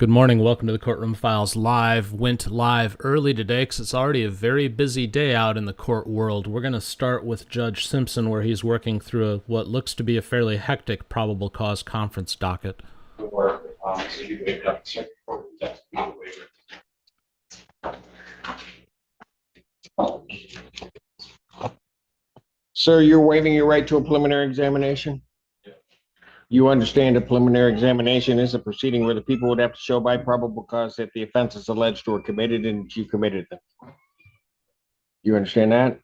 Good morning. Welcome to the Courtroom Files Live. Went live early today because it's already a very busy day out in the court world. We're going to start with Judge Simpson, where he's working through what looks to be a fairly hectic probable cause conference docket. Sir, you're waiving your right to a preliminary examination? You understand a preliminary examination is a proceeding where the people would have to show by probable cause that the offenses alleged were committed and that you committed them. You understand that?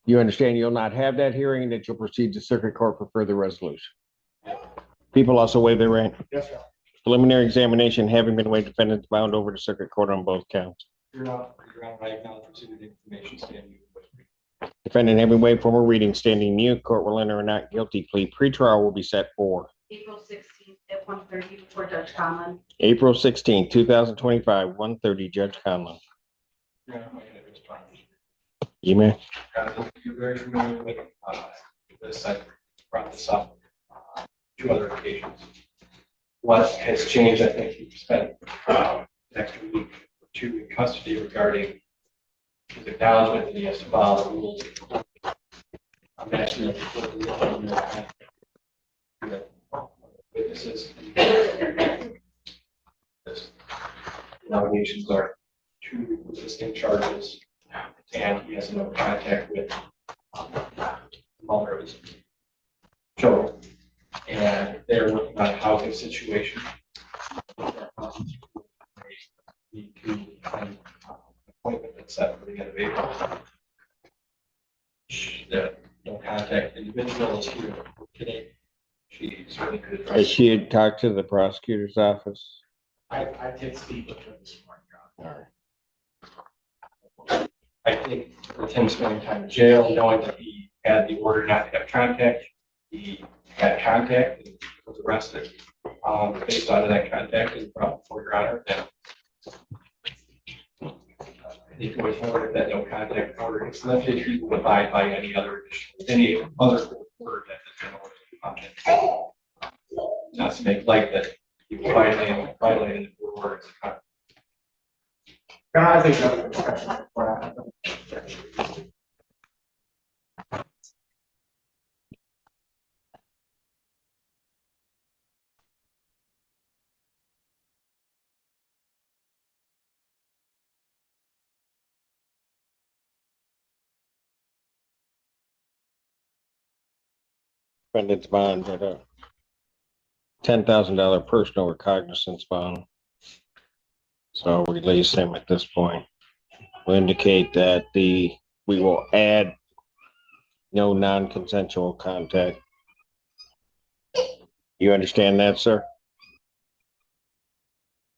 You understand you'll not have that hearing and that you'll proceed to circuit court for further resolution. People also waive their right. Yes, sir. Preliminary examination having been waived, defendants bound over to circuit court on both counts. Your Honor, I acknowledge receipt of the information standing. Defendant having waived formal reading, standing mute, court will enter a not guilty plea. Pretrial will be set for April 16th at 1:30 before Judge Conlon. April 16th, 2025, 1:30, Judge Conlon. Your Honor, my name is Brian. You may. You're very familiar with this. I brought this up two other occasions. What has changed? I think you've spent next week or two in custody regarding his acknowledgement that he has to follow the rules. I'm asking that the witnesses. This allegations are two existing charges, and he has no contact with the mother of his children. And they're working on a housing situation. Need to find an appointment that's set for the end of April. The no contact individual is here today. She certainly could address. Has she had talked to the prosecutor's office? I did speak with her this morning, Your Honor. All right. I think with him spending time in jail, knowing that he had the order not to have contact, he had contact and was arrested. Based on that contact and brought before Your Honor, that he going forward that no contact order is lifted, he will abide by any other order that the general contact. Not to make light that he will violate the court order. I think that's a discussion. Defendant's bond at a $10,000 personal recognizance bond. So we release him at this point. We'll indicate that we will add no non-consensual contact. You understand that, sir?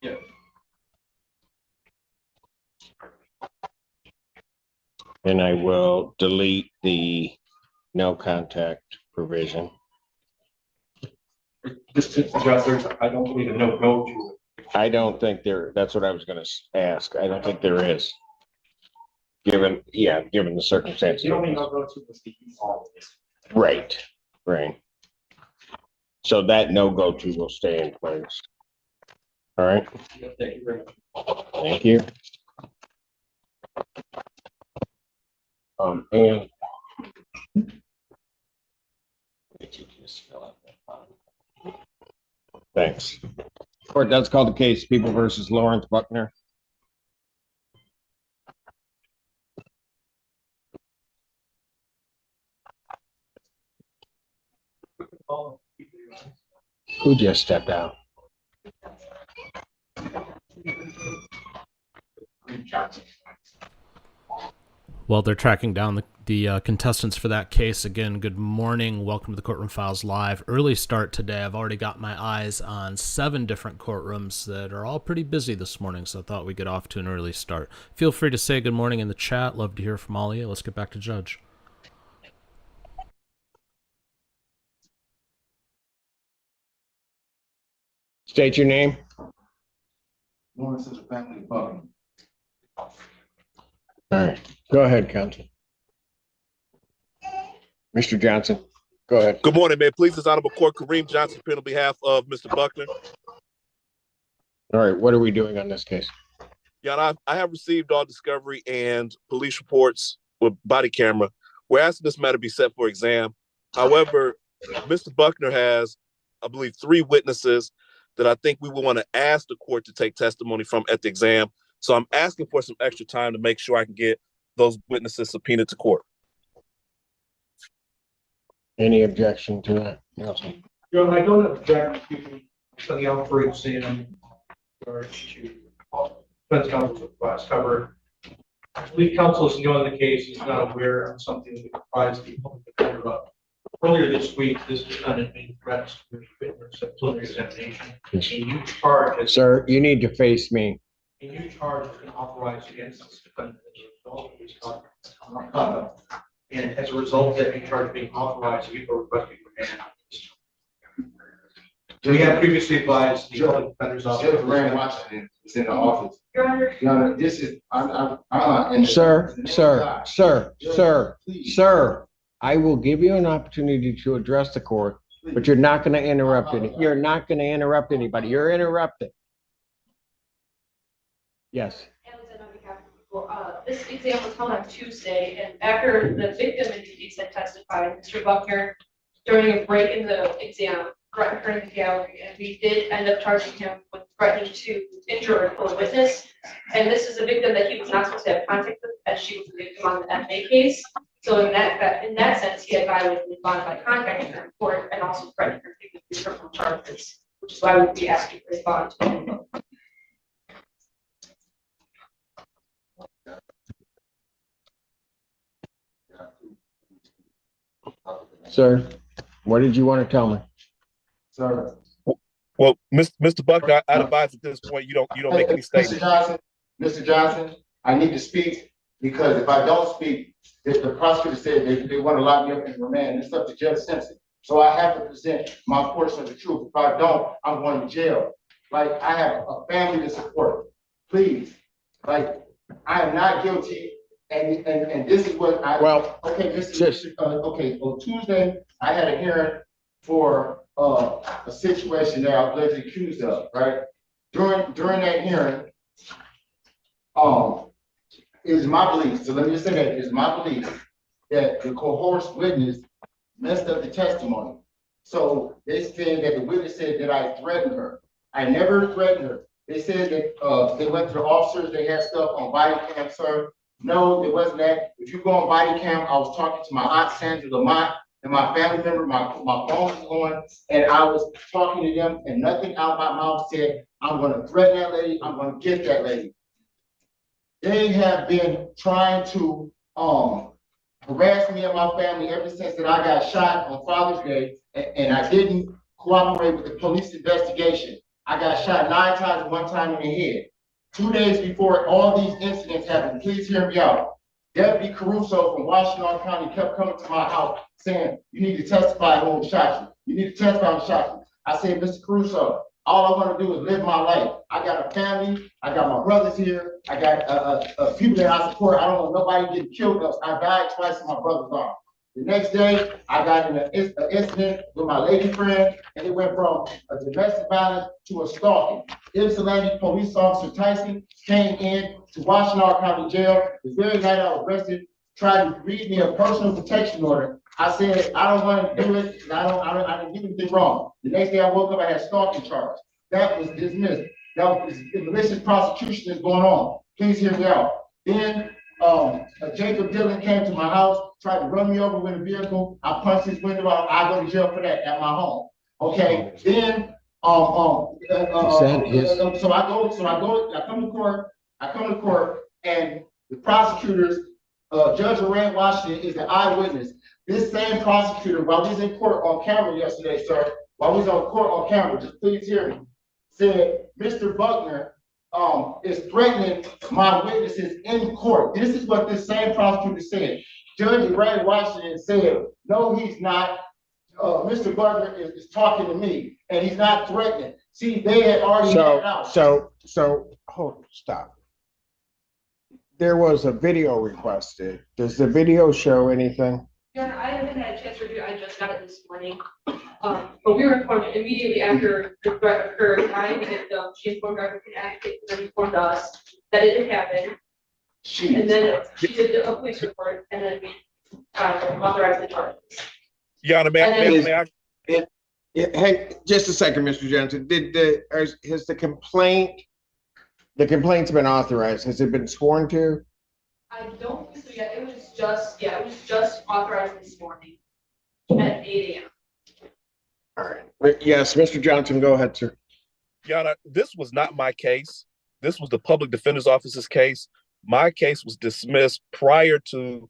Yeah. And I will delete the no contact provision. Just to adjust, I don't believe a no go to it. I don't think that's what I was gonna ask. I don't think there is. Given the circumstances. The only no go to was the all of this. Right. So that no go to will stay in place. All right, Yeah, thank you very much. thank you. And did you just fill out that form? Thanks. Court does call the case People versus Lawrence Buckner. Who just stepped out? Well, they're tracking down the contestants for that case. Again, good morning. Welcome to the Courtroom Files Live. Early start today. I've already got my eyes on 7 different courtrooms that are all pretty busy this morning, so I thought we'd get off to an early start. Feel free to say good morning in the chat. Love to hear from all of you. Let's get back to Judge. State your name. Lawrence is a family bug. All right, go ahead, counsel. Mr. Johnson, go ahead. Good morning, man. Please, this Honorable Court, Kareem Johnson, appearing on behalf of Mr. Buckner. All right, what are we doing on this case? Your Honor, I have received all discovery and police reports with body camera. We're asking this matter be set for exam. However, Mr. Buckner has, I believe, 3 witnesses that I think we will want to ask the court to take testimony from at the exam. So I'm asking for some extra time to make sure I can get those witnesses subpoenaed to court. Any objection to that? Nelson? Your Honor, I don't object to the outbreak exam or to defense counsel's request. However, I believe counsel is new on the case. He's not aware of something that comprised the public defender up. Earlier this week, this defendant made threats to the witness at preliminary examination. A new charge has Sir, you need to face me. A new charge has been authorized against this defendant as a result of his conduct. And as a result of that new charge being authorized, we are requesting remand. We have previously advised the public defender's office. Judge Rand Washington is in the office. Your Honor, Your Honor, this is, Sir, I will give you an opportunity to address the court, but you're not going to interrupt any. You're not going to interrupt anybody. You're interrupted. Yes. Alexander, on behalf of people, this exam was held on Tuesday, and after the victim in the case had testified, Mr. Buckner, during a break in the exam, threatened her in the gallery, and we did end up charging him with threatening to injure or kill a witness. And this is a victim that he was not supposed to have contact with, as she was a victim on the FA case. So in that sense, he had violated the bond by contacting her in court and also threatening her with criminal charges, which is why we would be asking for his bond. Sir, what did you want to tell me? sir. Well, Mr. Buckner, I'd advise at this point you don't make any statements. Mr. Johnson, I need to speak because if I don't speak, if the prosecutor said they want to lock me up in remand, it's up to Judge Simpson. So I have to present my portion of the truth. If I don't, I'm going to jail. Like, I have a family to support. Please, like, I am not guilty. And this is what I, Well, okay, okay, on Tuesday, I had a hearing for a situation that I was allegedly accused of, right? During that hearing, it is my belief, so let me just say that, it is my belief that the coerced witness messed up the testimony. So they said that the witness said that I threatened her. I never threatened her. They said that they went to the officers, they had stuff on body cam, sir. No, it wasn't that. If you go on body cam, I was talking to my aunt Sandra Lamont and my family member, my phone was on, and I was talking to them, and nothing out of my mouth said, I'm gonna threaten that lady, I'm gonna get that lady. They have been trying to harass me and my family ever since that I got shot on Father's Day, and I didn't cooperate with the police investigation. I got shot 9 times, 1 time in the head. 2 days before all these incidents happened, please hear me out. Deputy Caruso from Washington County kept coming to my house saying, you need to testify who shot you. You need to testify who shot you. I said, Mr. Caruso, all I want to do is live my life. I got a family. I got my brothers here. I got people that I support. I don't want nobody getting killed else. I died twice in my brother's arm. The next day, I got in an incident with my lady friend, and it went from a domestic violence to a stalking. Ypsilanti police officer Tyson came in to Washington County Jail. The very night I was arrested, tried to read me a personal protection order. I said, I don't want to do it, and I didn't do anything wrong. The next day I woke up, I had stalking charge. That was dismissed. That was malicious prosecution is going on. Please hear me out. Then Jacob Dillon came to my house, tried to run me over with a vehicle. I punched his window out. I go to jail for that at my home. Okay. Then so I come to court, and the prosecutors, Judge Rand Washington is the eyewitness. This same prosecutor, while we was in court on camera yesterday, sir, while we was on court on camera, just please hear me, said Mr. Buckner is threatening my witnesses in court. This is what this same prosecutor said. Judge Rand Washington said, no, he's not. Mr. Buckner is talking to me, and he's not threatening. See, they had already had it out. Hold, stop. There was a video requested. Does the video show anything? Your Honor, I haven't had a chance to review it. I just got it this morning. But we were informed immediately after the threat occurred by the victim. She informed our advocate and informed us that it had happened. And then she did a police report, and then we authorized the charges. Your Honor, may I? Hey, just a second, Mr. Johnson. Has the complaint's been authorized? Has it been sworn to? I don't think so yet. It was just authorized this morning at 8 a.m. All right. Yes, Mr. Johnson, go ahead, sir. Your Honor, this was not my case. This was the public defender's office's case. My case was dismissed prior to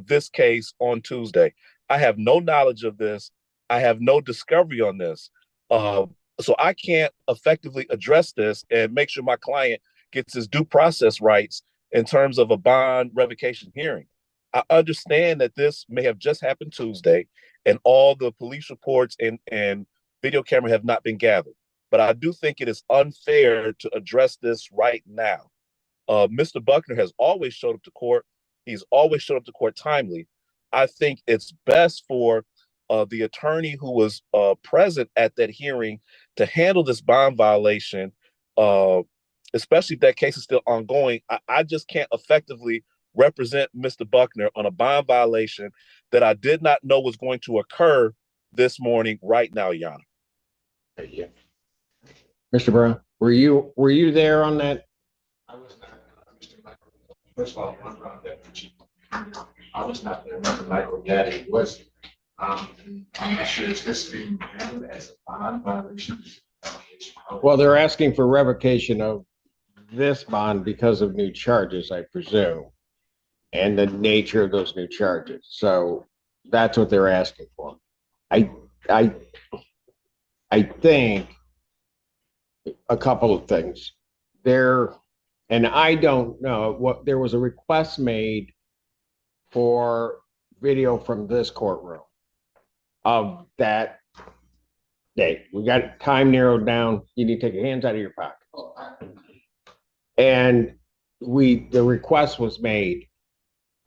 this case on Tuesday. I have no knowledge of this. I have no discovery on this. So I can't effectively address this and make sure my client gets his due process rights in terms of a bond revocation hearing. I understand that this may have just happened Tuesday and all the police reports and video camera have not been gathered. But I do think it is unfair to address this right now. Mr. Buckner has always showed up to court. He's always showed up to court timely. I think it's best for the attorney who was present at that hearing to handle this bond violation, especially if that case is still ongoing. I just can't effectively represent Mr. Buckner on a bond violation that I did not know was going to occur this morning right now, Your Honor. Yeah. Mr. Brown, were you there on that? I was not, Mr. Michael. First of all, one round deputy. I was not there. Mr. Michael Gaddy was. I'm not sure is this being handled as a bond violation. Well, they're asking for revocation of this bond because of new charges, I presume, and the nature of those new charges. So that's what they're asking for. I think a couple of things there, and I don't know what there was a request made for video from this courtroom of that day. We got time narrowed down. You need to take your hands out of your pocket. And the request was made.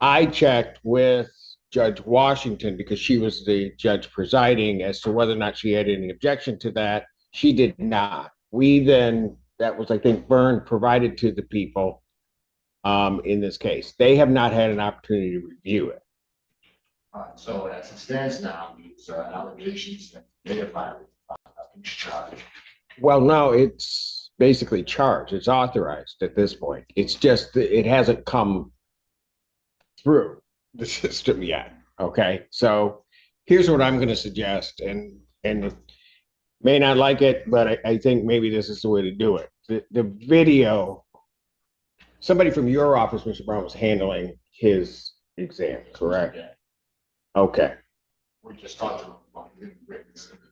I checked with Judge Washington because she was the judge presiding as to whether or not she had any objection to that. She did not. That was, I think, Byrne provided to the people in this case. They have not had an opportunity to review it. So as it stands now, these allegations that they have violated each charge. Well, no, it's basically charged. It's authorized at this point. It's just it hasn't come through the system yet. Okay, so here's what I'm going to suggest, and may not like it, but I think maybe this is the way to do it. The video. Somebody from your office, Mr. Brown, was handling his exam, correct? Yeah. Okay. We just talked to him about it.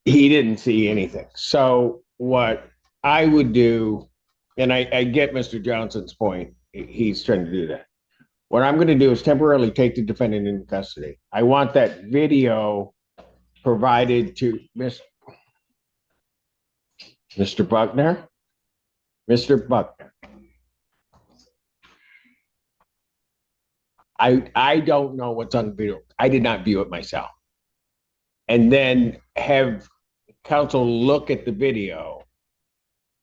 He didn't see anything. So what I would do, and I get Mr. Johnson's point, he's trying to do that. What I'm going to do is temporarily take the defendant into custody. I want that video provided to Mr. Buckner. Mr. Buckner. I don't know what's on the video. I did not view it myself. And then have counsel look at the video,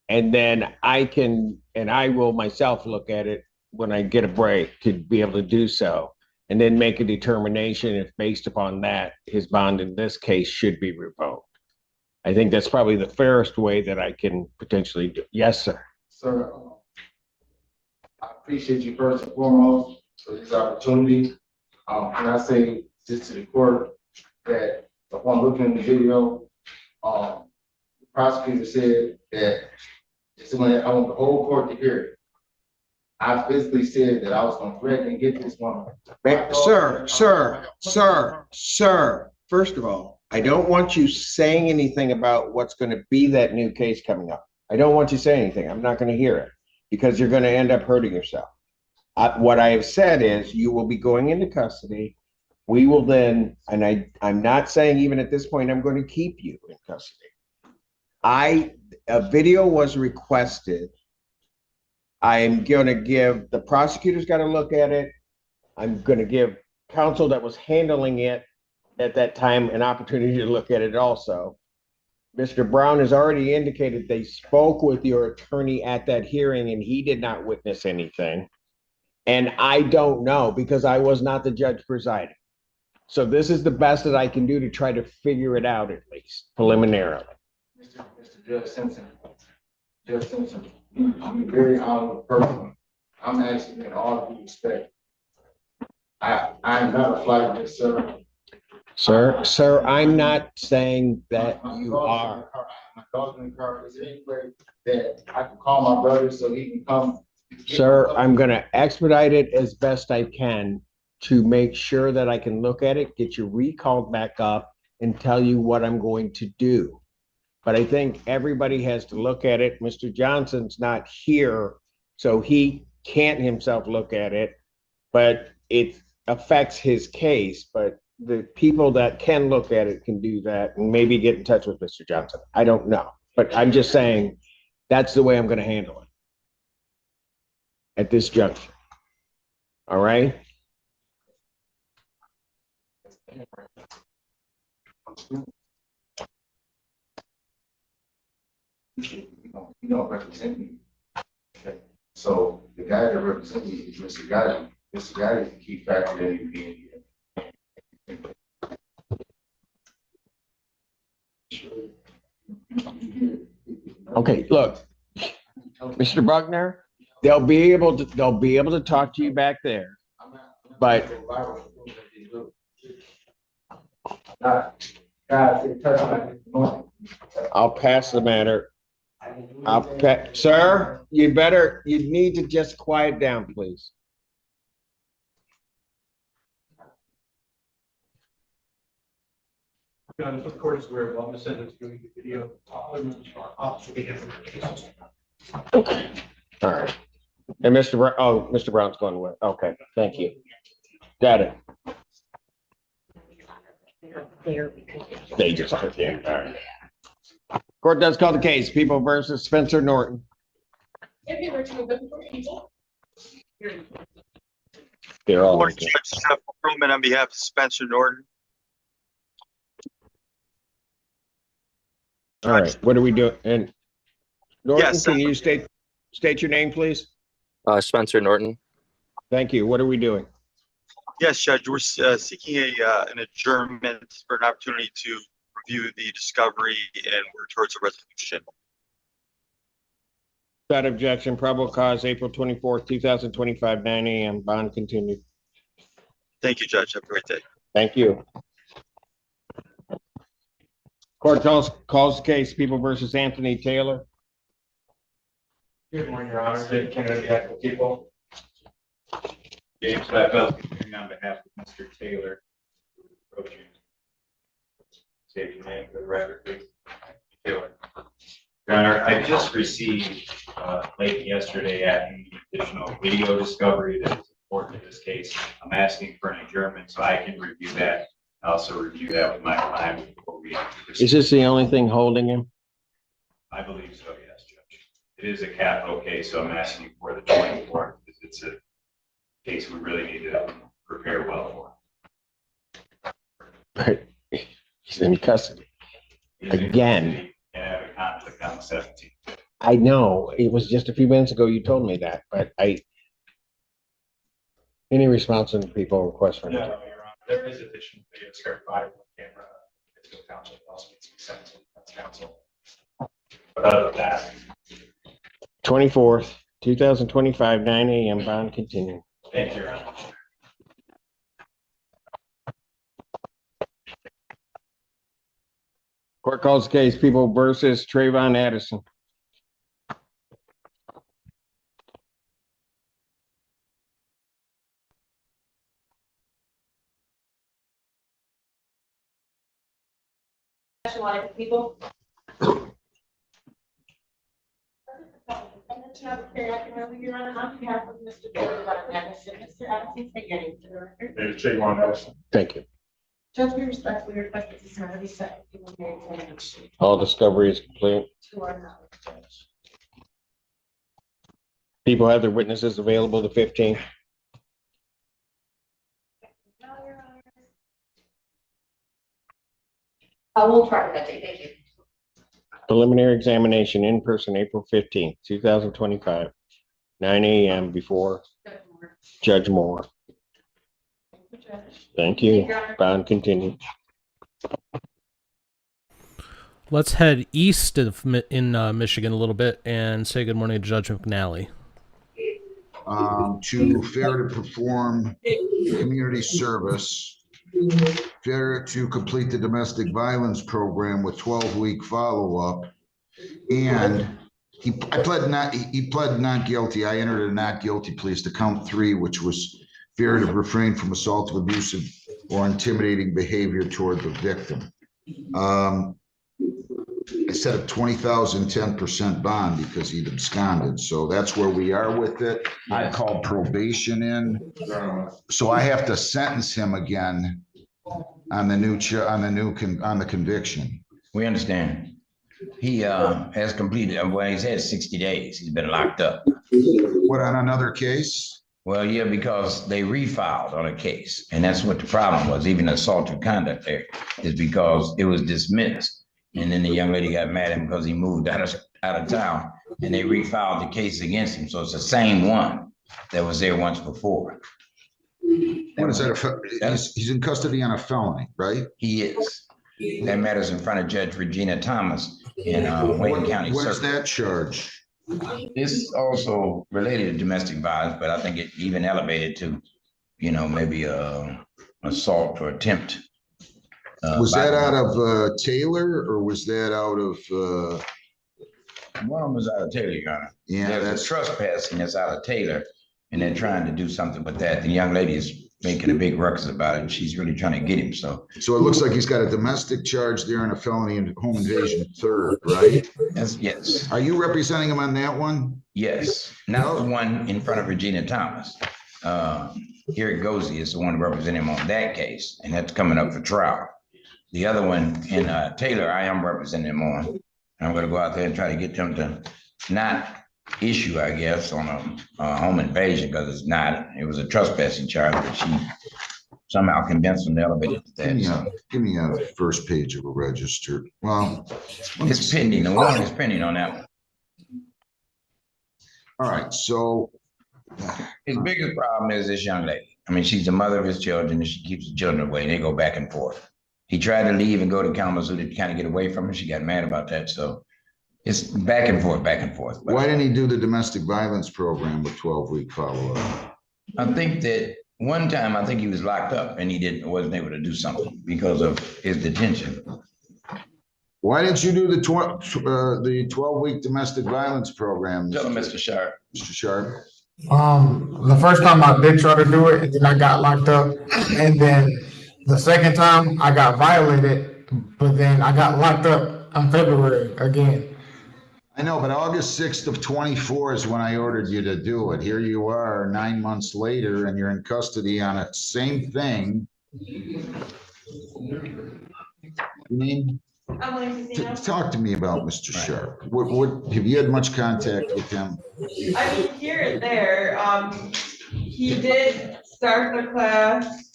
and then I will myself look at it when I get a break to be able to do so, and then make a determination if based upon that, his bond in this case should be revoked. I think that's probably the fairest way that I can potentially do. Yes, sir. Sir, I appreciate you first and foremost for this opportunity. And I say just to the court that upon looking at the video, the prosecutor said that it's when I want the whole court to hear it. I physically said that I was going to threaten and get this woman. Sir, first of all, I don't want you saying anything about what's going to be that new case coming up. I don't want you saying anything. I'm not going to hear it because you're going to end up hurting yourself. What I have said is you will be going into custody. We will then, and I'm not saying even at this point, I'm going to keep you in custody. A video was requested. I'm going to give, the prosecutor's got to look at it. I'm going to give counsel that was handling it at that time an opportunity to look at it also. Mr. Brown has already indicated they spoke with your attorney at that hearing and he did not witness anything. And I don't know because I was not the judge presiding. So this is the best that I can do to try to figure it out at least preliminarily. Mr. Judge Simpson. Judge Simpson, I'm a very honorable person. I'm asking in all due respect. I'm not a flight risk, sir. Sir, I'm not saying that you are. My daughter's in the car. Is there any way that I can call my brother so he can come? Sir, I'm gonna expedite it as best I can to make sure that I can look at it, get you recalled back up and tell you what I'm going to do. But I think everybody has to look at it. Mr. Johnson's not here, so he can't himself look at it, but it affects his case. But the people that can look at it can do that and maybe get in touch with Mr. Johnson. I don't know, but I'm just saying that's the way I'm gonna handle it at this juncture. All right? You don't represent me. Okay. So the guy that represents me is Mr. Gotti. Mr. Gotti is the key factor in you being here. Okay, look, Mr. Buckner, they'll be able to talk to you back there. But- I'll pass the matter. Sir, you need to just quiet down, please. The court is aware of all the sentence doing the video. All right. And Mr. Brown's going away. Okay, thank you. Got it. They just took you. All right. Court does call the case. People versus Spencer Norton. They're all. Morning, Judge Jeff Perlman on behalf of Spencer Norton. All right, what are we doing? And Norton, Yes. can you state your name, please? Spencer Norton. Thank you. What are we doing? Yes, Judge, we're seeking an adjournment for an opportunity to review the discovery and work towards a resolution. Without objection, probable cause, April 24th, 2025, 9 a.m. Bond continued. Thank you, Judge. Have a great day. Thank you. Court calls the case, People versus Anthony Taylor. Good morning, Your Honor. David Kennedy, on behalf of people. James Bevel, on behalf of Mr. Taylor. Approaching. State your name for the record, please. Taylor. Your Honor, I just received late yesterday afternoon additional video discovery that is important to this case. I'm asking for an adjournment so I can review that. I also review that with my client before we proceed. Is this the only thing holding him? I believe so, yes, Judge. It is a capital case, so I'm asking for the 24th because it's a case we really need to prepare well for. But he's in custody. Again. And have a conflict on the 17th. I know, it was just a few minutes ago you told me that, but any response from people request for No, that? Your Honor, there is additional video certified on camera. It's no counsel, it also needs to be sent to defense counsel. But other than that, 24th, 2025, 9 a.m. Bond continued. thank you, Your Honor. Court calls the case, People versus Trayvon Addison. People. On behalf of Mr. Anderson, Mr. Anderson, take your name to the record. There's Trayvon Edison. Thank you. Judge, we respectfully request that this matter be set. All discovery is complete. To our knowledge, Judge. People have their witnesses available the 15th. We'll try that day, thank you. Preliminary examination in person, April 15th, 2025, 9 a.m. before Judge Moore. Thank you. Bond continued. Let's head east of in Michigan a little bit and say good morning to Judge McNally. To fair to perform community service, fair to complete the domestic violence program with 12-week follow-up, and he pled not guilty. I entered a not guilty plea to count 3, which was fair to refrain from assault, abusive, or intimidating behavior toward the victim. I set a $20,000 10% bond because he'd absconded. So that's where we are with it. I called probation in. So I have to sentence him again on the conviction. We understand. He has completed, well, he's had 60 days. He's been locked up. What, on another case? Well, yeah, because they refiled on a case. And that's what the problem was. Even assault of conduct there is because it was dismissed. And then the young lady got mad at him because he moved out of town, and they refiled the case against him. So it's the same one that was there once before. What is that? He's in custody on a felony, right? He is. That matters in front of Judge Regina Thomas in Wayne County. What is that charge? This is also related to domestic violence, but I think it even elevated to, maybe assault or attempt. Was that out of Taylor, or was that out of? One of them was out of Taylor, Your Honor. Yeah, that's trespassing that's out of Taylor, and they're trying to do something with that. The young lady is making a big ruckus about it, and she's really trying to get him. So it looks like he's got a domestic charge there and a felony and home invasion third, right? Yes. Are you representing him on that one? Yes. Not the one in front of Regina Thomas. Here it goes. He is the one representing him on that case, and that's coming up for trial. The other one in Taylor, I am representing him on. And I'm going to go out there and try to get them to not issue, I guess, on a home invasion, because it's not. It was a trespassing charge, but she somehow convinced them to elevate it to that. Give me a first page of a register. Well, it's pending. The warrant is pending on that one. All right. So his biggest problem is this young lady. I mean, she's the mother of his children, and she keeps the children away. They go back and forth. He tried to leave and go to Kalamazoo to kind of get away from her. She got mad about that. So it's back and forth, back and forth. Why didn't he do the domestic violence program with 12-week follow-up? I think that one time, I think he was locked up and he wasn't able to do something because of his detention. Why didn't you do the 12-week domestic violence program? Tell him, Mr. Sharp. Mr. Sharp. The first time I did try to do it, and then I got locked up, and then the second time I got violated, but then I got locked up in February again. I know, but August 6th of 24 is when I ordered you to do it. Here you are 9 months later, and you're in custody on a same thing. You mean? Talk to me about Mr. Sharp. What have you had much contact with him? I mean, here and there. He did start the class.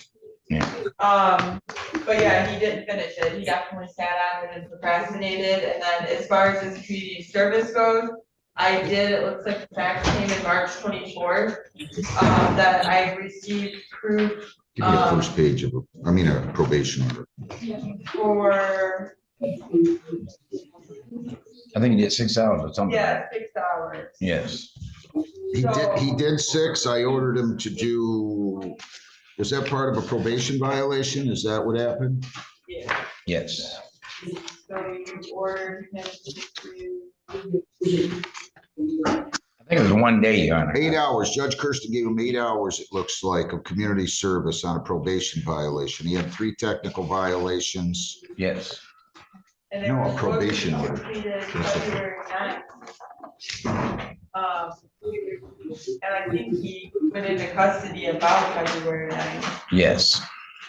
Yeah. But yeah, he didn't finish it. He definitely sat on it and procrastinated. And then as far as his community service goes, I did, it looks like the fax came in March 24th, that I received proof. Give me a first page of a probation order. For. I think he did 6 hours or something. Yeah, 6 hours. Yes. He did 6. I ordered him to do. Was that part of a probation violation? Is that what happened? Yeah. Yes. So you ordered him to I think it was 1 day, Your Honor. 8 hours. Judge Kirsten gave him 8 hours, it looks like, of community service on a probation violation. He had 3 technical violations. Yes. And No, then a probation order. February 9th. And I think he went into custody about February 9th. Yes.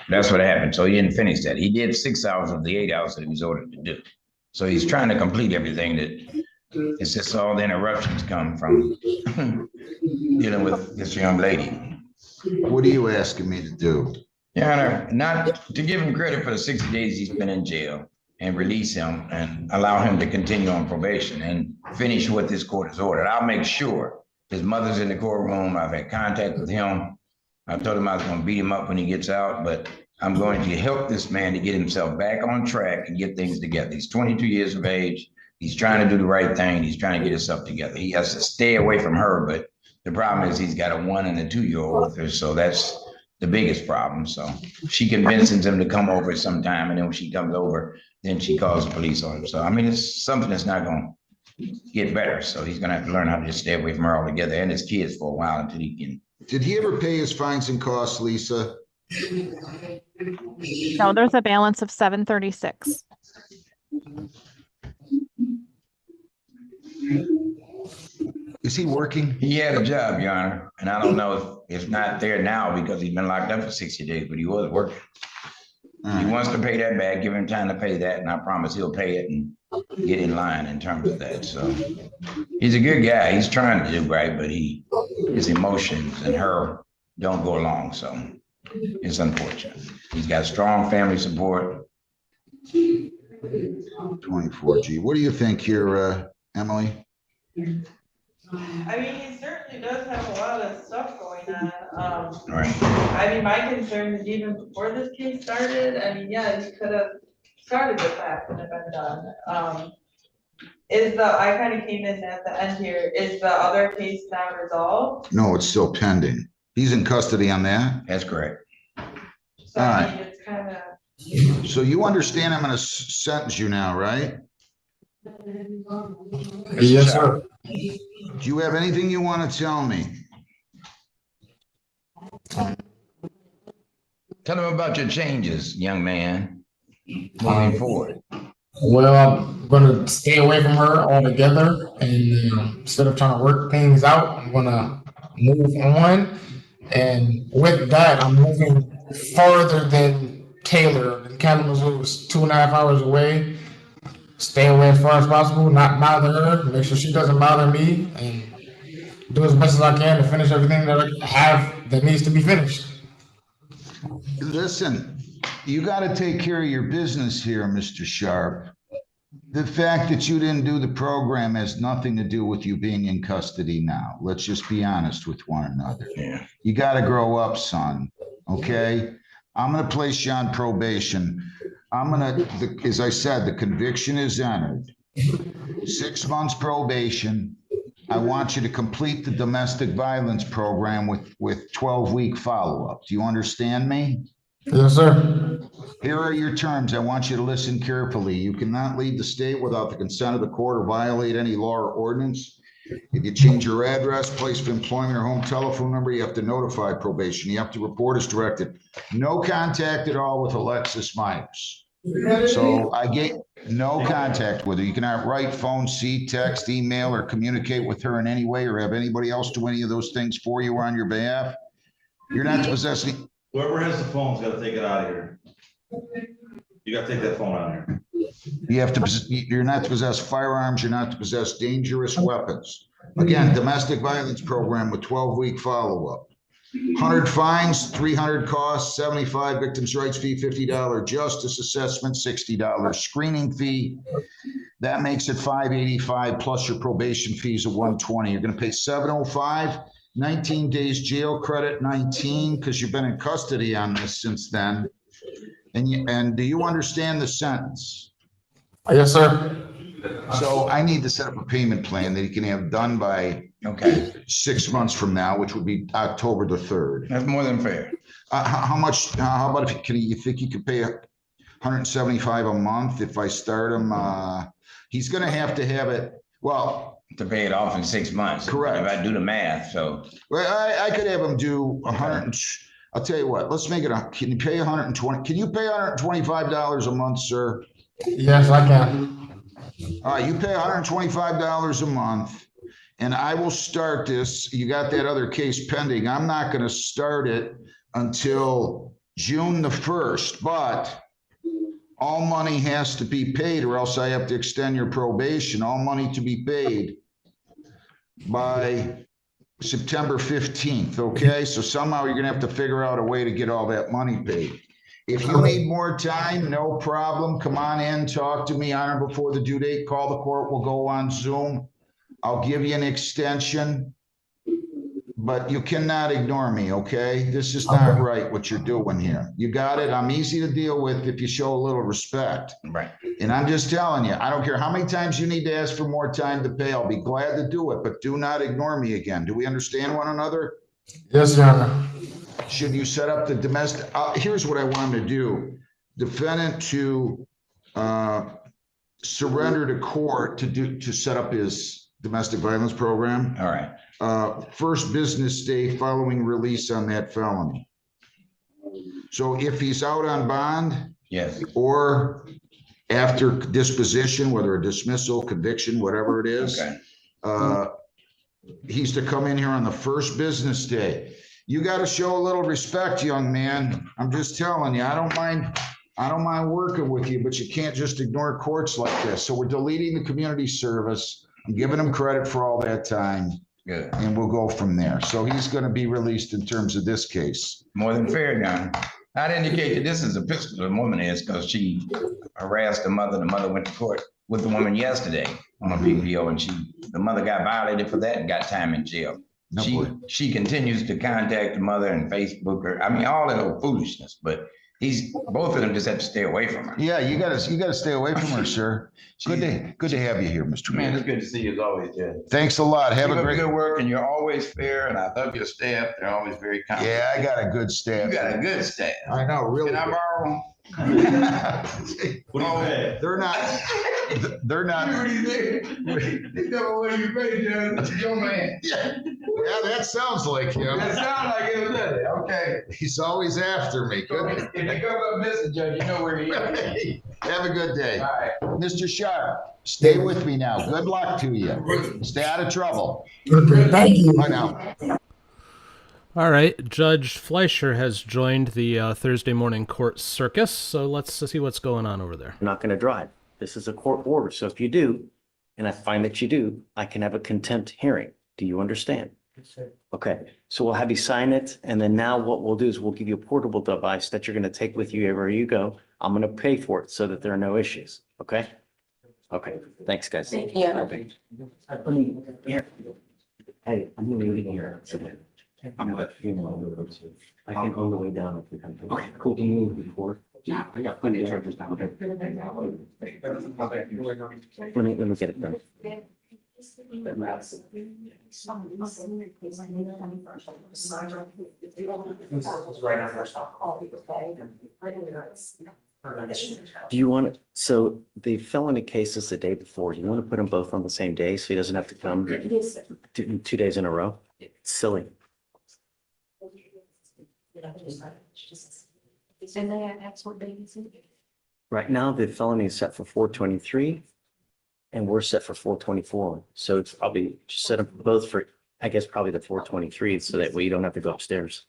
That's what happened. So he didn't finish that. He did 6 hours of the 8 hours that he was ordered to do. So he's trying to complete everything that it's just all the interruptions come from dealing with this young lady. What are you asking me to do? Your Honor, not to give him credit for the 60 days he's been in jail. and release him and allow him to continue on probation and finish what this court has ordered. I'll make sure his mother's in the courtroom. I've had contact with him. I told him I was going to beat him up when he gets out, but I'm going to help this man to get himself back on track and get things together. He's 22 years of age. He's trying to do the right thing. He's trying to get himself together. He has to stay away from her, but the problem is he's got a 1 and a 2-year-old with her, so that's the biggest problem. So she convinces him to come over sometime, and then when she comes over, then she calls the police on him. So I mean, it's something that's not going to get better. So he's going to have to learn how to just stay away from her altogether and his kids for a while until he can. Did he ever pay his fines and costs, Lisa? No, there's a balance of $736. Is he working? He had a job, Your Honor, and I don't know if it's not there now because he's been locked up for 60 days, but he was working. He wants to pay that back, give him time to pay that, and I promise he'll pay it and get in line in terms of that. So he's a good guy. He's trying to do right, but his emotions and her don't go along. So it's unfortunate. He's got strong family support. 24G. What do you think here, Emily? I mean, he certainly does have a lot of stuff going on. Right. I mean, my concern is even before this case started, I mean, yeah, he could have started with that and have been done. I kind of came in at the end here, is the other case now resolved? No, it's still pending. He's in custody on that? That's correct. So I mean, it's kind of. So you understand I'm going to sentence you now, right? Yes, sir. Do you have anything you want to tell me? Tell him about your changes, young man, moving forward. Well, I'm gonna stay away from her altogether, and instead of trying to work things out, I'm gonna move on. And with that, I'm moving farther than Taylor. And Kalamazoo was 2.5 hours away. Stay away as far as possible, not bother her, make sure she doesn't bother me, and do as best as I can to finish everything that I have that needs to be finished. Listen, you got to take care of your business here, Mr. Sharp. The fact that you didn't do the program has nothing to do with you being in custody now. Let's just be honest with one another. Yeah. You got to grow up, son. Okay? I'm going to place you on probation. As I said, the conviction is entered. 6 months probation. I want you to complete the domestic violence program with 12-week follow-up. Do you understand me? Yes, sir. Here are your terms. I want you to listen carefully. You cannot leave the state without the consent of the court or violate any law or ordinance. If you change your address, place of employment, or home telephone number, you have to notify probation. You have to report as directed. No contact at all with Alexis Myers. So I get no contact with her. You cannot write, phone, see, text, email, or communicate with her in any way, or have anybody else do any of those things for you or on your behalf. You're not to possess any. Whoever has the phone's got to take it out of here. You got to take that phone out of here. You have to, you're not to possess firearms. You're not to possess dangerous weapons. Again, domestic violence program with 12-week follow-up. 100 fines, 300 costs, 75 victims' rights fee, $50 justice assessment, $60 screening fee. That makes it $585 plus your probation fees of $120. You're going to pay $705, 19 days jail credit, 19 because you've been in custody on this since then. And do you understand the sentence? Yes, sir. So I need to set up a payment plan that you can have done by 6 months from now, which would be October the 3rd. That's more than fair. How much? How about if you think you could pay $175 a month if I start him? He's going to have it. Well, to pay it off in 6 months. Correct. If I do the math, so. Well, I could have him do 100. I'll tell you what. Let's make it. Can you pay 120? Can you pay $125 a month, sir? Yes, I can. All right, you pay $125 a month, and I will start this. You got that other case pending. I'm not going to start it until June the 1st, but all money has to be paid or else I have to extend your probation. All money to be paid by September 15th, okay? So somehow you're going to have to figure out a way to get all that money paid. If you need more time, no problem. Come on in, talk to me on or before the due date. Call the court. We'll go on Zoom. I'll give you an extension. But you cannot ignore me, okay? This is not right what you're doing here. You got it? I'm easy to deal with if you show a little respect. Right. And I'm just telling you, I don't care how many times you need to ask for more time to pay. I'll be glad to do it, but do not ignore me again. Do we understand one another? Yes, Your Honor. Should you set up the domestic, here's what I want to do. Defendant to surrender to court to set up his domestic violence program. All right. First business day following release on that felony. So if he's out on bond. Yes. Or after disposition, whether a dismissal, conviction, whatever it is. Okay. He's to come in here on the first business day. You got to show a little respect, young man. I'm just telling you, I don't mind working with you, but you can't just ignore courts like this. So we're deleting the community service. I'm giving him credit for all that time. Good. And we'll go from there. So he's going to be released in terms of this case. More than fair, John. I'd indicate that this is a pistol the woman is because she harassed the mother. The mother went to court with the woman yesterday on a PPO, and the mother got violated for that and got time in jail. No she continues to contact the mother and Facebook her. I mean, all that old foolishness, but both of them just have to stay away from her. Yeah, you gotta stay away from her, sir. Good to have you here, Mr. Man, Mayor. it's good to see you as always, Judge. Thanks a lot. Have Keep a up great. good work, and you're always fair, and I love your staff. They're always very kind. Yeah, I got a good staff. You got a good staff. I know, really. Can I good. borrow? What do you pay? They're not. They never want you pay, Judge. That's your man. Yeah, that sounds like him. That sounds like it, doesn't it? Okay. He's always after me. Good. If you come up missing, Judge, you know where he is. Have a good day. All right. Mr. Sharp, stay with me now. Good luck to you. Stay out of trouble. Okay, thank you. Bye now. All right, Judge Fleischer has joined the Thursday morning court circus, so let's see what's going on over there. I'm not going to drive. This is a court order, so if you do, and I find that you do, I can have a contempt hearing. Do you understand? Yes, sir. Okay, so we'll have you sign it, and then now what we'll do is we'll give you a portable device that you're going to take with you everywhere you go. I'm going to pay for it so that there are no issues, okay? Okay, thanks, guys. Thank you. Okay. Let me, here. Hey, I'm going to leave it here. I'm gonna I can on the way down if we come to. Okay, cool. Can you move before? Yeah, I got plenty of charges down there. Let me get it done. Do you want, so the felony case is the day before. You want to put them both on the same day so he doesn't have to come 2 days in a row? It's silly. And they had excellent babies. Right now, the felony is set for 4/23 and we're set for 4/24. So it's probably just set up both for, I guess, probably the 4/23 so that way you don't have to go upstairs.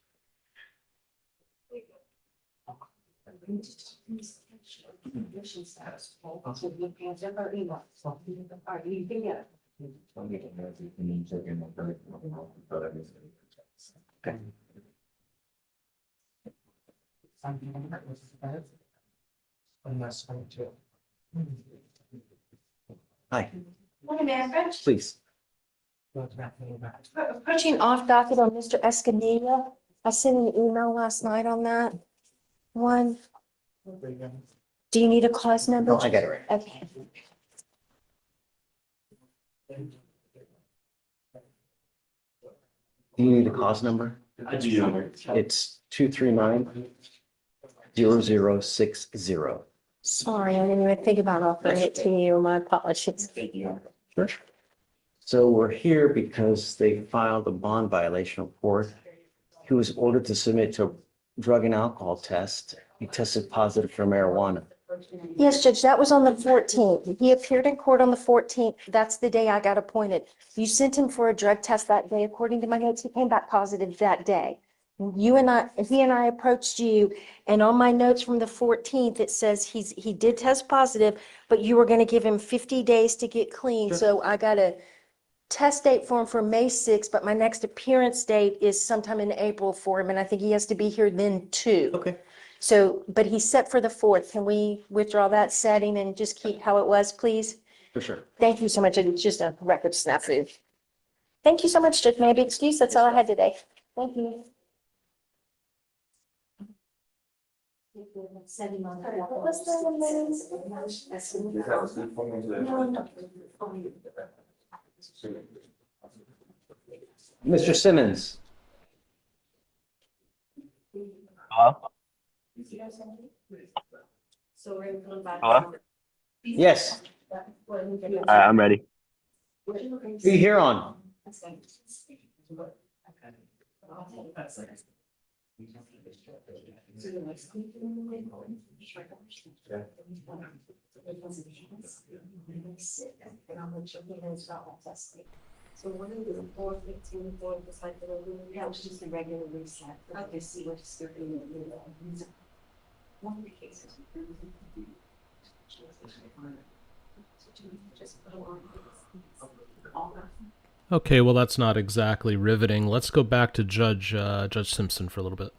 Okay. Hi, Morning, Mayor. please. Approaching off docket on Mr. Escamilla. I sent an email last night on that one. Do you need a clause number? Oh, I got it right. Okay. Do you need a cause number? I do. It's 239-0060. Sorry, I didn't even think about offering it to you. My apologies. Sure. So we're here because they filed a bond violation report. He was ordered to submit to a drug and alcohol test. He tested positive for marijuana. Yes, Judge, that was on the 14th. He appeared in court on the 14th. That's the day I got appointed. You sent him for a drug test that day. According to my notes, he came back positive that day. He and I approached you, and on my notes from the 14th, it says he did test positive, but you were going to give him 50 days to get clean. Sure. So I got a test date for him for May 6th, but my next appearance date is sometime in April for him, and I think he has to be here then too. Okay. So, but he's set for the 4th. Can we withdraw that setting and just keep how it was, please? For sure. Thank you so much. It's just a record snafu. Thank you so much, Judge. May I be excused? That's all I had today. Thank you. Mr. Simmons. Hello? Hello? Yes. I'm ready. Who are you here on? So what are the 4:15, 4, just like the, that was just a regular reset. I just see what's still in the. One of the cases. Okay, well, that's not exactly riveting. Let's go back to Judge Simpson for a little bit.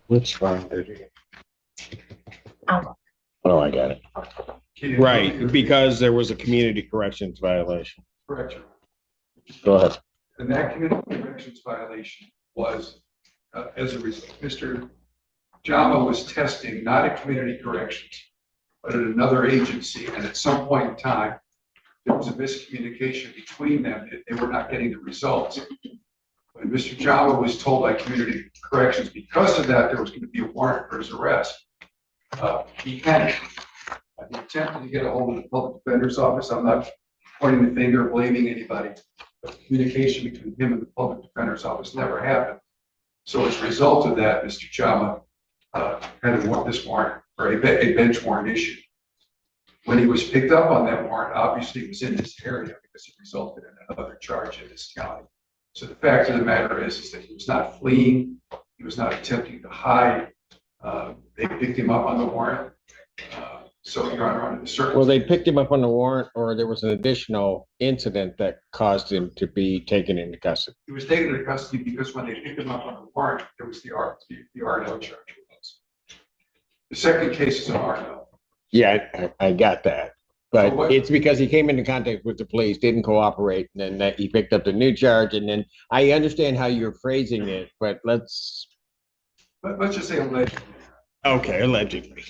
Which fine, Oh, I got it. Right, because there was a community corrections violation. Correct. Go ahead. And that community corrections violation was, as a result, Mr. Jama was testing not at community corrections, but at another agency. And at some point in time, there was a miscommunication between them. They were not getting the results. When Mr. Jama was told by community corrections, because of that, there was going to be a warrant for his arrest. He panicked. He attempted to get a hold of the public defender's office. I'm not pointing the finger, blaming anybody. But communication between him and the public defender's office never happened. So as a result of that, Mr. Jama had this warrant, or a bench warrant issued. When he was picked up on that warrant, obviously it was in this area because it resulted in another charge in this county. So the fact of the matter is that he was not fleeing. He was not attempting to hide. They picked him up on the warrant. So, Your Honor, under the circumstances. Well, they picked him up on the warrant, or there was an additional incident that caused him to be taken into custody? He was taken into custody because when they picked him up on the warrant, there was the R&L charge. The second case is an R&L. Yeah, I got that. But it's because he came into contact with the police, didn't cooperate, and then that he picked up the new charge. And then I understand how you're phrasing it, but let's just say allegedly. Okay, allegedly.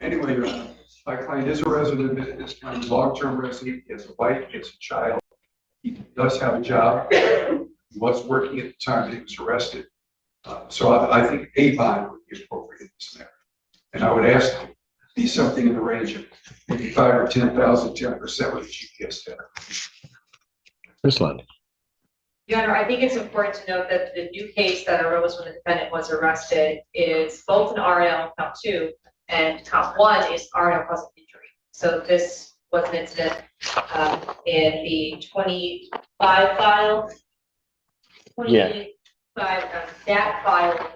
Anyway, Your Honor, my client is a resident of this county, long-term resident. He has a wife, he has a child. He does have a job. He was working at the time that he was arrested. So I think a bond would be appropriate in this matter. And I would ask to be something in the range of maybe 5 or 10,000, 10% with a GPS data. Ms. Lund. Your Honor, I think it's important to note that the new case that arose when the defendant was arrested is both an RL count 2 and count 1 is RL causing injury. So this was an incident in the 25 file. 25, that file.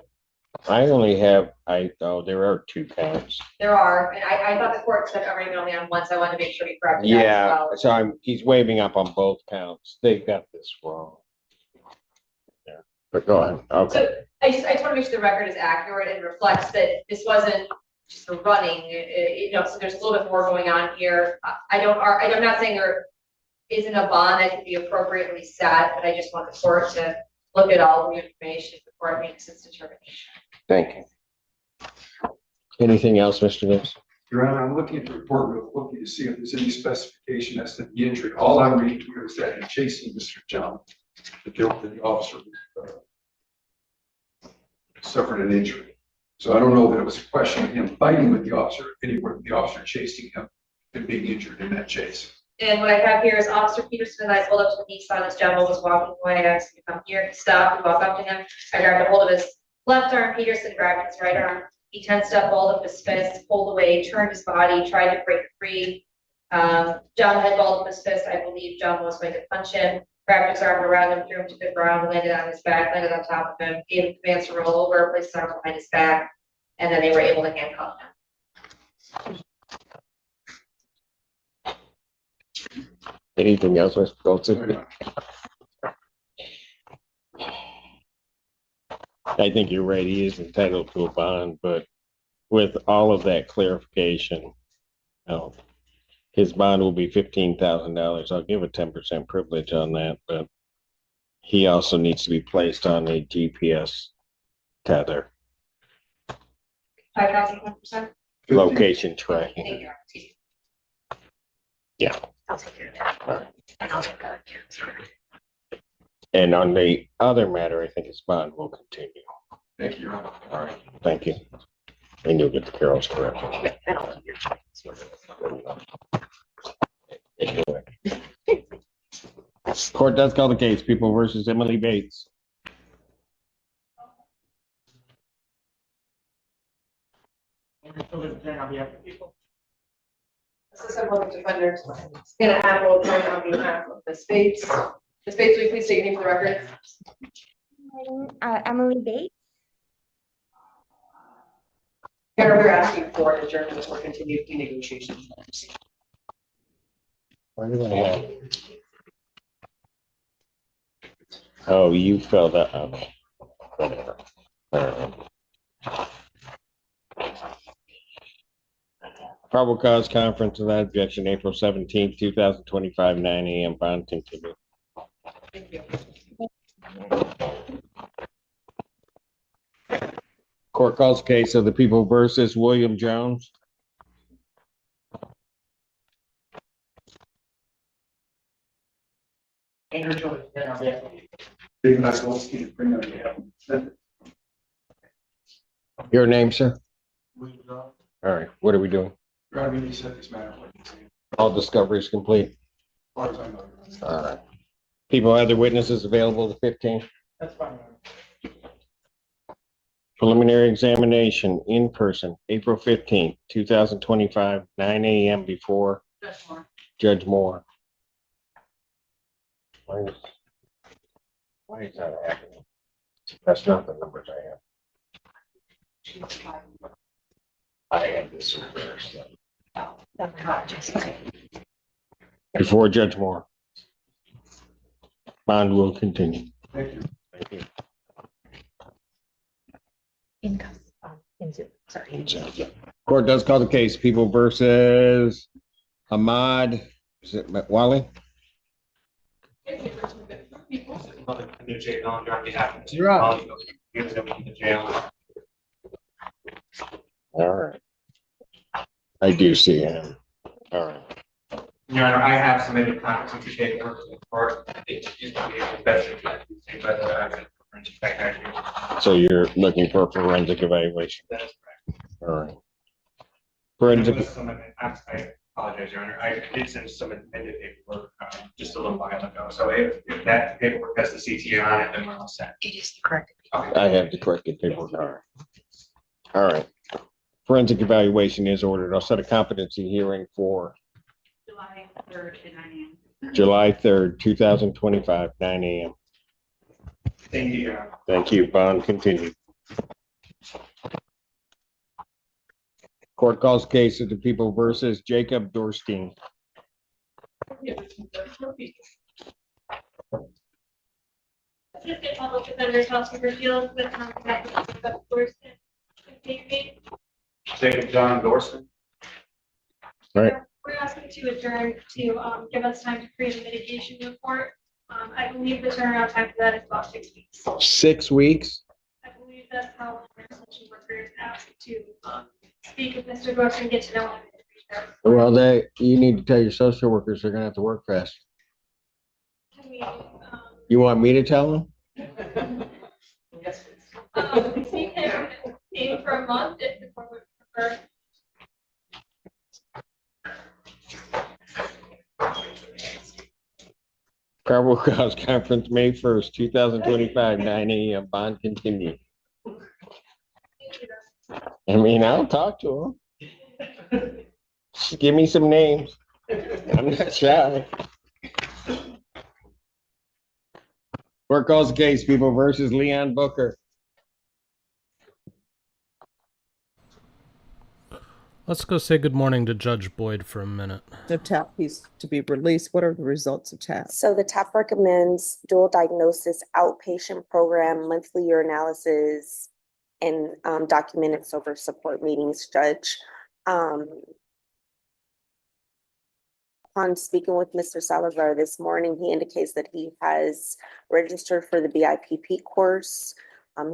I only have, there are 2 counts. There are, and I thought the court said already only on one, so I wanted to make sure we corrected that as Yeah, well. so he's waving up on both counts. They got this wrong. Yeah, but go ahead. Okay. So I just want to make sure the record is accurate and reflects that this wasn't just a running, so there's a little bit more going on here. I'm not saying there isn't a bond that could be appropriately set, but I just want the court to look at all the information before it makes its determination. Thank you. Anything else, Mr. Gibbs? Your Honor, I'm looking at the report real quickly to see if there's any specification as to the injury. All I'm reading here is that in chasing Mr. John, the officer suffered an injury. So I don't know that it was a question of him fighting with the officer, anywhere the officer chasing him and being injured in that chase. And what I have here is Officer Peterson and I pulled up to the east side as John was walking away. I asked him to come here. He stopped. We walked up to him. I grabbed a hold of his left arm. Peterson grabbed his right arm. He tensed up, hold up his fist, pulled away, turned his body, tried to break free. John had balled up his fist. I believe John was going to punch him. Wrapped his arm around him, threw him to the ground, landed on his back, landed on top of him, gave him commands to roll over, placed his arm behind his back, and then they were able to handcuff him. Anything else, Mr. Goldson? I think you're right. He is entitled to a bond, but with all of that clarification, his bond will be $15,000. I'll give a 10% privilege on that, but he also needs to be placed on a GPS tether, 5,000%. location tracking. Thank you. Yeah. I'll take care of that. And I'll take care of it. And on the other matter, I think his bond will continue. Thank you, Your Honor. All right, thank you. And you'll get the Carol's correct. Court does call the case, People versus Emily Bates. Assistant Public Defender, Hannah Apple, appointed on behalf of the Bates. Ms. Bates, will you please state your name for the record? Emily Bates. Karen, we're asking for an adjournment or continued plea negotiations. Oh, you filled that out. Whatever. Probable cause conference without objection, April 17th, 2025, 9 a.m. Bond continued. Thank you. Court calls case of the People versus William Jones. Andrew Jones, Big Maslowski, bring them Your name, sir? William Jones. All right, what are we doing? Your Honor, you said this matter. All discovery is complete. As far as I know. All right. People have their witnesses available the 15th. That's fine. Preliminary examination in person, April 15th, 2025, 9 a.m. before Judge Moore. Why is that happening? That's not the numbers I have. I have this reversed. Before Judge Moore. Bond will continue. Thank you. Thank you. Court does call the case, People versus Ahmad, is it Wally? You're up. All right. I do see him. All right. Your Honor, I have submitted competency paperwork to the court. It is best if So you're looking for a forensic evaluation? That is correct. All right. Forensic. I apologize, Your Honor. I did send some amended paperwork just a little while ago. So if that paperwork has the CTA on it, then we're all set. It is the correct. I have the corrected paperwork. All right. All right. Forensic evaluation is ordered. I'll set a competency hearing for July 3rd at 9 a.m. July 3rd, 2025, 9 a.m. Thank you, Your Honor. Thank you. Bond continued. Court calls case of the People versus Jacob Dorstein. Assistant Public Defender's House Field with contact with the Thurston. Jacob John Dorson. All right. We're asking to adjourn to give us time to create a mitigation report. I believe the turnaround time for that is about 6 weeks. 6 weeks? I believe that's how long our social workers asked to speak with Mr. Brooks and get to know him. Well, you need to tell your social workers they're gonna have to work fast. Can we, You want me to tell them? yes, we can aim for a month if the board would prefer. Probable cause conference, May 1st, 2025, 9 a.m. Bond continued. I mean, I'll talk to them. Just give me some names. I'm not shy. Court calls the case, People versus Leon Booker. Let's go say good morning to Judge Boyd for a minute. The TAP piece to be released. What are the results of TAP? So the TAP recommends dual diagnosis outpatient program, monthly urinalysis, and documented sober support meetings, Judge. Upon speaking with Mr. Salazar this morning, he indicates that he has registered for the BIPP course.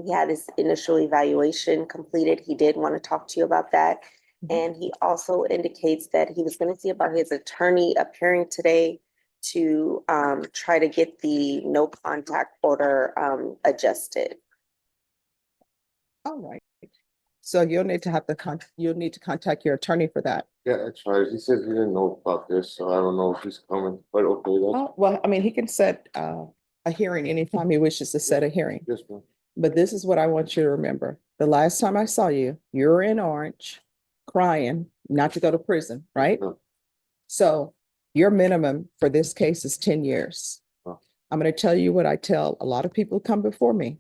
He had his initial evaluation completed. He did want to talk to you about that. And he also indicates that he was going to see about his attorney appearing today to try to get the no contact order adjusted. All right. So you'll need to contact your attorney for that. Yeah, that's right. He said he didn't know about this, so I don't know if he's coming, but okay. Oh, well, I mean, he can set a hearing anytime he wishes to set a hearing. Yes, ma'am. But this is what I want you to remember. The last time I saw you, you were in Orange, crying not to go to prison, right? No. So your minimum for this case is 10 years. Oh. I'm going to tell you what I tell a lot of people who come before me.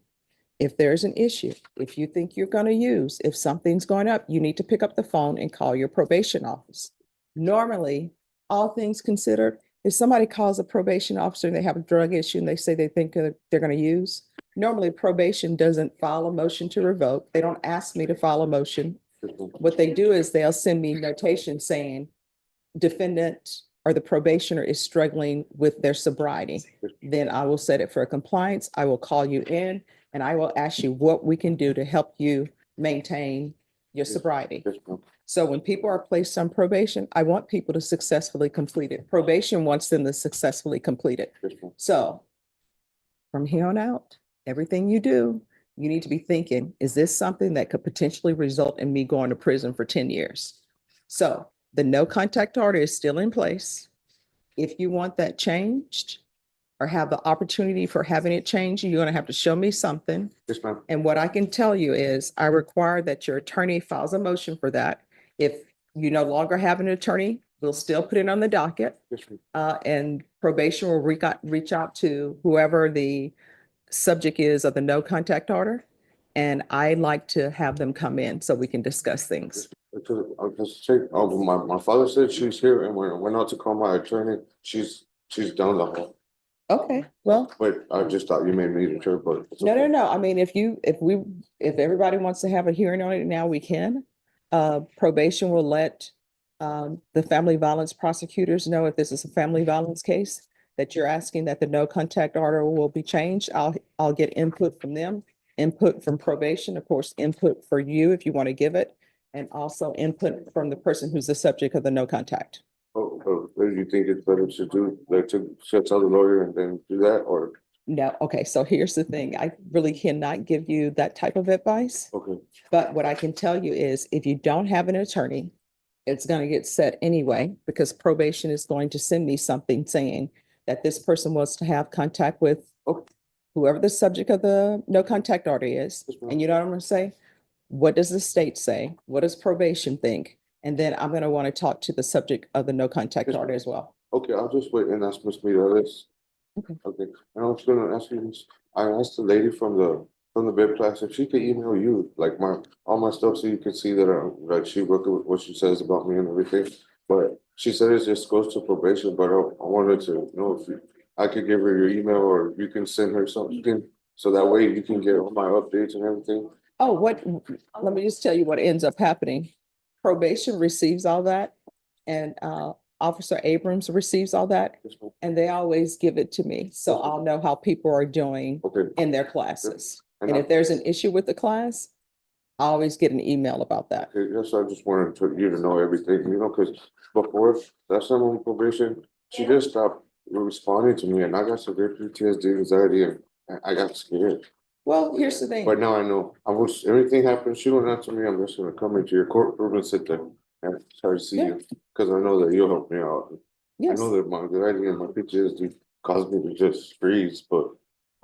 If there's an issue, if you think you're going to use, if something's going up, you need to pick up the phone and call your probation office. Normally, all things considered, if somebody calls a probation officer and they have a drug issue and they say they think they're going to use, normally probation doesn't file a motion to revoke. They don't ask me to file a motion. What they do is they'll send me notation saying defendant or the probationer is struggling with their sobriety. Then I will set it for a compliance. I will call you in and I will ask you what we can do to help you maintain your sobriety. So when people are placed on probation, I want people to successfully complete it. Probation wants them to successfully complete it. So from here on out, everything you do, you need to be thinking, is this something that could potentially result in me going to prison for 10 years? So the no contact order is still in place. If you want that changed or have the opportunity for having it changed, you're going to have to show me something. Yes, ma'am. And what I can tell you is I require that your attorney files a motion for that. If you no longer have an attorney, we'll still put it on the docket. Yes, ma'am. And probation will reach out to whoever the subject is of the no contact order. And I like to have them come in so we can discuss things. I'll just check. Oh, my father said she's here, and when I went out to call my attorney, she's down the hall. Okay, well. But I just thought you may need her, but. No. I mean, if everybody wants to have a hearing on it now, we can. Probation will let the family violence prosecutors know if this is a family violence case that you're asking that the no contact order will be changed. I'll get input from them, input from probation, of course, input for you if you want to give it, and also input from the person who's the subject of the no contact. Oh, do you think it's better to do, like, to tell the lawyer and then do that, or? No, okay, so here's the thing. I really cannot give you that type of advice. Okay. But what I can tell you is if you don't have an attorney, it's going to get set anyway, because probation is going to send me something saying that this person wants to have contact with whoever the subject of the no contact order is. And you know what I'm going to say? What does the state say? What does probation think? And then I'm going to want to talk to the subject of the no contact order as well. Okay, I'll just wait and ask Ms. Mireles. Okay. Okay, and I was gonna ask you this. I asked the lady from the bid class if she could email you like all my stuff so you can see that like she worked with what she says about me and everything. But she said it just goes to probation, but I wanted to know if I could give her your email or you can send her something so that way you can get all my updates and everything. Oh, let me just tell you what ends up happening. Probation receives all that and Officer Abrams receives all that and they always give it to me. So I'll know how people are doing in their classes. And if there's an issue with the class, I always get an email about that. Okay, yes, I just wanted you to know everything, because before last time on probation, she just stopped responding to me and I got severe PTSD, anxiety, and I got scared. Well, here's the thing. But now I know. Everything happens, she don't answer me, I'm just gonna come into your courtroom and sit there and try to see you, because I know that you'll help me out. Yes. I know that my anxiety and my PTSD caused me to just freeze, but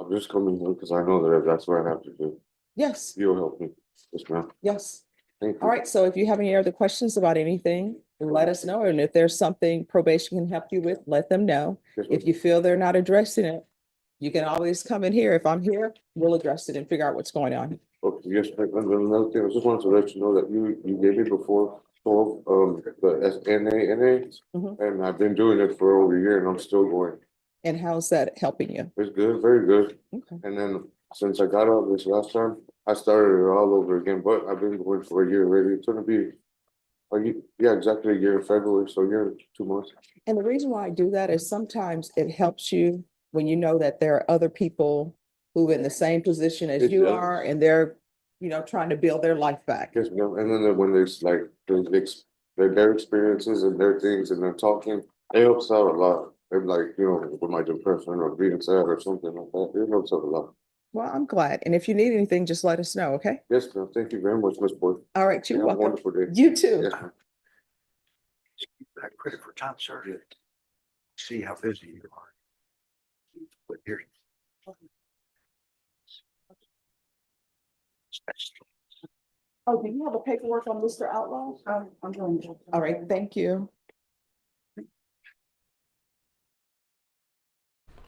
I'm just coming here because I know that that's what I have to do. Yes. You'll help me. Yes, ma'am. Yes. Thank you. All right. So if you have any other questions about anything, let us know. And if there's something probation can help you with, let them know. Yes, if you feel they're not addressing it, you can always come in here. If I'm here, we'll address it and figure out what's going on. Okay, yes, and then another thing, I just wanted to let you know that you gave me before, the NA, Mhm. and I've been doing it for over a year and I'm still going. And how's that helping you? It's good, very good. Okay. And then since I got out this last time, I started it all over again, but I've been going for a year already. It's gonna be yeah, exactly a year in February, so a year and 2 months. And the reason why I do that is sometimes it helps you when you know that there are other people who are in the same position as It you does. are, and they're, trying to build their life back. Yes, ma'am. And then when there's like their experiences and their things and they're talking, it helps out a lot. They're like, with my depression or being sad or something like that, it helps out a lot. Well, I'm glad. And if you need anything, just let us know, okay? Yes, ma'am. Thank you very much, Ms. Boyd. All right, you're Have a welcome. wonderful day. You too. Yes, ma'am. That credit for time served. See how busy you are. But here. Oh, do you have the paperwork on Mr. Outlaw? I'm going to. All right, thank you.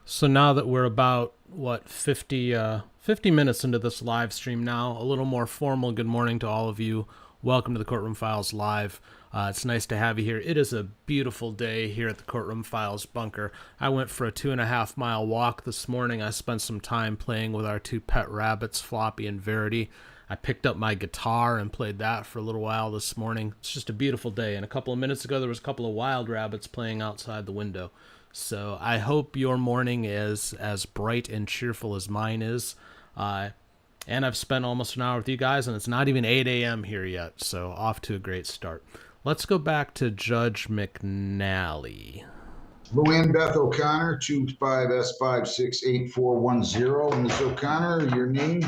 So now that we're about, 50 minutes into this live stream now, a little more formal good morning to all of you. Welcome to the Courtroom Files Live. It's nice to have you here. It is a beautiful day here at the Courtroom Files bunker. I went for a 2.5 mile walk this morning. I spent some time playing with our 2 pet rabbits, Floppy and Verity. I picked up my guitar and played that for a little while this morning. It's just a beautiful day. And a couple of minutes ago, there was a couple of wild rabbits playing outside the window. So I hope your morning is as bright and cheerful as mine is. And I've spent almost an hour with you guys, and it's not even 8 a.m. here yet. So off to a great start. Let's go back to Judge McNally. Luann Beth O'Connor, 25S568410. Ms. O'Connor, your name?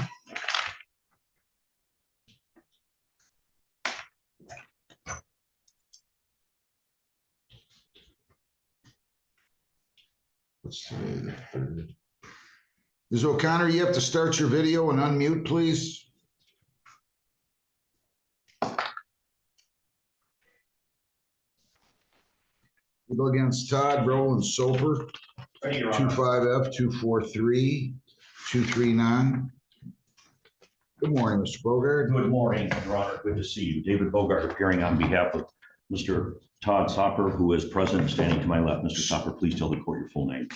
Let's see. Ms. O'Connor, you have to start your video and unmute, please. We go against Todd Roland Soper, 25F243239. Good morning, Mr. Bogart. Good morning, Your Honor. Good to see you. David Bogart appearing on behalf of Mr. Todd Soper, who is present and standing to my left. Mr. Soper, please tell the court your full name.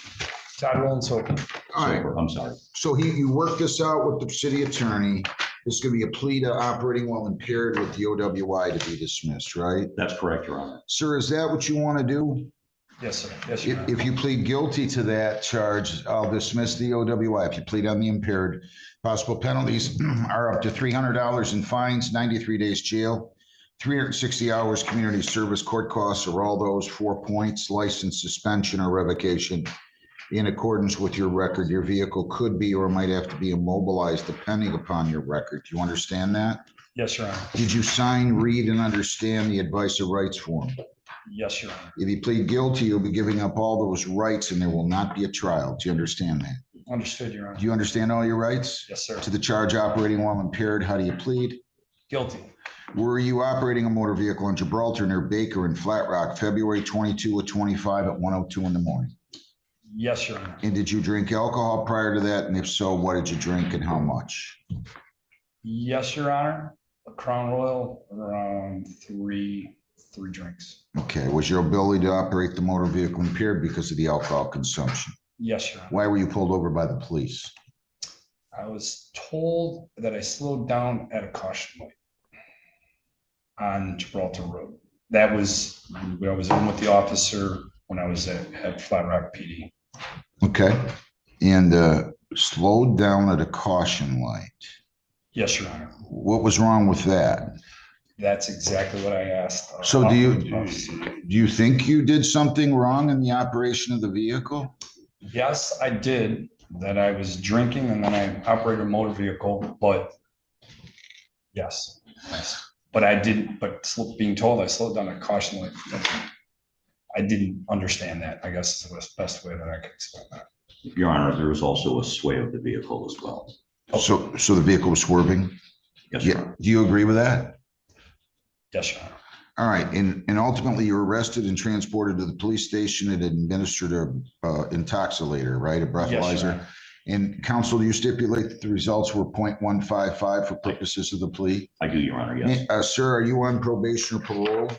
Todd Roland Soper. All right. Soper, I'm sorry. So you worked this out with the city attorney. This is going to be a plea to operating while impaired with the OWI to be dismissed, right? That's correct, Your Honor. Sir, is that what you want to do? Yes, sir. Yes, Your Honor. If you plead guilty to that charge, I'll dismiss the OWI. If you plead on the impaired, possible penalties are up to $300 in fines, 93 days jail, 360 hours community service. Court costs are all those 4 points, license suspension or revocation. In accordance with your record, your vehicle could be or might have to be immobilized depending upon your record. Do you understand that? Yes, Your Honor. Did you sign, read, and understand the advice of rights form? Yes, Your Honor. If you plead guilty, you'll be giving up all those rights and there will not be a trial. Do you understand that? Understood, Your Honor. Do you understand all your rights? Yes, sir. To the charge operating while impaired, how do you plead? Guilty. Were you operating a motor vehicle in Gibraltar near Baker in Flat Rock, February 22 or 25 at 1:02 in the morning? Yes, Your Honor. And did you drink alcohol prior to that? And if so, what did you drink and how much? Yes, Your Honor. A Crown Royal, around three drinks. Okay, was your ability to operate the motor vehicle impaired because of the alcohol consumption? Yes, Your Honor. Why were you pulled over by the police? I was told that I slowed down at a caution light on Gibraltar Road. That was when I was in with the officer when I was at Flat Rock PD. Okay, and slowed down at a caution light. Yes, Your Honor. What was wrong with that? That's exactly what I asked. So do you think you did something wrong in the operation of the vehicle? Yes, I did. That I was drinking and then I operated a motor vehicle, but yes. But I didn't, being told I slowed down at caution light, I didn't understand that. I guess is the best way that I could explain that. Your Honor, there was also a sway of the vehicle as well. So the vehicle was swerving? Yes, Your Yeah. Honor. Do you agree with that? Yes, Your Honor. All right, and ultimately you were arrested and transported to the police station and administered a intoxicator, right? A Yes, Your breathalyzer. Honor. And counsel, do you stipulate that the results were 0.155 for purposes of the plea? I do, Your Honor, yes. Sir, are you on probation or parole?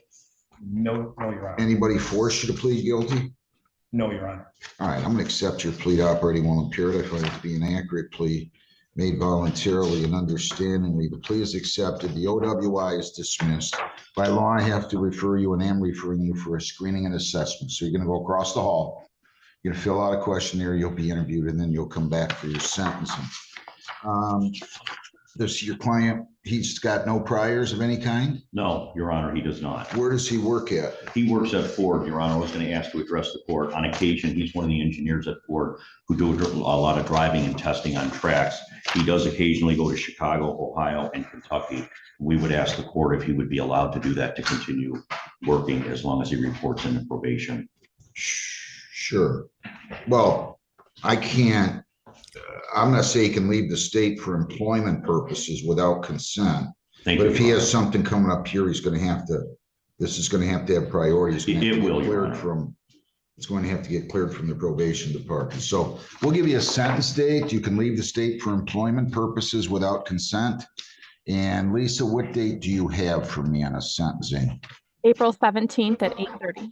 No, Your Honor. Anybody force you to plead guilty? No, Your Honor. All right, I'm gonna accept your plea to operating while impaired. I find it to be an accurate plea made voluntarily and understandingly. The plea is accepted. The OWI is dismissed. By law, I have to refer you and am referring you for a screening and assessment. So you're gonna go across the hall. You're gonna fill out a questionnaire, you'll be interviewed, and then you'll come back for your sentencing. This, your client, he's got no priors of any kind? No, Your Honor, he does not. Where does he work at? He works at Ford, Your Honor. I was going to ask to address the court. On occasion, he's one of the engineers at Ford who do a lot of driving and testing on tracks. He does occasionally go to Chicago, Ohio, and Kentucky. We would ask the court if he would be allowed to do that to continue working as long as he reports in the probation. Sure. Well, I can't, I'm not saying he can leave the state for employment purposes without consent. Thank But you, if he Your has something coming up here, he's gonna have to, this is gonna have to have priority. He's gonna have to It get will, Your cleared Honor. from, it's going to have to get cleared from the probation department. So we'll give you a sentence date. You can leave the state for employment purposes without consent. And Lisa, what date do you have for me on a sentencing? April 17th at 8:30.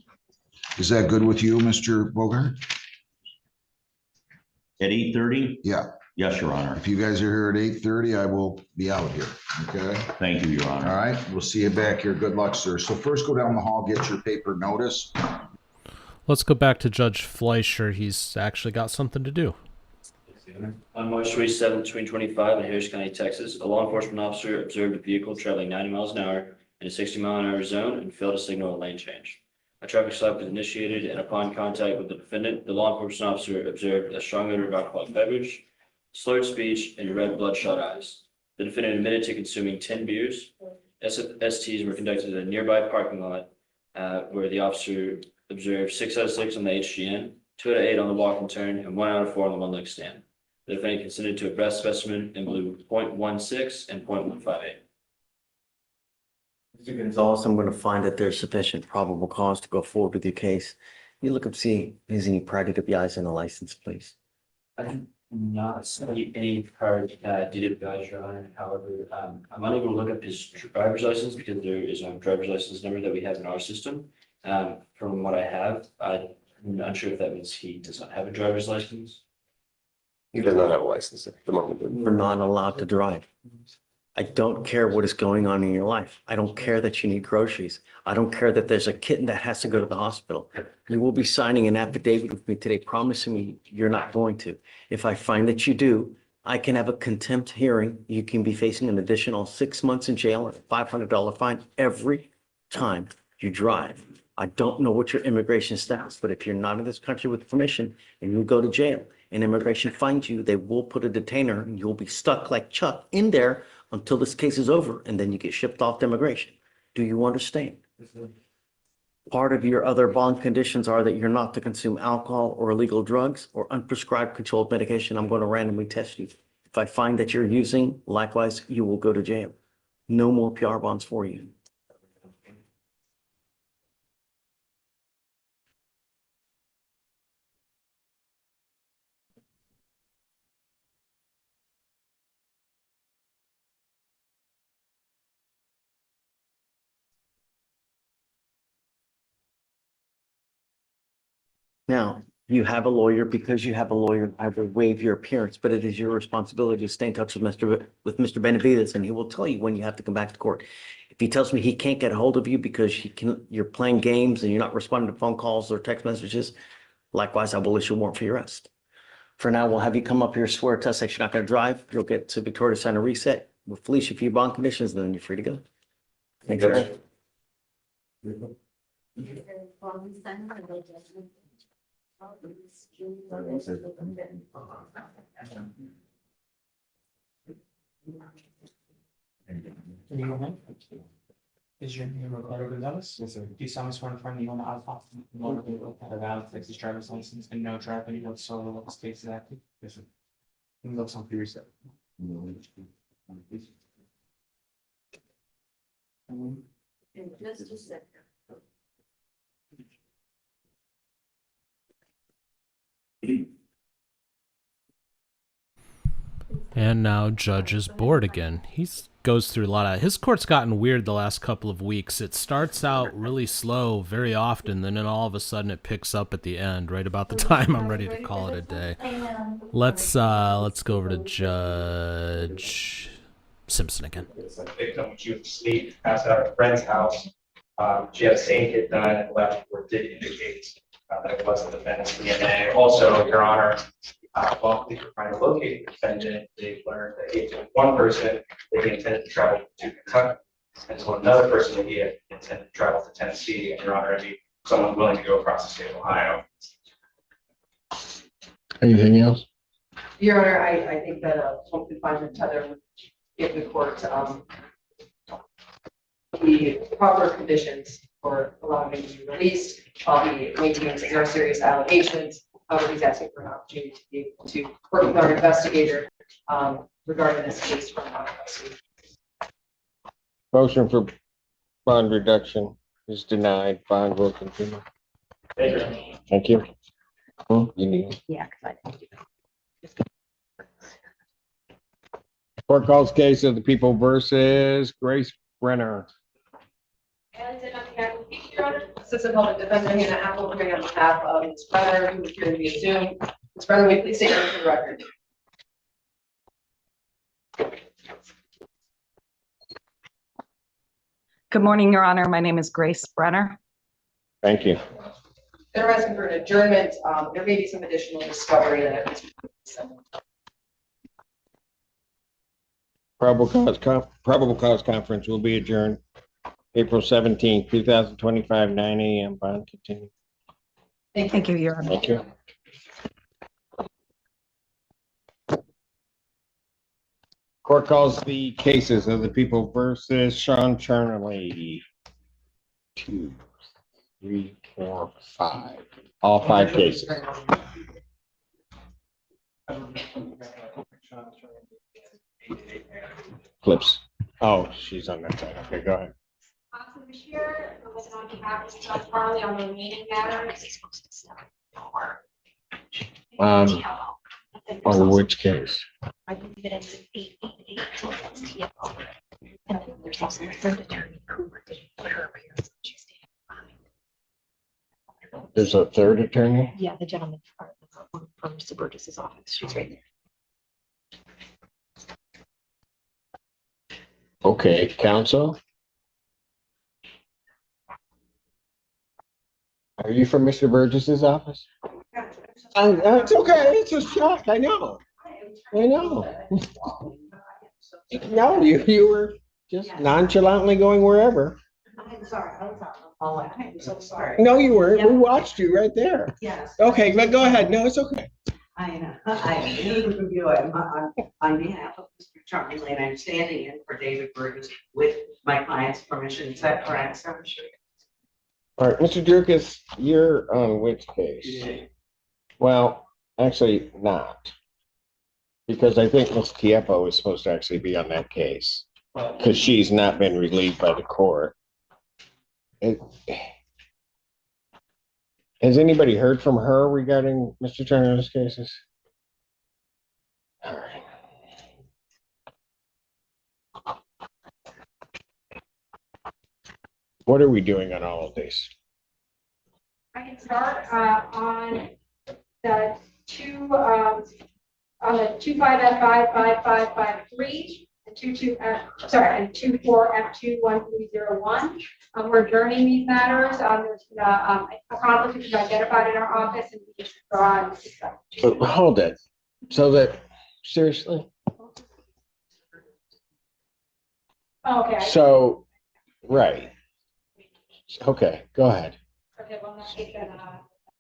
Is that good with you, Mr. Bogart? At 8:30? Yeah. Yes, Your Honor. If you guys are here at 8:30, I will be out here, okay? Thank you, Your Honor. All right, we'll see you back here. Good luck, sir. So first go down the hall, get your paper notice. Let's go back to Judge Fleischer. He's actually got something to do. On March 27, 2025, in Harris County, Texas, a law enforcement officer observed a vehicle traveling 90 miles an hour in a 60-mile-an-hour zone and failed to signal a lane change. A traffic stop was initiated, and upon contact with the defendant, the law enforcement officer observed a strong odor of alcoholic beverage, slurred speech, and red bloodshot eyes. The defendant admitted to consuming 10 beers. STs were conducted at a nearby parking lot where the officer observed 6 out of 6 on the HGN, 2 out of 8 on the walk and turn, and 1 out of 4 on the one-leg stand. The defendant consented to a breath specimen in blue 0.16 and 0.158. Mr. Gonzalez, I'm going to find that there's sufficient probable cause to go forward with your case. You look up, see, is any prior DWIs in the license, please? I do not see any prior DWIs, Your Honor. However, I'm unable to look up his driver's license because there is a driver's license number that we have in our system. From what I have, I'm unsure if that means he does not have a driver's license. He does not have a license at the moment. We're not allowed to drive. I don't care what is going on in your life. I don't care that you need groceries. I don't care that there's a kitten that has to go to the hospital. You will be signing an affidavit with me today, promising me you're not going to. If I find that you do, I can have a contempt hearing. You can be facing an additional 6 months in jail and a $500 fine every time you drive. I don't know what your immigration status, but if you're not in this country with permission and you go to jail and immigration finds you, they will put a detainer and you'll be stuck like Chuck in there until this case is over, and then you get shipped off to immigration. Do you understand? Part of your other bond conditions are that you're not to consume alcohol or illegal drugs or unprescribed controlled medication. I'm going to randomly test you. If I find that you're using, likewise, you will go to jail. No more PR bonds for you. Now, you have a lawyer. Because you have a lawyer, I will waive your appearance, but it is your responsibility to stay in touch with Mr. Benavides, and he will tell you when you have to come back to court. If he tells me he can't get a hold of you because you're playing games and you're not responding to phone calls or text messages, likewise, I will issue a warrant for your arrest. For now, we'll have you come up here, swear test that you're not going to drive. You'll get to Victoria Center reset with Fleischer for your bond conditions, and then you're free to go. Thanks, sir. Is your name Ricardo Gonzalez? Yes, sir. Do you solemnly swear to affirm that you will not have a valid Texas driver's license and no driving whatsoever what states is active? Yes, sir. And those on your set. Just a second. And now Judge is bored again. He goes through a lot of... His court's gotten weird the last couple of weeks. It starts out really slow very often, and then all of a sudden it picks up at the end, right about the time I'm ready to call it a day. Let's go over to Judge Simpson again. It's a victim when she was asleep, passed out at a friend's house. She had a stain hit done and the lab report did indicate that it was the defendant's DNA. Also, Your Honor, while we were trying to locate the defendant, they learned that he told one person that he intended to travel to Kentucky and told another person that he had intended to travel to Tennessee. And Your Honor, he someone willing to go across the state of Ohio. Anything else? Your Honor, I think that home confinement tether would give the court the proper conditions for allowing him to be released. He maintains no serious allegations. However, he's asking for an opportunity to be able to work with our investigator regarding this case from our custody. Motion for bond reduction is denied. Bond will continue. Thank you. You need. Yeah, because I didn't do that. Court calls case of the people versus Grace Brenner. And then on behalf of Your Honor, Assistant Public Defender Hannah Apple, appearing on behalf of Ms. Brenner, who is here to be assumed. Ms. Brenner, will you please state your name for the record? Good morning, Your Honor. My name is Grace Brenner. Thank you. They're asking for an adjournment. There may be some additional discovery in it. Probable cause conference will be adjourned April 17th, 2025, 9 a.m. Bond continue. Thank you, Your Honor. Thank you. Court calls the cases of the people versus Sean Charnley. 2, 3, 4, 5. All 5 cases. Clips. Oh, she's on that side. Okay, go ahead. Here, on behalf of Judge Farley on the remaining matters. On which case? I believe it ends in 888. And then there's also a third attorney who did her appearance on Tuesday. There's a third attorney? Yeah, the gentleman from Mr. Burgess's office. She's right there. Okay, counsel? Are you from Mr. Burgess's office? It's okay. It's a shock. I know. I know. No, you were just nonchalantly going wherever. I'm sorry, I was out in the hallway. I'm so sorry. No, you weren't. We watched you right there. Yes. Okay, but go ahead. No, it's okay. I know. I really review it on behalf of Mr. Charlie, and I'm standing in for David Burgess with my client's permission. Is that correct? So I'm sure. All right, Mr. Durkis, you're on which case? Well, actually not. Because I think Ms. Tieppo is supposed to actually be on that case. Because she's not been relieved by the court. Has anybody heard from her regarding Mr. Turner's cases? All right. What are we doing on all of these? I can start on the 25F55553 and 24F21301. We're adjourning these matters. There's a conflict which is identified in our office, and we just go on. But hold it. So that seriously? Okay. So, right. Okay, go ahead. Okay, well, in that case, then,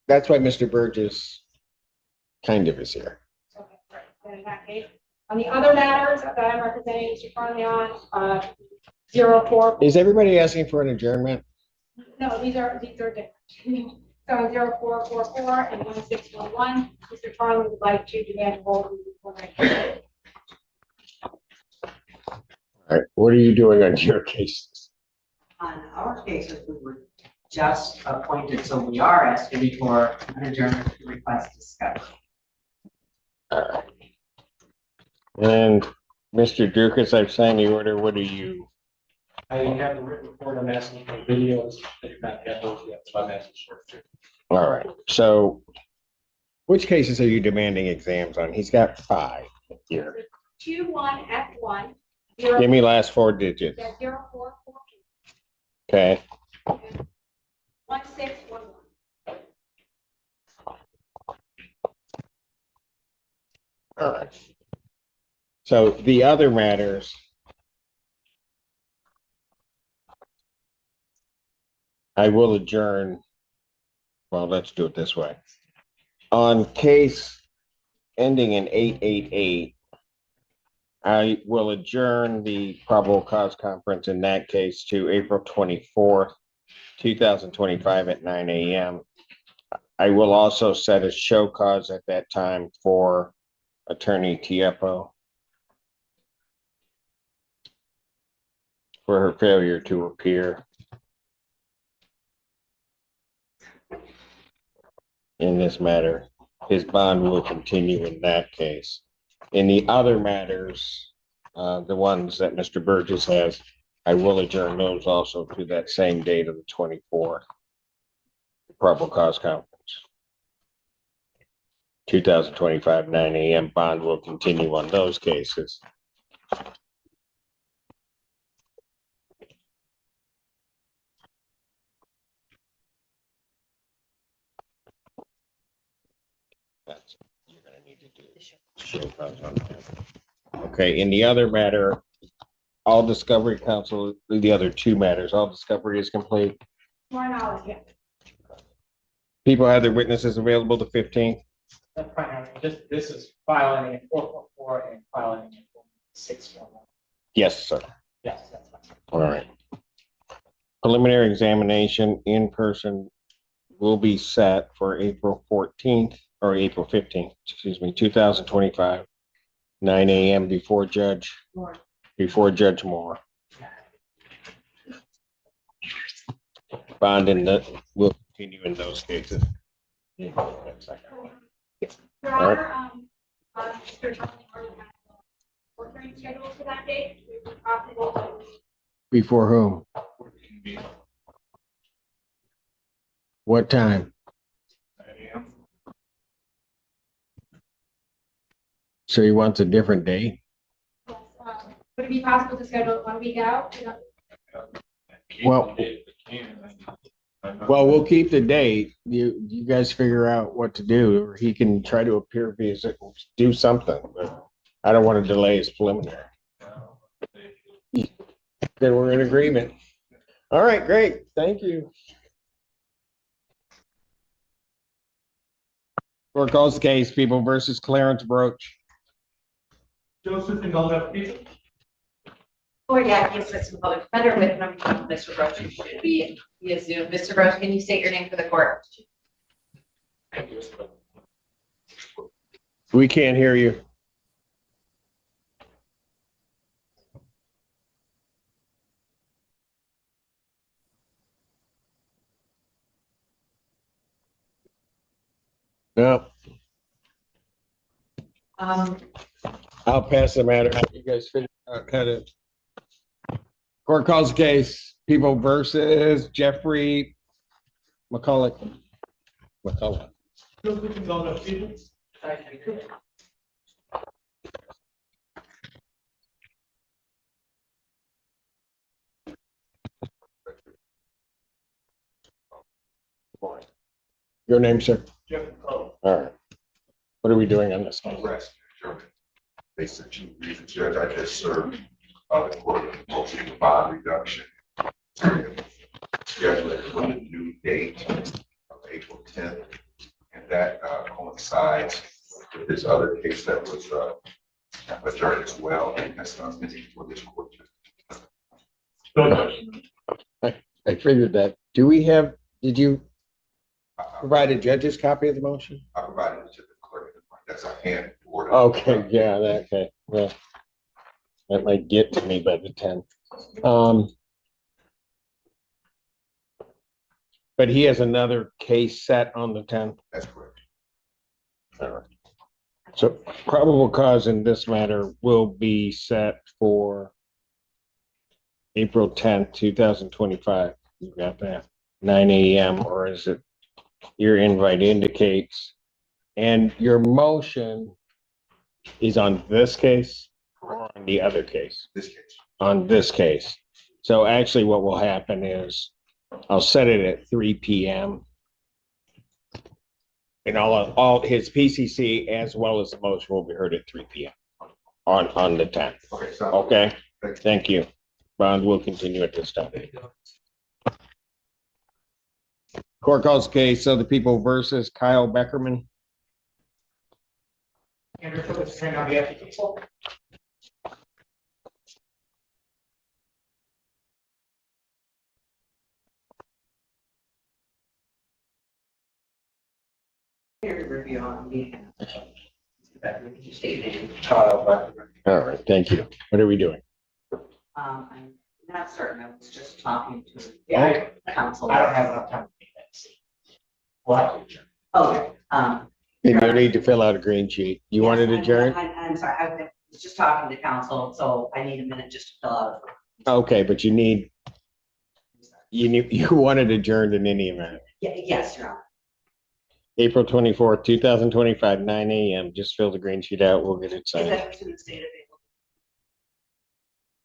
That's why Mr. Burgess kind of is here. okay, right. Then in that case, on the other matters that I'm representing Mr. Farley on, 04. Is everybody asking for an adjournment? No, these are different. So 0444 and 1611, Mr. Farley would like to demand hold. All right, what are you doing on your cases? On our cases, we were just appointed, so we are asking for an adjournment to request discovery. All right. And Mr. Dukas, I've signed the order. What are you? I have the written report. I'm asking for videos. I do not have those yet, so I'm asking for it. All right. So which cases are you demanding exams on? He's got 5 here. 21F1. Give me last 4 digits. 0442. Okay. 1611. All right. So the other matters. I will adjourn. Well, let's do it this way. On case ending in 888, I will adjourn the probable cause conference in that case to April 24th, 2025 at 9 a.m. I will also set a show cause at that time for Attorney Tieppo for her failure to appear in this matter. His bond will continue in that case. In the other matters, the ones that Mr. Burgess has, I will adjourn those also to that same date of the 24th. Probable cause conference. 2025, 9 a.m. Bond will continue on those cases. That's, you're gonna need to do show cause on that. Okay, in the other matter, all discovery counsel, the other 2 matters, all discovery is complete. More knowledge, yeah. People have their witnesses available the 15th. That's fine. This is filing in 444 and filing in 641. Yes, sir. Yes, that's fine. All right. Preliminary examination in person will be set for April 14th or April 15th, excuse me, 2025, 9 a.m. before Judge Moore. Bond in the will continue in those cases. Your All right. Honor, Mr. Tony already has a court hearing scheduled for that date. We would possible. Before whom? What time? So he wants a different date? Yes, would it be possible to schedule it 1 week out? Well, we'll keep the date. You guys figure out what to do, or he can try to appear via do something, but I don't want to delay his preliminary. Then we're in agreement. All right, great. Thank you. Court calls the case, People versus Clarence Broach. Joseph and Golda, please. Oh, yeah, yes, Mr. Public Defender with Mr. Broach. Should be via Zoom. Mr. Broach, can you state your name for the court? We can't hear you. No, I'll pass the matter. You guys figure out how to. Court calls the case, People versus Jeffrey McCulloch. Joseph and Golda, please. Your name, sir? Jeff Cole. All right. What are we doing on this? Arrest, German. They sent you, the judge, I just served, the court of motion for bond reduction. Scheduled for the new date of April 10th, and that coincides with this other case that was adjourned as well, and that's not missing for this court. I figured that. Did you provide a judge's copy of the motion? I provided it to the clerk. That's a hand order. Okay, yeah, okay. Well, that might get to me by the 10th. But he has another case set on the 10th. That's correct. All right. So probable cause in this matter will be set for April 10th, 2025. You got that? 9 a.m. or is it your invite indicates? And your motion is on this case or on the other case? This case. On this case. So actually what will happen is I'll set it at 3 p.m. And all his PCC as well as the motion will be heard at 3 p.m. on the 10th. Okay, so. Okay, thank you. Bond will continue at this time. Court calls case of the people versus Kyle Beckerman. Andrew Phillips, trained on behalf of the people. Review on the. All right, thank you. What are we doing? I'm not certain, I was just talking to Yeah, the council. I don't have enough time. What? Okay, And you need to fill out a green sheet. You wanted to adjourn? I'm sorry, I was just talking to council, so I need a minute just to fill out. Okay, but you wanted adjourned in any event. Yeah, yes, Your Honor. April 24th, 2025, 9 a.m. Just fill the green sheet out. We'll get it Is signed. that to the state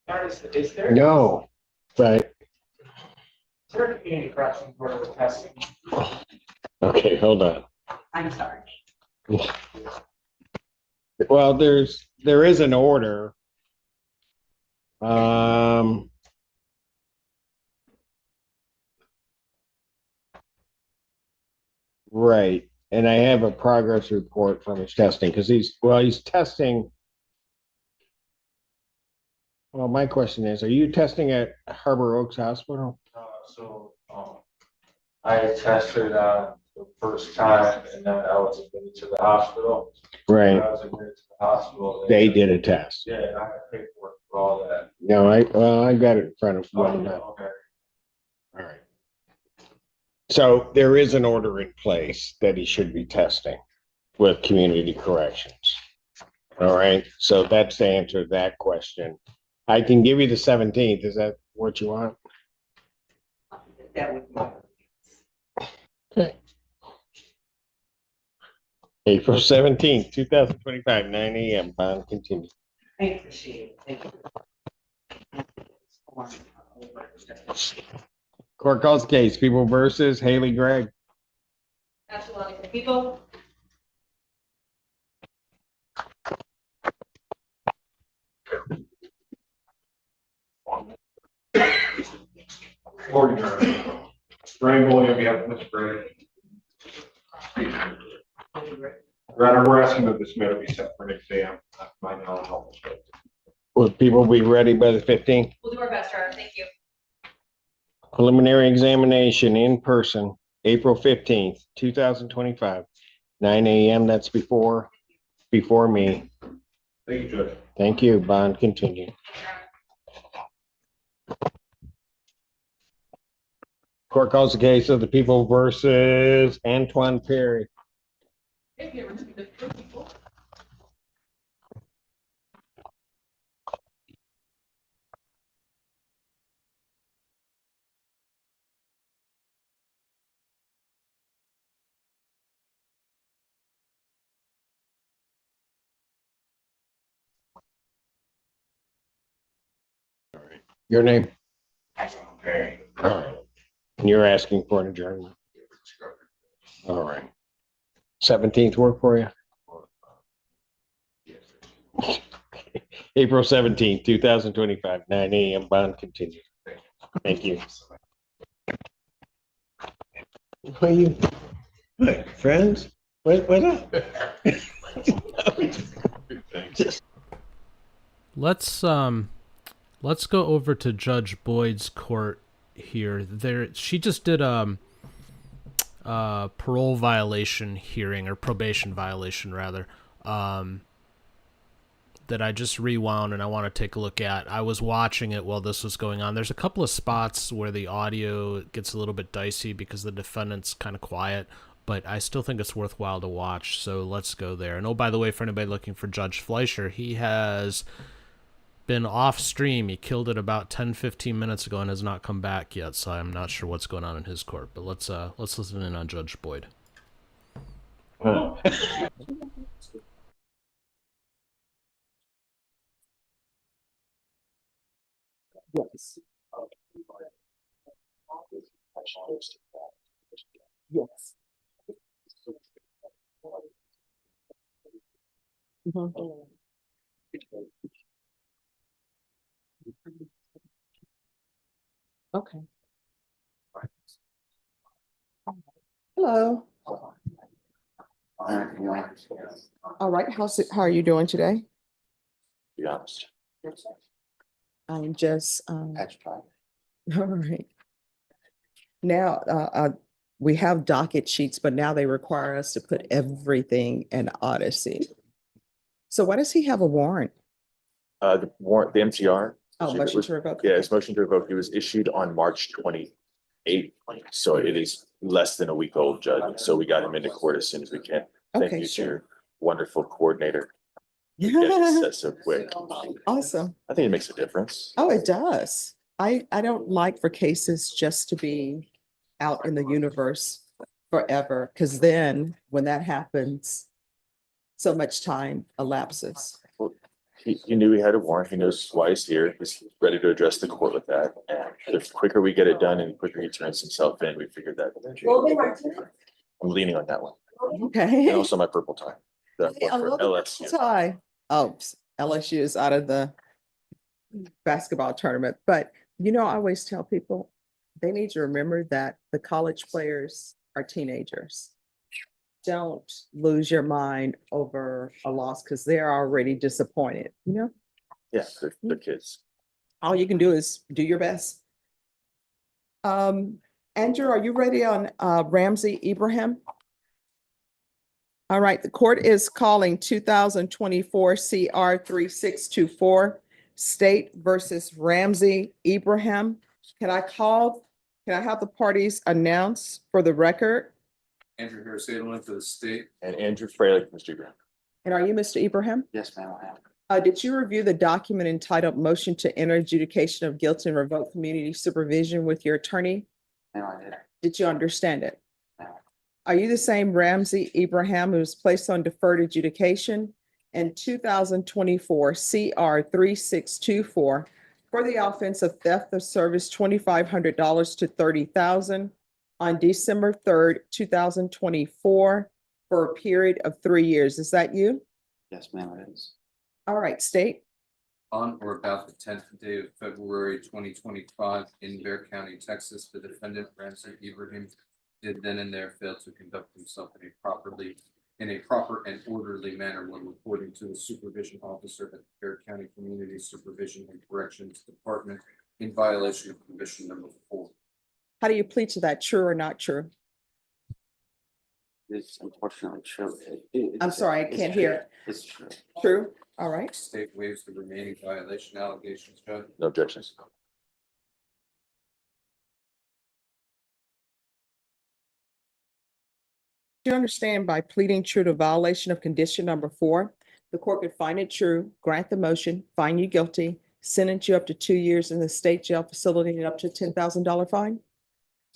available? Is there? No, but Is there a community corrections board with testing? okay, hold on. I'm sorry. Well, there is an order. Right. And I have a progress report from his testing because he's testing. Well, my question is, are you testing at Harbor Oaks Hospital? I tested the first time and then I was admitted to the hospital. Right. When I was admitted to the hospital. They did a test. Yeah, and I had paperwork for all that. No, I got it in front of me. Okay. All right. So there is an order in place that he should be testing with community corrections. All right. So that's the answer to that question. I can give you the 17th. Is that what you want? That would be. Okay. April 17th, 2025, 9 a.m. Bond continue. I appreciate it. Thank you. Court calls case, People versus Haley Gregg. Absolutely, the people. Morning, Your Honor. Brian Boley on behalf of Mr. Gray. Your Honor, we're asking that this matter be set for an exam. My knowledge. Will people be ready by the 15th? We'll do our best, Your Honor. Thank you. Preliminary examination in person, April 15th, 2025, 9 a.m. That's before me. Thank you, Judge. Thank you. Bond continue. Court calls the case of the People versus Antoine Perry. If you ever see the people. Your name? Perry. All right. And you're asking for an adjournment? All right. 17th work for you? April 17th, 2025, 9 a.m. Bond continue. Thank you. What are you? What, friends? What up? Let's go over to Judge Boyd's court here. She just did a parole violation hearing, or probation violation rather, that I just rewound and I want to take a look at. I was watching it while this was going on. There's a couple of spots where the audio gets a little bit dicey because the defendant's kind of quiet. but I still think it's worthwhile to watch. So let's go there. And oh, by the way, for anybody looking for Judge Fleischer, he has been off stream. He killed it about 10-15 minutes ago and has not come back yet. So I'm not sure what's going on in his court. But let's listen in on Judge Boyd. Yes. Yes. Mhm. Okay. Hello. All right. How are you doing today? Be honest. I'm just, all right. Now, we have docket sheets, but now they require us to put everything in Odyssey. So why does he have a warrant? The warrant, the MTR. Oh, motion to revoke. Yeah, it's motion to revoke. It was issued on March 28th. So it is less than a week old, Judge. So we got him into court as soon as we can. Thank Okay, you to sure. your wonderful coordinator. That's so quick. Awesome. I think it makes a difference. Oh, it does. I don't like for cases just to be out in the universe forever, because then when that happens, so much time elapses. Well, he knew he had a warrant. He knows why he's here. He's ready to address the court with that. And the quicker we get it done and the quicker he turns himself in, we figured that. I'm leaning on that one. Okay. And also my purple tie. That Hey, I one love for the LSU. tie. Oh, LSU is out of the basketball tournament, but I always tell people they need to remember that the college players are teenagers. Don't lose your mind over a loss because they're already disappointed, Yeah, they're kids. All you can do is do your best. Andrew, are you ready on Ramsey Ibrahim? All right, the court is calling 2024 CR 3624 State versus Ramsey Ibrahim. Can I have the parties announce for the record? Andrew Harris Edelman for the state. And Andrew Fraley, Mr. Graham. And are you Mr. Ibrahim? Yes, ma'am, I am. Did you review the document entitled Motion to Enter Adjudication of Guilt and Revoke Community Supervision with your attorney? No, I did. Did you understand it? No. Are you the same Ramsey Ibrahim who was placed on deferred adjudication in 2024 CR 3624 for the offense of theft of service $2,500 to $30,000 on December 3rd, 2024 for a period of 3 years? Is that you? Yes, ma'am, it is. All right, state. On or about the 10th day of February 2025 in Bear County, Texas, the defendant Ramsey Ibrahim did then and there fail to conduct himself in a proper and orderly manner when reporting to the supervision officer at the Bear County Community Supervision and Corrections Department in violation of condition number 4. How do you plead to that? True or not true? It's unfortunately true. I'm sorry, I can't hear. It's true. True. All right. State waives the remaining violation allegations, Judge. No objections. Do you understand by pleading true to violation of condition number 4, the court could find it true, grant the motion, find you guilty, sentence you up to 2 years in the state jail facility and up to $10,000 fine?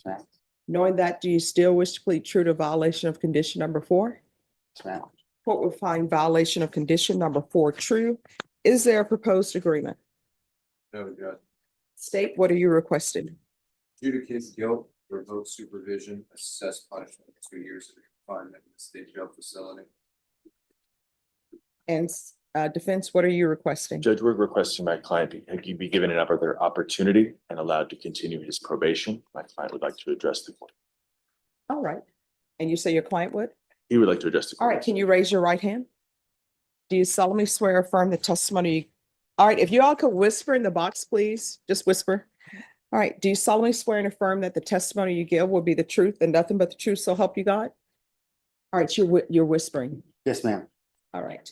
Yes, Knowing that, do you still wish to plead true to violation of condition number 4? ma'am. Court will find violation of condition number 4 true. Is there a proposed agreement? No, Judge. State, what are you requesting? Adjudicate guilt, revoke supervision, assess punishment of 2 years of confinement in the state jail facility. And defense, what are you requesting? Judge, we're requesting my client be given another opportunity and allowed to continue his probation. My client would like to address the court. All right. And you say your client would? He would like to address the All court. right, can you raise your right hand? Do you solemnly swear or affirm the testimony? All right, if you all could whisper in the box, please, just whisper. All right, do you solemnly swear and affirm that the testimony you give will be the truth and nothing but the truth, so help you God? All right, you're whispering. Yes, ma'am. All right.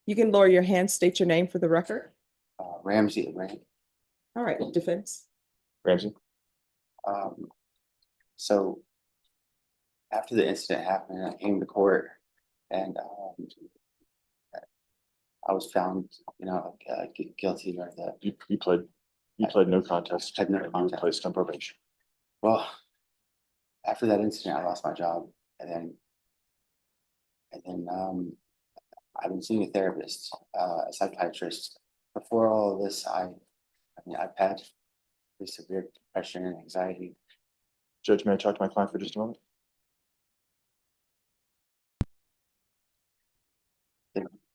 You can lower your hand, state your name for the record. Ramsey, right? All right, defense. Ramsey? So after the incident happened, I came to court and I was found, guilty of the. You pled no contest. Pled no and you were contest. placed on probation. Well, after that incident, I lost my job, and then I've been seeing a therapist, a psychiatrist. Before all of this, I've had pretty severe depression and anxiety. Judge, may I talk to my client for just a moment?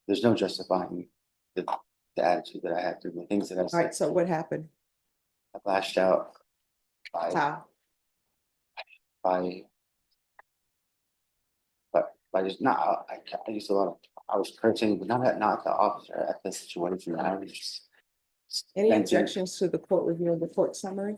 There's no justifying the attitude that I had through the things that I All said. right, so what happened? I lashed out by How? by just not. I used a lot of. I was cursing, but not the officer at the situation. I was just Any venting. objections to the court review of the court summary?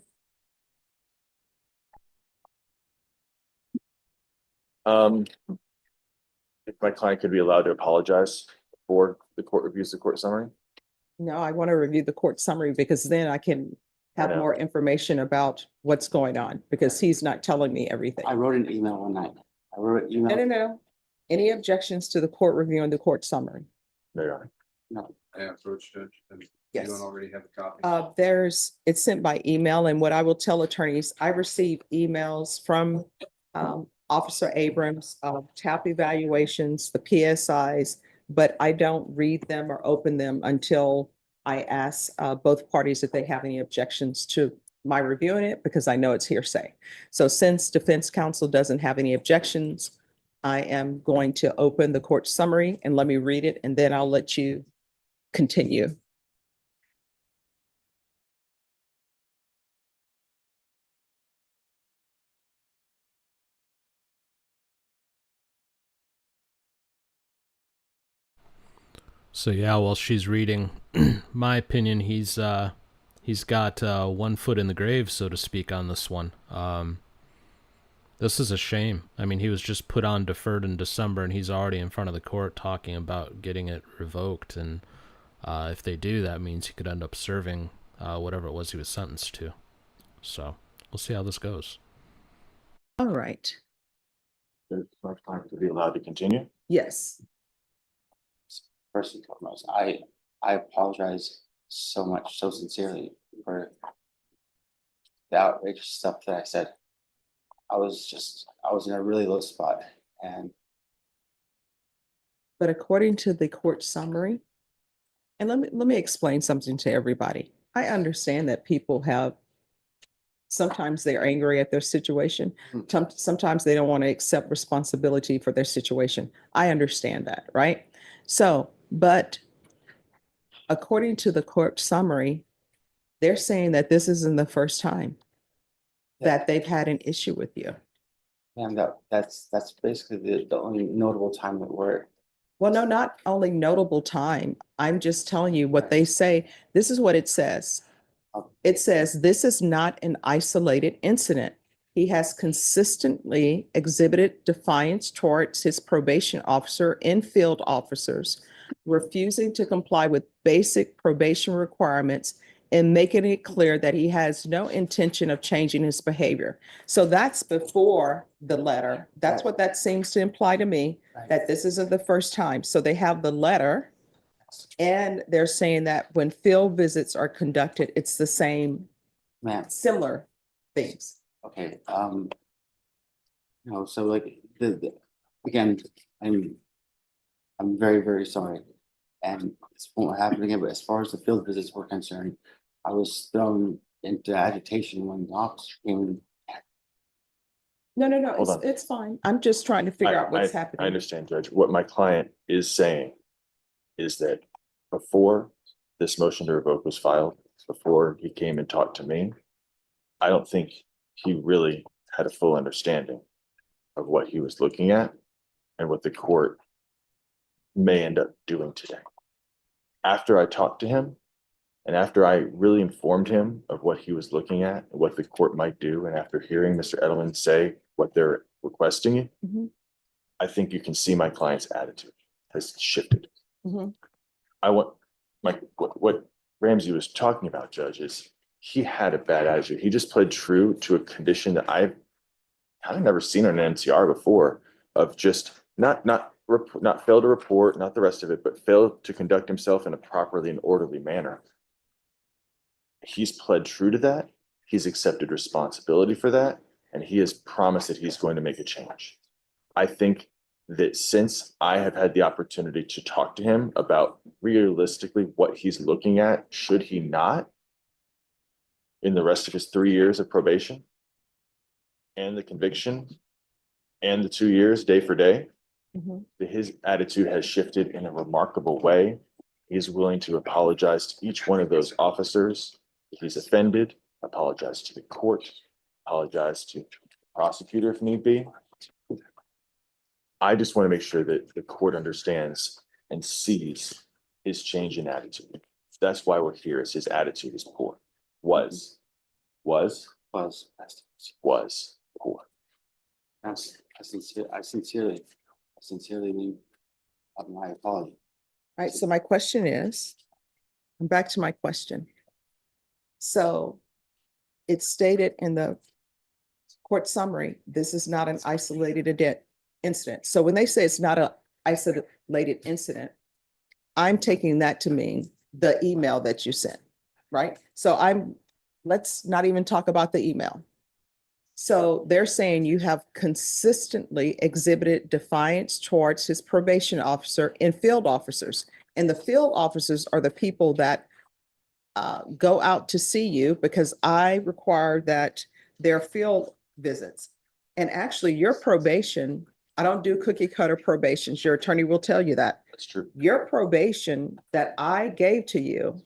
If my client could be allowed to apologize for the court reviews, the court summary. No, I want to review the court summary because then I can have I know. more information about what's going on because he's not telling me everything. I wrote an email one night. I wrote an email. No. Any objections to the court review and the court summary? There you are. No. I approached Judge, and you Yes. don't already have a copy. It's sent by email, and what I will tell attorneys, I receive emails from Officer Abrams, TAP evaluations, the PSIs, but I don't read them or open them until I ask both parties if they have any objections to my reviewing it, because I know it's hearsay. So since defense counsel doesn't have any objections, I am going to open the court summary and let me read it, and then I'll let you continue. So yeah, while she's reading, my opinion, he's got 1 foot in the grave, so to speak, on this one. This is a shame. I mean, he was just put on deferred in December, and he's already in front of the court talking about getting it revoked. And if they do, that means he could end up serving whatever it was he was sentenced to. So we'll see how this goes. All right. Is my client to be allowed to continue? Yes. First and foremost, I apologize so much, so sincerely for the outrageous stuff that I said. I was in a really low spot, and But according to the court summary, and let me explain something to everybody. I understand that people sometimes they're angry at their situation. Sometimes they don't want to accept responsibility for their situation. I understand that, right? So, but according to the court summary, they're saying that this isn't the first time that they've had an issue with you. and that's basically the only notable time that we're. Well, no, not only notable time. I'm just telling you what they say. This is what it says. It says, this is not an isolated incident. He has consistently exhibited defiance towards his probation officer and field officers, refusing to comply with basic probation requirements and making it clear that he has no intention of changing his behavior. So that's before the letter. That's what that seems to imply to me, that this isn't the first time. So they have the letter, and they're saying that when field visits are conducted, it's the same, similar things. Okay, so like again, I'm very, very sorry, and this won't happen again. But as far as the field visits were concerned, I was thrown into agitation when the officer came in. No, Hold on. it's fine. I'm just trying to figure out what's I happening. understand, Judge. What my client is saying is that before this motion to revoke was filed, before he came and talked to me, I don't think he really had a full understanding of what he was looking at and what the court may end up doing today. After I talked to him, and after I really informed him of what he was looking at, and what the court might do, and after hearing Mr. Edelman say what they're requesting, I think you can see my client's attitude has shifted. I want what Ramsey was talking about, Judge, is he had a bad attitude. He just played true to a condition that I've kind of never seen on an MTR before of just not fail to report, not the rest of it, but fail to conduct himself in a properly and orderly manner. He's pled true to that. He's accepted responsibility for that, and he has promised that he's going to make a change. I think that since I have had the opportunity to talk to him about realistically what he's looking at, should he not, in the rest of his 3 years of probation and the conviction and the 2 years day for day, that his attitude has shifted in a remarkable way. He's willing to apologize to each one of those officers if he's offended, apologize to the court, apologize to the prosecutor if need be. I just want to make sure that the court understands and sees his change in attitude. That's why we're here, is his attitude is poor. Was poor. I sincerely mean my apology. All right, so my question is, I'm back to my question. So it's stated in the court summary, this is not an isolated incident. So when they say it's not an isolated incident, I'm taking that to mean the email that you sent, right? So let's not even talk about the email. So they're saying you have consistently exhibited defiance towards his probation officer and field officers. And the field officers are the people that go out to see you, because I require that their field visits. And actually your probation, I don't do cookie cutter probations. Your attorney will tell you that. That's true. Your probation that I gave to you,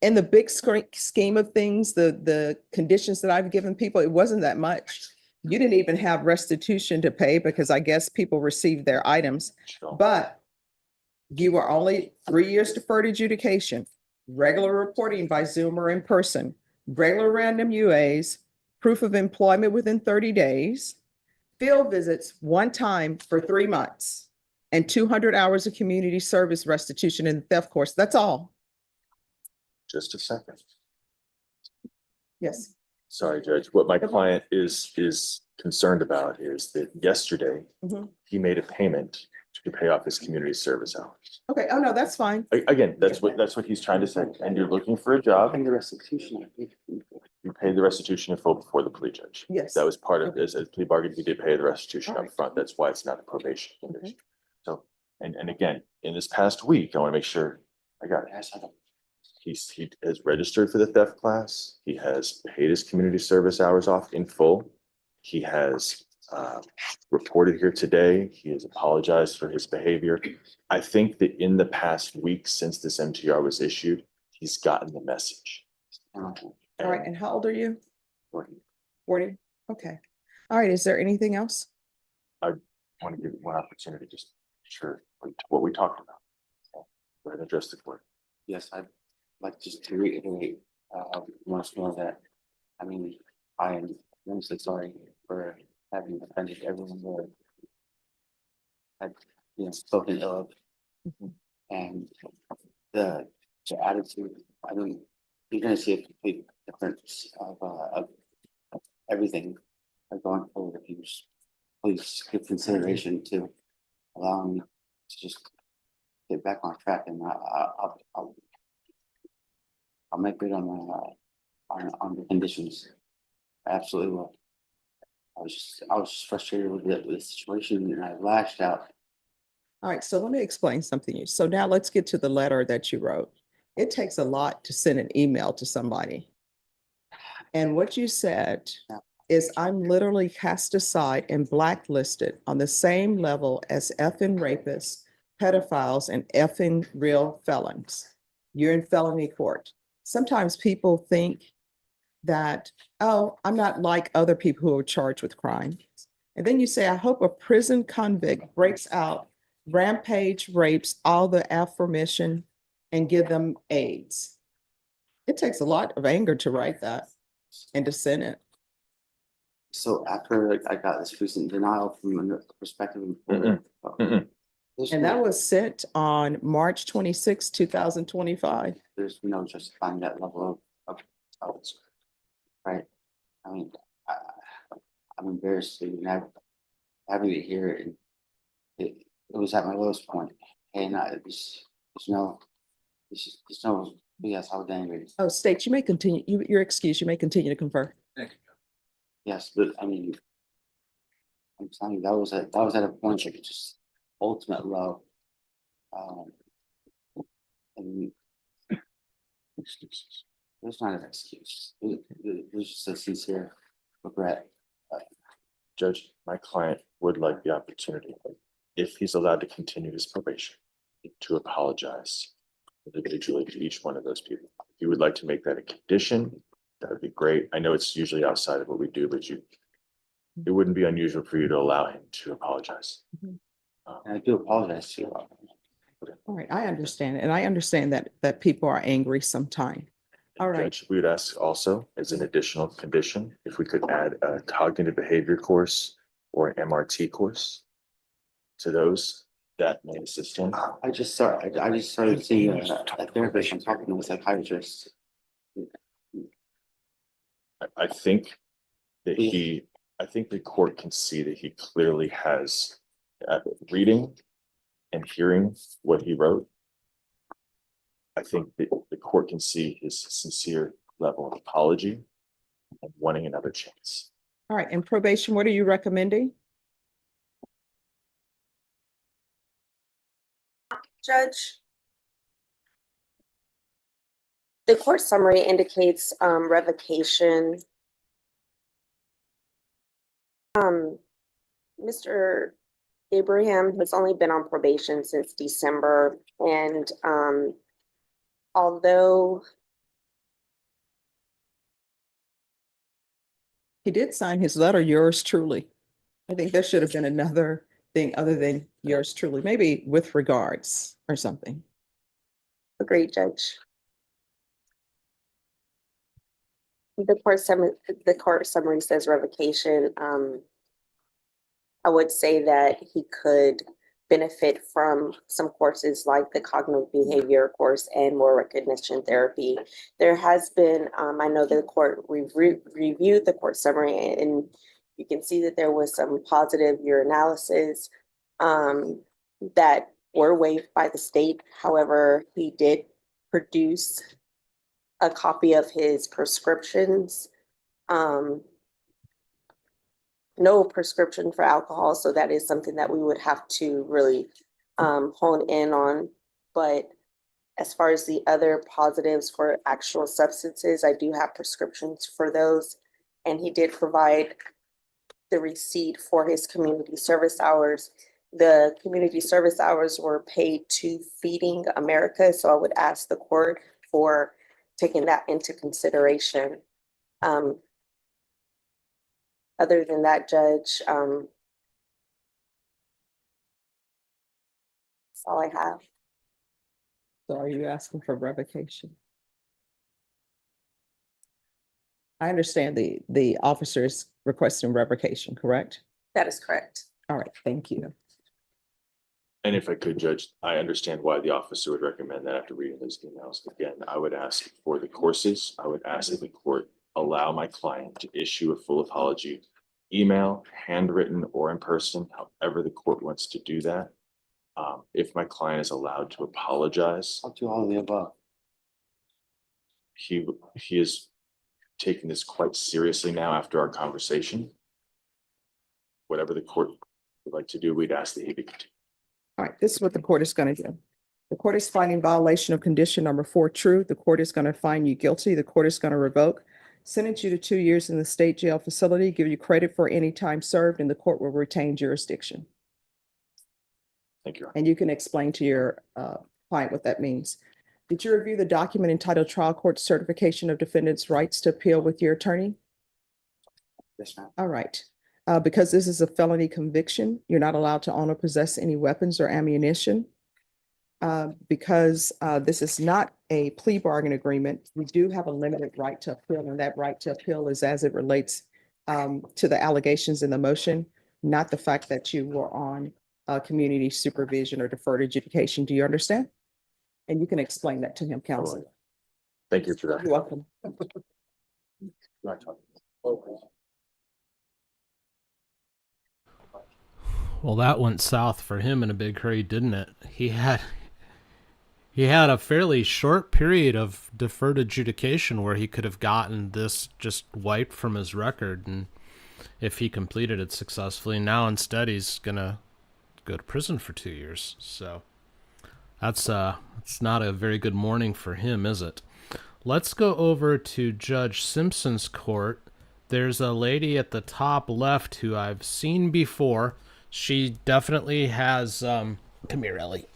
in the big scheme of things, the conditions that I've given people, it wasn't that much. You didn't even have restitution to pay because I guess people received their items, but you were only 3 years deferred adjudication, regular reporting by Zoom or in person, regular random UAs, proof of employment within 30 days, field visits one time for 3 months, and 200 hours of community service restitution in the theft course. That's all. Just a second. Yes. Sorry, Judge. What my client is concerned about is that yesterday he made a payment to pay off his community service hours. Okay. Oh, no, that's fine. Again, that's what he's trying to say. And you're looking for a job. And the restitution. You paid the restitution in full before the plea judge. Yes. That was part of this. As plea bargain, he did pay the restitution up front. That's why it's not a probation Okay. condition. So, and again, in this past week, I want to make sure I got it. He has registered for the theft class. He has paid his community service hours off in full. He has reported here today. He has apologized for his behavior. I think that in the past week since this MTR was issued, he's gotten the message. All right. And how old are you? 40. 40. Okay. All right. Is there anything else? I want to give you one opportunity, just sure what we talked about. So, go ahead and address the court. Yes, I'd like just to reiterate once more that, I mean, I am immensely sorry for having offended everyone who had, spoken ill of. And the attitude, I mean, you're gonna see a complete difference of everything going forward. If you just please give consideration to allowing me to just get back on track, and I'll make good on the conditions. I absolutely will. I was just frustrated with the situation, and I lashed out. All right. So let me explain something to you. So now let's get to the letter that you wrote. It takes a lot to send an email to somebody. And what you said is, I'm literally cast aside and blacklisted on the same level as effing rapists, pedophiles, and effing real felons. You're in felony court. Sometimes people think that, oh, I'm not like other people who are charged with crime. And then you say, I hope a prison convict breaks out, rampage rapes all the aforementioned, and give them AIDS. It takes a lot of anger to write that and to send it. So after I got this recent denial from the perspective And that was sent on March 26, 2025. There's no justifying that level of right. I mean, I'm embarrassed to even having to hear it. And it was at my lowest point. And there's no BS. I was angry. Oh, State, you may continue, you're excused, you may continue to confer. Yes, but I mean, I'm telling you, that was at a point of just ultimate love. And excuses. There's not an excuse. There's just a sincere regret. Judge, my client would like the opportunity, if he's allowed to continue his probation, to apologize individually to each one of those people. If you would like to make that a condition, that would be great. I know it's usually outside of what we do, but it wouldn't be unusual for you to allow him to apologize. And I do apologize to you. All right, I understand, and I understand that people are angry sometime. All right, Judge, we would ask also, as an additional condition, if we could add a cognitive behavior course or an MRT course to those that may assist him. I just started seeing a therapist and talking to a psychiatrist. I think that I think the court can see that he clearly has reading and hearing what he wrote. I think that the court can see his sincere level of apology and wanting another chance. all right, in probation, what are you recommending? Judge, the court summary indicates revocation. Mr. Abraham has only been on probation since December, and although He did sign his letter, yours truly. I think there should have been another thing other than yours truly, maybe with regards or something. agreed, Judge. The court summary says revocation. I would say that he could benefit from some courses like the cognitive behavior course and more recognition therapy. There has been, I know the court reviewed the court summary, and you can see that there was some positive urinalysis that were waived by the state. However, he did produce a copy of his prescriptions. No prescription for alcohol, so that is something that we would have to really hone in on. But as far as the other positives for actual substances, I do have prescriptions for those. And he did provide the receipt for his community service hours. The community service hours were paid to Feeding America, so I would ask the court for taking that into consideration. Other than that, Judge, that's all I have. So are you asking for revocation? I understand the officers requesting revocation, correct? That is correct. All right, thank you. And if I could, Judge, I understand why the officer would recommend that after reading those emails. Again, I would ask for the courses. I would ask that the court allow my client to issue a full apology, email, handwritten, or in person, however the court wants to do that. If my client is allowed to apologize. I'll do all of the above. He is taking this quite seriously now after our conversation. Whatever the court would like to do, we'd ask that he be continued. All right, this is what the court is going to do. The court is finding violation of condition number 4 true. The court is going to find you guilty. The court is going to revoke, sentence you to 2 years in the state jail facility, give you credit for any time served, and the court will retain jurisdiction. Thank you. And you can explain to your client what that means. Did you review the document entitled Trial Court Certification of Defendant's Rights to Appeal with your attorney? Yes, ma'am. All right. Because this is a felony conviction, you're not allowed to own or possess any weapons or ammunition. Because this is not a plea bargain agreement, we do have a limited right to appeal, and that right to appeal is as it relates to the allegations in the motion, not the fact that you were on community supervision or deferred adjudication. Do you understand? And you can explain that to him, counsel. Thank you for that. You're welcome. Well, that went south for him in a big hurry, didn't it? He had a fairly short period of deferred adjudication where he could have gotten this just wiped from his record, and if he completed it successfully. Now instead he's gonna go to prison for 2 years. So that's not a very good morning for him, is it? Let's go over to Judge Simpson's court. There's a lady at the top left who I've seen before. She definitely has come here, Ellie,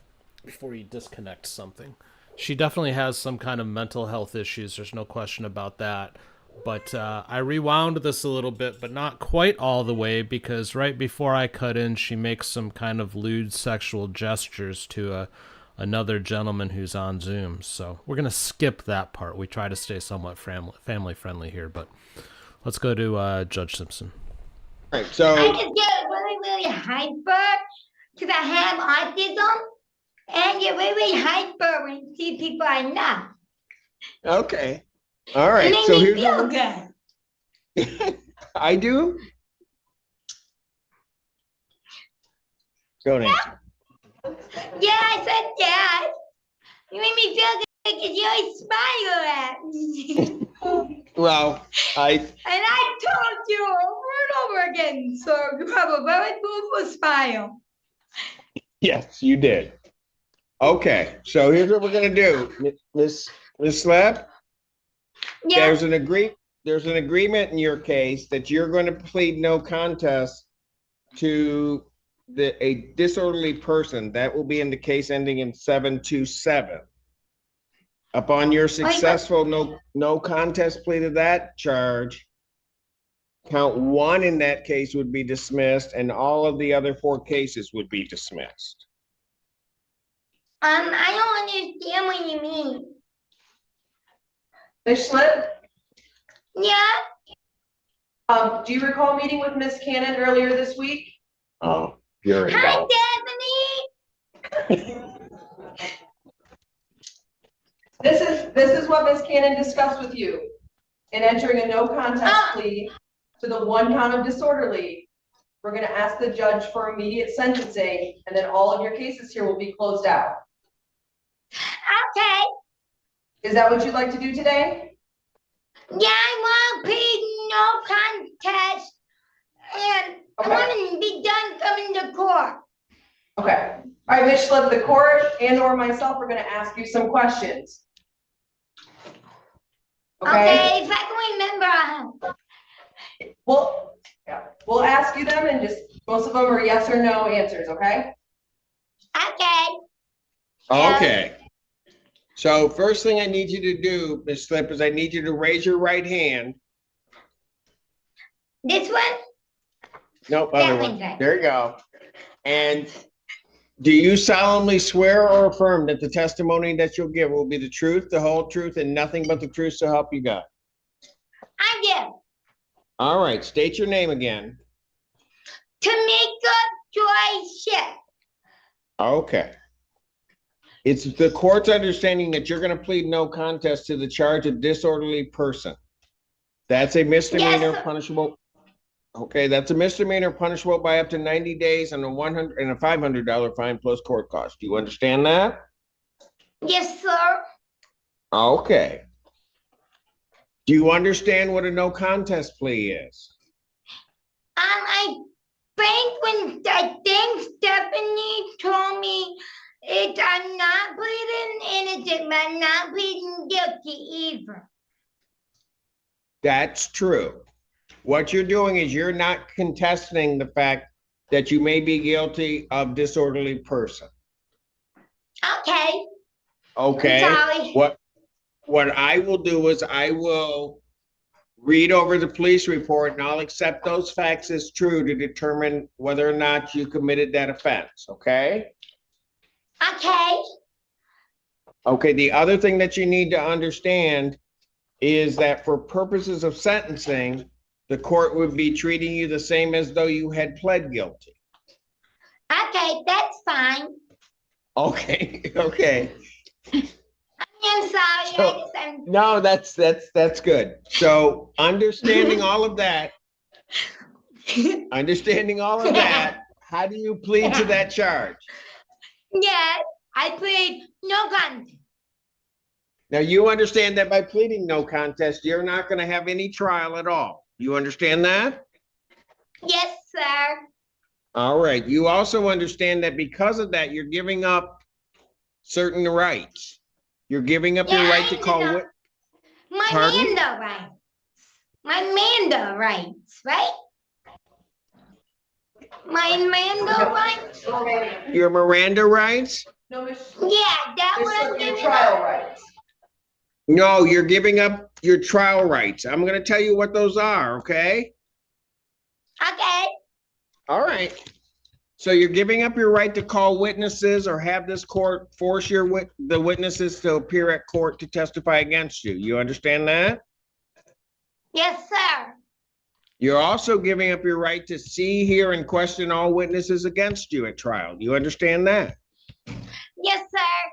before you disconnect something. She definitely has some kind of mental health issues. There's no question about that. But I rewound this a little bit, but not quite all the way, because right before I cut in, she makes some kind of lewd sexual gestures to another gentleman who's on Zoom. So we're going to skip that part. We try to stay somewhat family friendly here, but let's go to Judge Simpson. All right, so I just get really hyper because I have autism, and get really hyper when you see people I know. okay. All right. It makes So me here's feel what good. I do. Don't answer. Yeah, I said yes. You make me feel good because you always smile at me. Well, And I told you over and over again, so you have a very beautiful smile. yes, you did. Okay, so here's what we're gonna do, Miss Slab. Yeah. There's an agreement in your case that you're going to plead no contest to a disorderly person. That will be in the case ending in 727. Upon your successful no contest plea to that charge, count 1 in that case would be dismissed, and all of the other 4 cases would be dismissed. I don't understand what you mean. Ms. Slip, Yeah. do you recall meeting with Ms. Cannon earlier this week? Oh, you're Hi, Stephanie. This is what Ms. Cannon discussed with you in entering a no contest plea to the 1 count of disorderly. We're gonna ask the judge for immediate sentencing, and then all of your cases here will be closed out. Okay. Is that what you'd like to do today? Yeah, I want to plead no contest, and I want to be done coming to court. Okay. All right, Ms. Slip, the court and or myself are gonna ask you some questions. Okay, if I can remember. We'll ask you them, and just most of them are yes or no answers, okay? Okay. Okay. So first thing I need you to do, Ms. Slip, is I need you to raise your right hand. This one? Nope, That other one's one. right. There you go. And do you solemnly swear or affirm that the testimony that you'll give will be the truth, the whole truth, and nothing but the truth, so help you God? I do. All right, state your name again. Tamika Joy Ship. Okay. It's the court's understanding that you're going to plead no contest to the charge of disorderly person. That's a misdemeanor punishable. Okay, that's a misdemeanor punishable by up to 90 days and a $500 fine plus court cost. Do you understand that? Yes, sir. Okay. Do you understand what a no contest plea is? I think Stephanie told me I'm not pleading innocent, but I'm not pleading guilty either. That's true. What you're doing is you're not contesting the fact that you may be guilty of disorderly person. Okay. Okay. I'm sorry. What I will do is I will read over the police report, and I'll accept those facts as true to determine whether or not you committed that offense, okay? Okay. Okay, the other thing that you need to understand is that for purposes of sentencing, the court would be treating you the same as though you had pled guilty. Okay, that's fine. Okay, okay. I'm sorry. So- No, that's good. So understanding all of that, how do you plead to that charge? Yes, I plead no contest. Now, you understand that by pleading no contest, you're not going to have any trial at all. You understand that? Yes, sir. All right. You also understand that because of that, you're giving up certain rights. You're giving up your Yeah, right to call know. wit. My Pardon? Manda rights. My Manda rights, right? My Manda rights? Your Miranda rights? No, Miss. Yeah, that was Your giving trial up. rights. No, you're giving up your trial rights. I'm going to tell you what those are, okay? Okay. All right. So you're giving up your right to call witnesses or have this court force the witnesses to appear at court to testify against you. You understand that? Yes, sir. You're also giving up your right to see, hear, and question all witnesses against you at trial. You understand that? Yes, sir.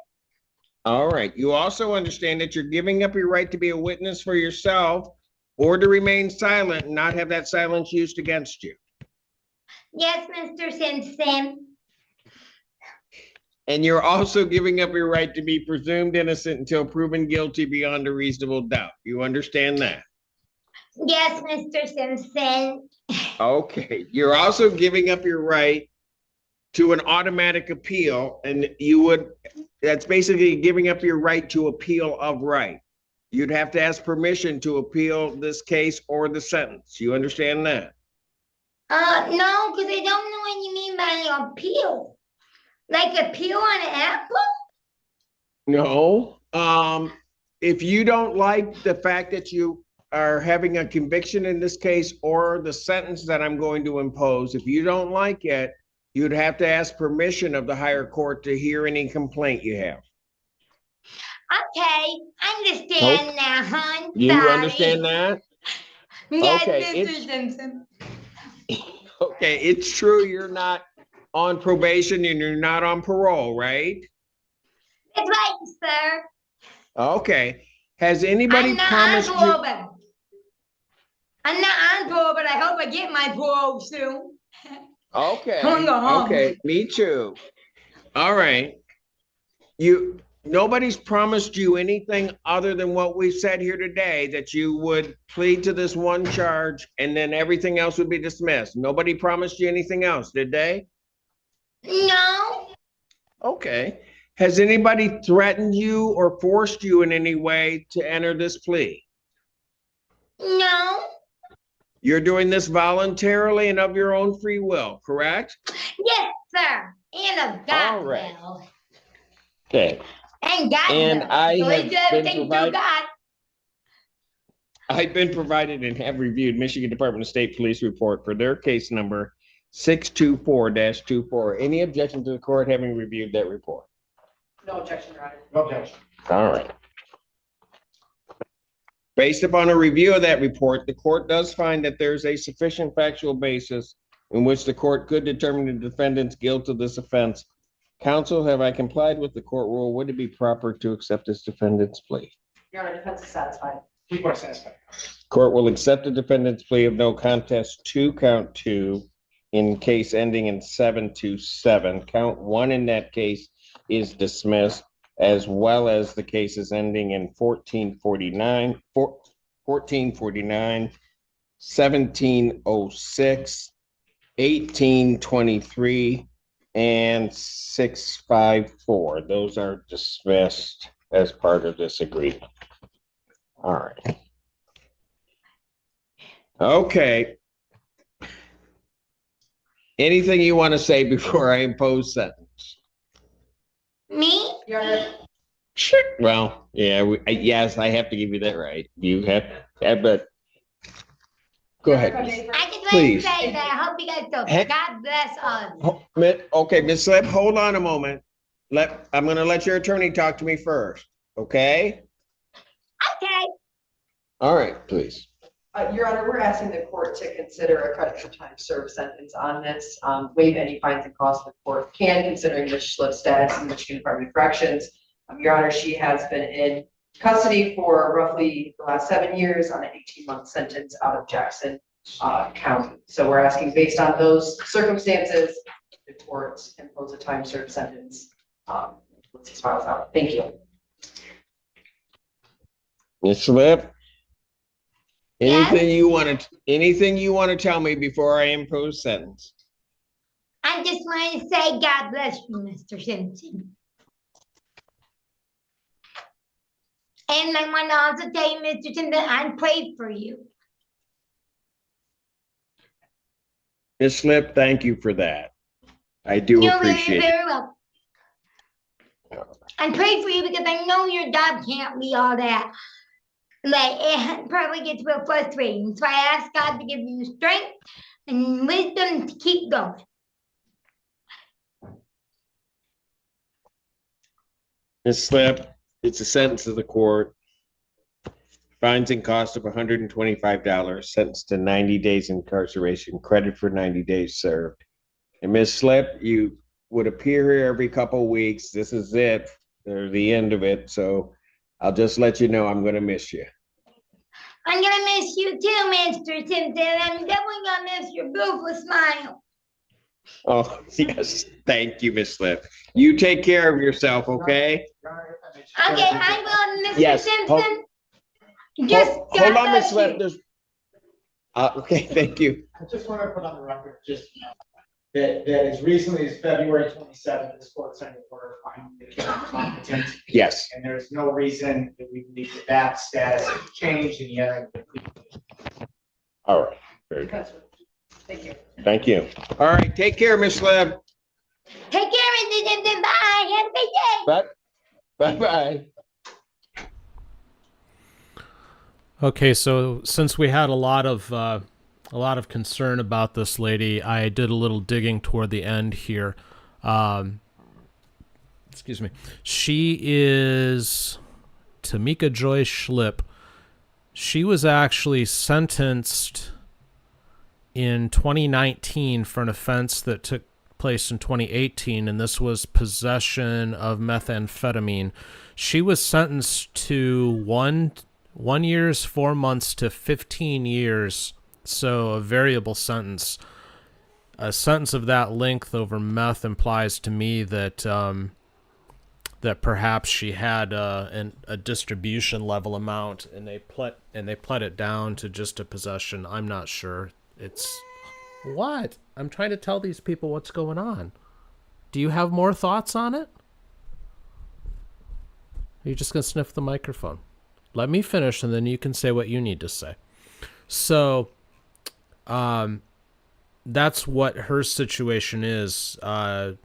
All right. You also understand that you're giving up your right to be a witness for yourself or to remain silent and not have that silence used against you. Yes, Mr. Simpson. And you're also giving up your right to be presumed innocent until proven guilty beyond a reasonable doubt. You understand that? Yes, Mr. Simpson. Okay. You're also giving up your right to an automatic appeal, and that's basically giving up your right to appeal of right. You'd have to ask permission to appeal this case or the sentence. You understand that? No, because I don't know what you mean by appeal. Like appeal on an apple? No. If you don't like the fact that you are having a conviction in this case or the sentence that I'm going to impose, if you don't like it, you'd have to ask permission of the higher court to hear any complaint you have. Okay, understand now, hon. You Sorry. understand that? Yes, Okay, Mr. Simpson. Okay, it's true you're not on probation and you're not on parole, right? That's right, sir. Okay. Has anybody promised you? I'm not on parole, but I hope I get my parole soon. Okay. I wanna go home. Okay, me too. All right. Nobody's promised you anything other than what we said here today, that you would plead to this one charge and then everything else would be dismissed. Nobody promised you anything else, did they? No. Okay. Has anybody threatened you or forced you in any way to enter this plea? No. You're doing this voluntarily and of your own free will, correct? Yes, sir. And of God All right. will. Okay. And God And will. I So have let's do everything been through God. I've been provided and have reviewed Michigan Department of State Police report for their case number 624-24. Any objection to the court having reviewed that report? No objection, Your Honor. No objection. All right. Based upon a review of that report, the court does find that there's a sufficient factual basis in which the court could determine the defendant's guilt of this offense. Counsel, have I complied with the court rule? Would it be proper to accept this defendant's plea? Your Honor, defense is satisfied. We are satisfied. Court will accept the defendant's plea of no contest to count 2 in case ending in 727. Count 1 in that case is dismissed, as well as the cases ending in 1449, 1706, 1823, and 654. Those are dismissed as part of this agreement. All right. Okay. Anything you want to say before I impose sentence? Me? Your Honor. Sure. Well, yeah, yes, I have to give you that right. You have, but go ahead. I just want to Please. say that I hope you guys do. Hey. God bless us. Okay, Ms. Slip, hold on a moment. I'm going to let your attorney talk to me first, okay? Okay. All right, please. Your Honor, we're asking the court to consider a credit for time served sentence on this, waive any fines and costs the court can, considering Ms. Schlipp's status in Michigan Department of Corrections. Your Honor, she has been in custody for roughly the last 7 years on an 18-month sentence out of Jackson County. So we're asking, based on those circumstances, the courts impose a time served sentence. Once he smiles out. Thank you. Ms. Slip? Anything you want to tell me before I impose sentence? I just want to say God bless you, Mr. Simpson. And I want to also tell you, Mr. Simpson, I prayed for you. Ms. Slip, thank you for that. I do You're appreciate it. very welcome. I pray for you because I know your job can't be all that. Like, it probably gets real frustrating. So I ask God to give you strength and wisdom to keep going. Ms. Slip, it's a sentence of the court. Fines and cost of $125, sentenced to 90 days incarceration, credit for 90 days served. And Ms. Slip, you would appear here every couple of weeks. This is it, or the end of it. So I'll just let you know I'm going to miss you. I'm gonna miss you too, Mr. Simpson. I'm definitely gonna miss your beautiful smile. Oh, yes. Thank you, Ms. Slip. You take care of yourself, okay? Okay, I will, Mr. Yes, Simpson. Hold on, Ms. Slip. There's... okay, thank you. I just want to put on the record just that as recently as February 27th, this court sent an order finding that he was competent. Yes. And there's no reason that we believe that status has changed and yet. All right. Very good. Thank you. Thank you. All right. Take care, Ms. Slip. Take care, Mr. Simpson. Bye. Have a good day. Bye-bye. Okay, so since we had a lot of concern about this lady, I did a little digging toward the end here. Excuse me. She is Tamika Joy Schlip. She was actually sentenced in 2019 for an offense that took place in 2018, and this was possession of methamphetamine. She was sentenced to 1 year, 4 months to 15 years, so a variable sentence. A sentence of that length over meth implies to me that that perhaps she had a distribution level amount, and they pled it down to just a possession. I'm not sure. It's what? I'm trying to tell these people what's going on. Do you have more thoughts on it? Are you just gonna sniff the microphone? Let me finish, and then you can say what you need to say. So, that's what her situation is. Her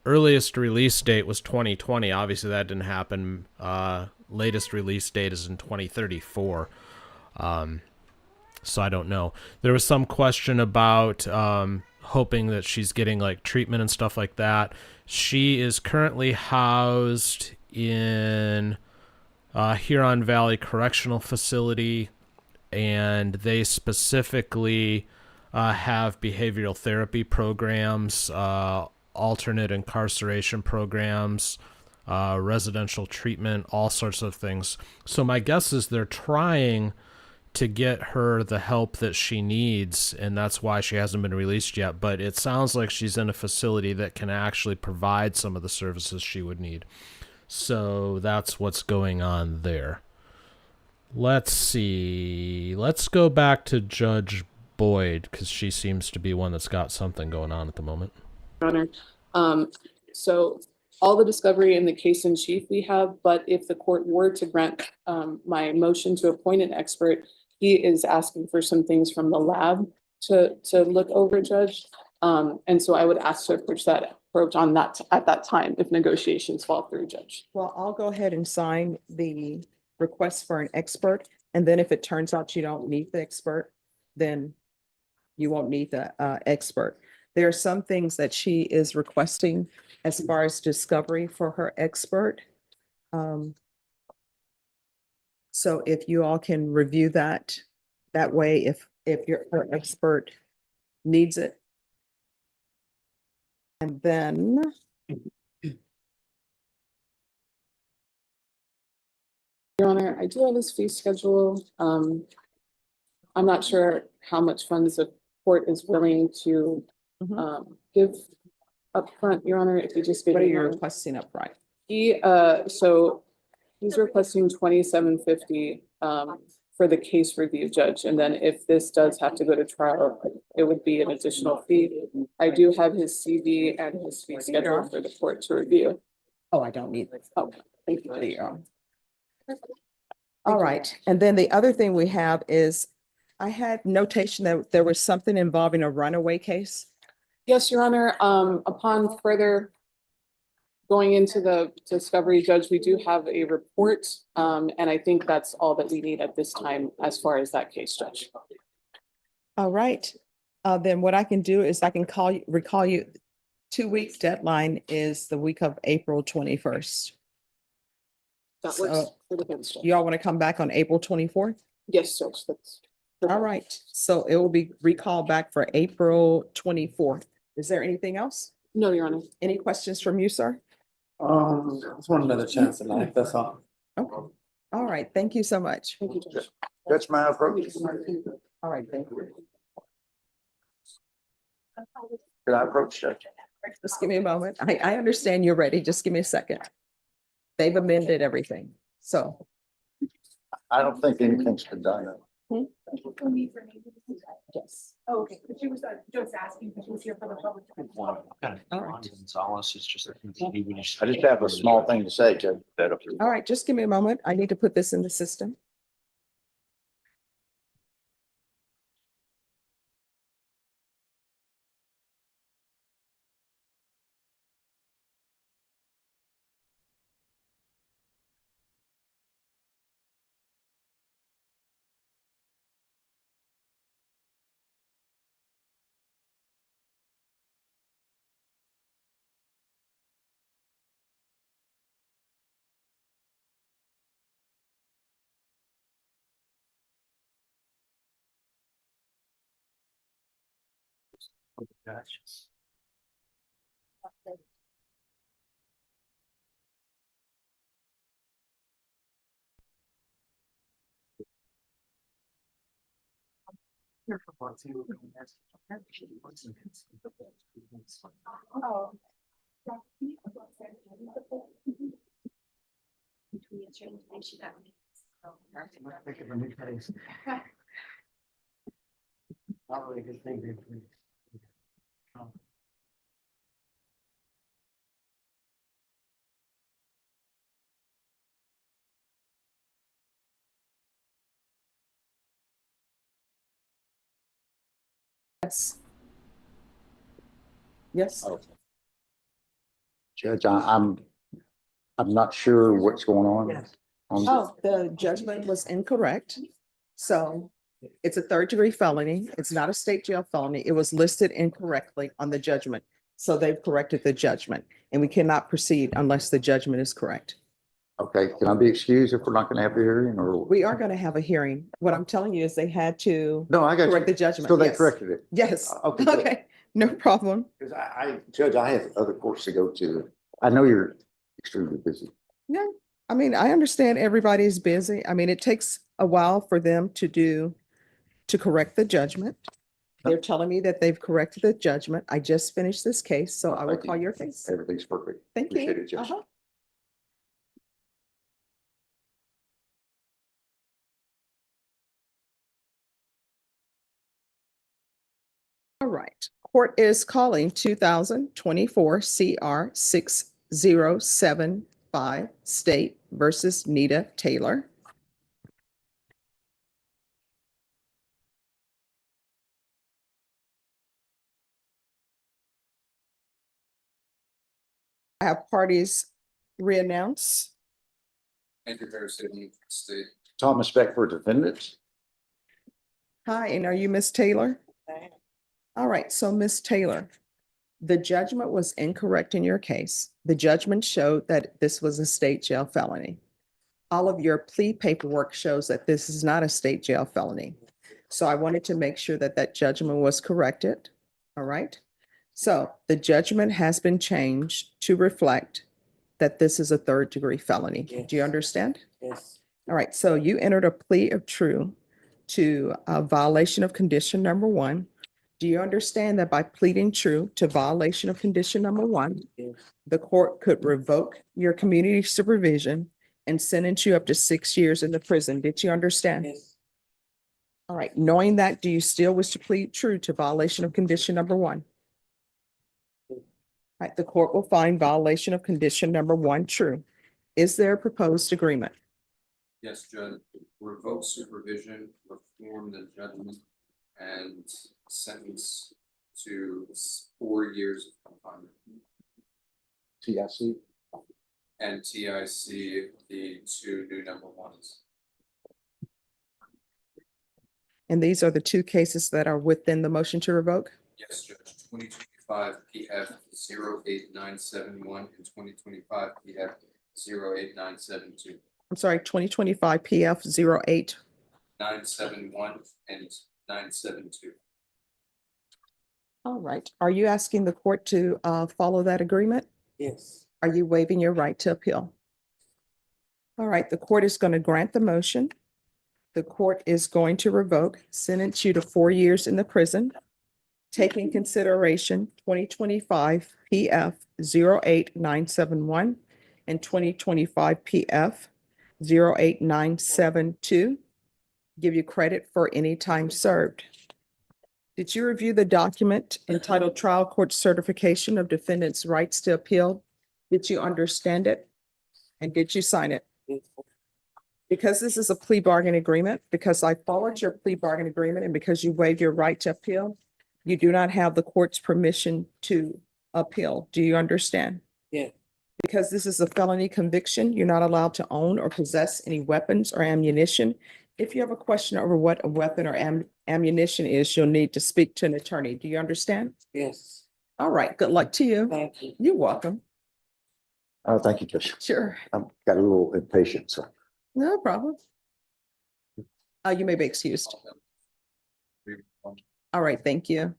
earliest release date was 2020. Obviously, that didn't happen. Latest release date is in 2034. So I don't know. There was some question about hoping that she's getting like treatment and stuff like that. She is currently housed in Huron Valley Correctional Facility, and they specifically have behavioral therapy programs, alternate incarceration programs, residential treatment, all sorts of things. So my guess is they're trying to get her the help that she needs, and that's why she hasn't been released yet. But it sounds like she's in a facility that can actually provide some of the services she would need. So that's what's going on there. Let's see. Let's go back to Judge Boyd, because she seems to be one that's got something going on at the moment. Your Honor, so all the discovery in the case in chief we have, but if the court were to grant my motion to appoint an expert, he is asking for some things from the lab to look over, Judge. And so I would ask to approach on that at that time if negotiations fall through, Judge. Well, I'll go ahead and sign the request for an expert. And then if it turns out you don't need the expert, then you won't need the expert. There are some things that she is requesting as far as discovery for her expert. So if you all can review that way, if her expert needs it. And then Your Honor, I do have this fee schedule. I'm not sure how much funds the court is willing to Give upfront, Your Honor, if you just. give What are me you one. requesting up front? So he's requesting 2750 for the case review judge. And then if this does have to go to trial, it would be an additional fee. I do have his CV and his fee schedule for the court to review. Oh, I don't need. Okay, thank you. There you go. All right, and then the other thing we have is, I had notation that there was something involving a runaway case. Yes, Your Honor, upon further going into the discovery, Judge, we do have a report, and I think that's all that we need at this time as far as that case, Judge. All right, then what I can do is I can recall you, 2 weeks deadline is the week of April 21st. That works for the bench, Judge. Y'all want to come back on April 24th? Yes, Judge, that's. All right, so it will be recalled back for April 24th. Is there anything else? No, Your Honor. Any questions from you, sir? Just want another chance at life, that's all. Okay, all right, thank you so much. Thank you, Judge. That's my approach. All right, thank you. Could I approach, Judge? Just give me a moment. I understand you're ready. Just give me a second. They've amended everything, so. I don't think anything's been done. Yes. Oh, okay, but she was just asking, because she was here for the public. All right. I just have a small thing to say, Judge. All right, just give me a moment. I need to put this in the system. Oh. Yes. Yes. Judge, I'm not sure what's going on. Oh, the judgment was incorrect. So it's a third-degree felony. It's not a state jail felony. It was listed incorrectly on the judgment. So they've corrected the judgment, and we cannot proceed unless the judgment is correct. Okay, can I be excused if we're not gonna have the hearing or? We are going to have a hearing. What I'm telling you is they had to No, I got you. correct the judgment. So they Yes. corrected it. Yes. Okay, good. Okay, no problem. Because Judge, I have other courts to go to. I know you're extremely busy. Yeah, I mean, I understand everybody's busy. I mean, it takes a while for them to correct the judgment. They're telling me that they've corrected the judgment. I just finished this case, so I will Thank you. call your case. Everything's perfect. Thank Appreciate you. it, Judge. Uh-huh. All right, court is calling 2024 CR 6075 State versus Nita Taylor. I have parties re-announce. Andrew Harrison, State. Thomas Beck for defendants. Hi, and are you Miss Taylor? All right, so Miss Taylor, the judgment was incorrect in your case. The judgment showed that this was a state jail felony. All of your plea paperwork shows that this is not a state jail felony. So I wanted to make sure that that judgment was corrected. All right. So the judgment has been changed to reflect that this is a third-degree felony. Do you understand? Yes. All right, so you entered a plea of true to a violation of condition number 1, Do you understand that by pleading true to violation of condition number 1, the court could revoke your community supervision and sentence you up to 6 years in the prison? Did you understand? Yes. All right, knowing that, do you still wish to plead true to violation of condition number 1? All right, the court will find violation of condition number 1 true. Is there a proposed agreement? Yes, Judge, revoke supervision, reform the judgment, and sentence to 4 years of confinement. TIC. And TIC, the 2 new number 1s. And these are the 2 cases that are within the motion to revoke? Yes, Judge, 2025 PF 08971 and 2025 PF 08972. I'm sorry, 2025 PF 08. 971 and 972. All right. Are you asking the court to follow that agreement? Yes. Are you waiving your right to appeal? All right, the court is going to grant the motion. The court is going to revoke, sentence you to 4 years in the prison, taking consideration 2025 PF 08971 and 2025 PF 08972. Give you credit for any time served. Did you review the document entitled Trial Court Certification of Defendant's Rights to Appeal? Did you understand it? And did you sign it? Because this is a plea bargain agreement, because I followed your plea bargain agreement, and because you waived your right to appeal, you do not have the court's permission to appeal. Do you understand? Yeah. Because this is a felony conviction, you're not allowed to own or possess any weapons or ammunition. If you have a question over what a weapon or ammunition is, you'll need to speak to an attorney. Do you understand? Yes. All right, good luck to you. Thank you. You're welcome. Oh, thank you, Judge. Sure, I've got a little impatient, so. no problem. You may be excused. All right, thank you.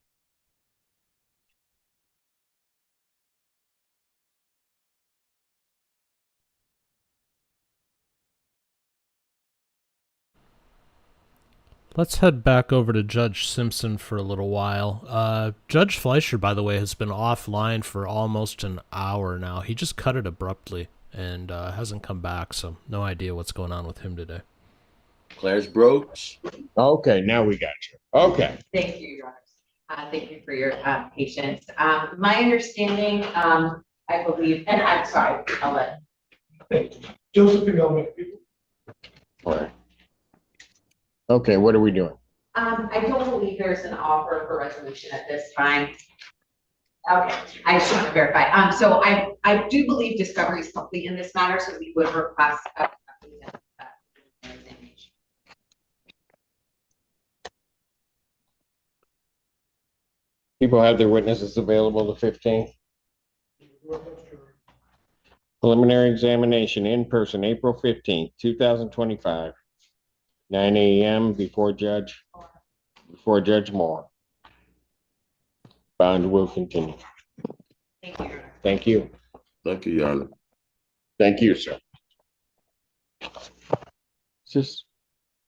Let's head back over to Judge Simpson for a little while. Judge Fleischer, by the way, has been offline for almost an hour now. He just cut it abruptly and hasn't come back, so no idea what's going on with him today. Claire's Brooks. Okay, now we got you. Okay. Thank you, Your Honor. Thank you for your patience. My understanding, I believe, and I'm sorry, I'll let. Joseph Pagoma. All right. Okay, what are we doing? I don't believe there's an offer for resolution at this time. Okay, I just want to verify. So I do believe discovery is complete in this matter, so we would request a examination. People have their witnesses available the 15th. Preliminary examination in person, April 15th, 2025. 9 a.m. before Judge Moore. Bond will continue. Thank you. Thank you. Thank you, Yarla. Thank you, sir. It's just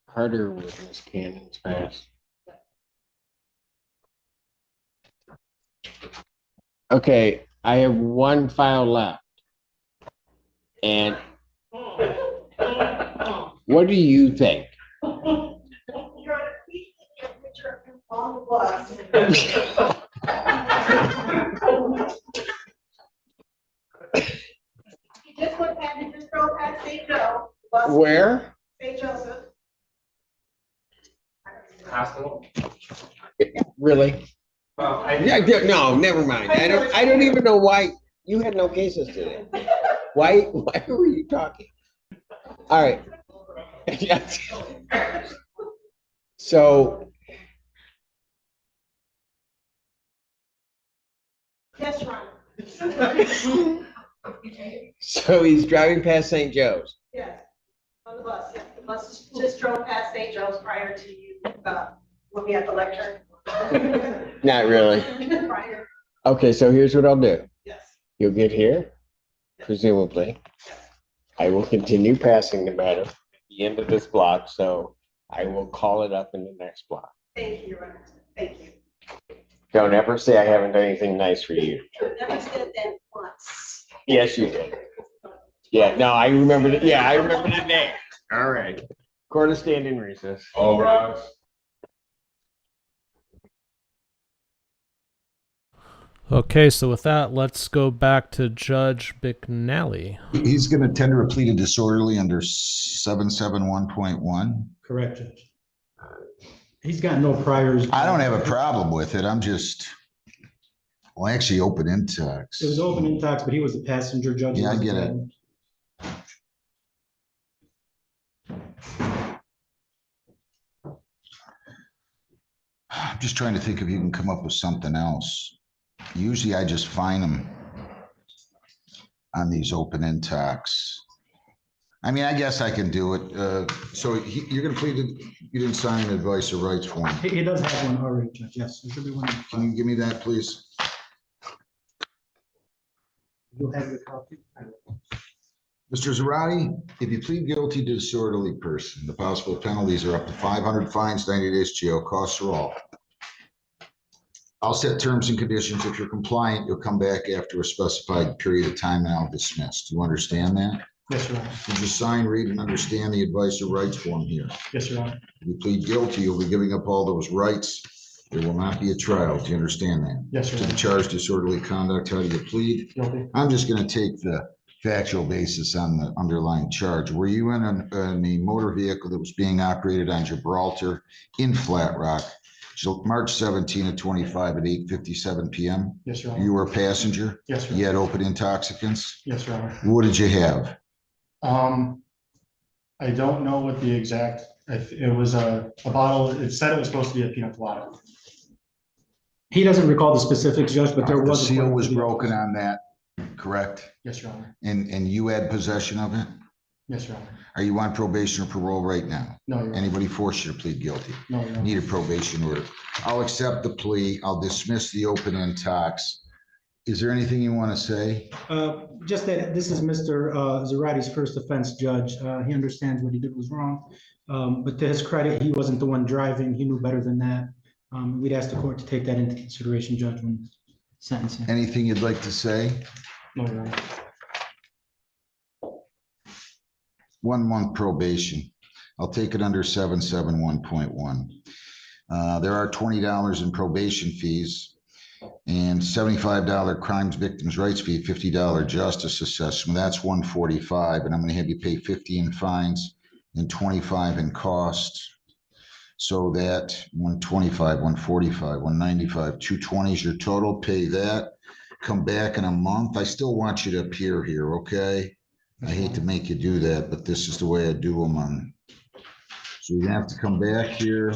harder with Miss Cannon's pass. Okay, I have one file left. And what do you think? Just what happened, just drove past St. Joe. Where? St. Joseph. Hospital. Really? Well, Yeah, no, never mind. I don't even know why you had no cases today. Why were you talking? All right. So Yes, Ron. so he's driving past St. Joe's. Yes, on the bus, yes. The bus just drove past St. Joe's prior to you, when we had the lecture. Not really. Prior, Okay, so here's what I'll do. yes. You'll get here, presumably. I will continue passing the matter at the end of this block, so I will call it up in the next block. Thank you, Ron. Thank you. Don't ever say I haven't done anything nice for you. Never said that once. Yes, you did. Yeah, no, I remember that. Yeah, I remember the name. All right. Court is stand in recess. All rise. Okay, so with that, let's go back to Judge McNally. He's going to tender a plea to disorderly under 771.1. Correct, Judge. He's got no priors. I don't have a problem with it. I'm just, well, actually open intox. It was open intox, but he was a passenger, Judge. Yeah, I get it. I'm just trying to think if you can come up with something else. Usually I just fine them on these open intox. I mean, I guess I can do it. So you're going to plead, you didn't sign an advice or rights form. He does have one already, Judge. Yes, there should be one. Can you give me that, please? You'll have your copy. Mr. Zarate, if you plead guilty to disorderly person, the possible penalties are up to 500 fines, 90 days jail, costs are all. I'll set terms and conditions. If you're compliant, you'll come back after a specified period of time and I'll dismiss. Do you understand that? Yes, Your Honor. Did you sign, read, and understand the advice or rights form here? Yes, Your Honor. If you plead guilty, you'll be giving up all those rights. There will not be a trial. Do you understand that? Yes, Your To the Honor. charge disorderly conduct, how do you plead? Guilty. I'm just going to take the factual basis on the underlying charge. Were you in a motor vehicle that was being operated on Gibraltar in Flat Rock, March 17 of 25 at 8:57 p.m.? Yes, Your Honor. You were a passenger? Yes, Your You Honor. had open intoxicants? Yes, Your Honor. What did you have? I don't know what the exact, it was a bottle, it said it was supposed to be a pina colada. He doesn't recall the specifics, Judge, but there The was. a seal point was to the- broken on that, correct? Yes, Your Honor. And you had possession of it? Yes, Your Honor. Are you on probation or parole right now? No, Your Honor. Anybody force you to plead guilty? No, Your Honor. Need a probation order. I'll accept the plea. I'll dismiss the open intox. Is there anything you want to say? Just that this is Mr. Zarate's first offense, Judge. He understands what he did was wrong. But to his credit, he wasn't the one driving. He knew better than that. We'd ask the court to take that into consideration, Judge, when sentencing. Anything you'd like to say? No, Your Honor. 1 month probation. I'll take it under 771.1. There are $20 in probation fees and $75 crimes victims rights fee, $50 justice assessment. That's $145, and I'm going to have you pay $50 in fines and $25 in costs. So that $125, $145, $195, $220 is your total. Pay that. Come back in a month. I still want you to appear here, okay? I hate to make you do that, but this is the way I do them. So you're gonna have to come back here.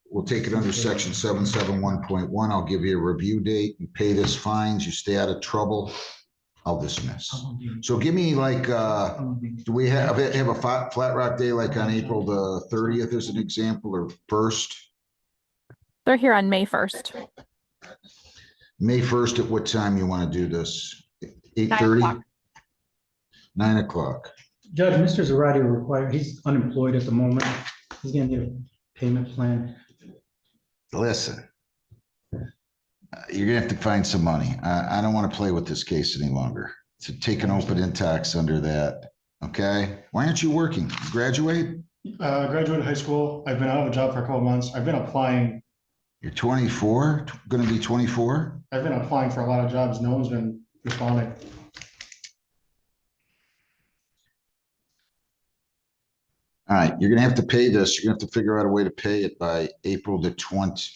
We'll take it under section 771.1. I'll give you a review date. You pay this fines, you stay out of trouble, I'll dismiss. So give me like, do we have a Flat Rock Day like on April the 30th as an example, or 1st? They're here on May 1st. May 1st, at what time you want to do this? 9 8:30? o'clock. 9 o'clock. Judge, Mr. Zarate will require, he's unemployed at the moment. He's gonna need a payment plan. Listen, you're gonna have to find some money. I don't want to play with this case any longer. So take an open intox under that, okay? Why aren't you working? Graduate? Graduated high school. I've been out of a job for a couple of months. I've been applying. You're 24, gonna be 24? I've been applying for a lot of jobs. No one's been responding. All right, you're gonna have to pay this. You're gonna have to figure out a way to pay it by April the 29th.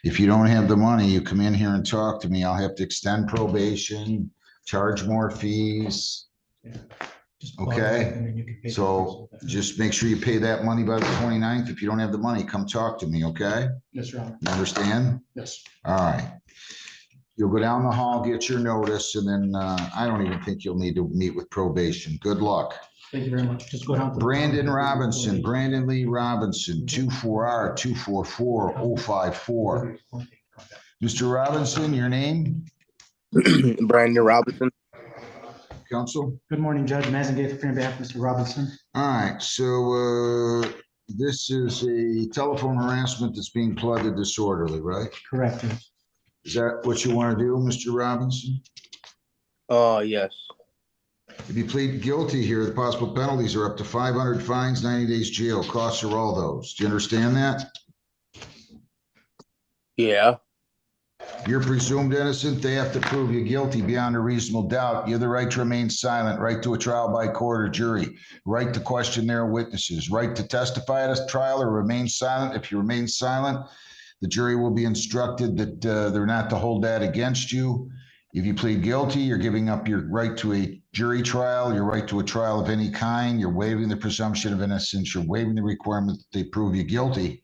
If you don't have the money, you come in here and talk to me. I'll have to extend probation, charge more fees. Okay, so just make sure you pay that money by the 29th. If you don't have the money, come talk to me, okay? Yes, Your Honor. You understand? Yes. All right. You'll go down the hall, get your notice, and then I don't even think you'll need to meet with probation. Good luck. Thank you very much. Just go down to. Brandon Robinson, Brandon Lee Robinson, 24R 244054. Mr. Robinson, your name? Brandon Robinson. Counsel? Good morning, Judge. Mazin Gaither, on behalf of Mr. Robinson. All right, so this is a telephone harassment that's being pleaded disorderly, right? Correct, Judge. Is that what you want to do, Mr. Robinson? Yes. If you plead guilty here, the possible penalties are up to 500 fines, 90 days jail. Costs are all those. Do you understand that? Yeah. You're presumed innocent. They have to prove you guilty beyond a reasonable doubt. You have the right to remain silent, right to a trial by court or jury, right to question their witnesses, right to testify at a trial or remain silent. If you remain silent, the jury will be instructed that they're not to hold that against you. If you plead guilty, you're giving up your right to a jury trial, your right to a trial of any kind. You're waiving the presumption of innocence. You're waiving the requirement that they prove you guilty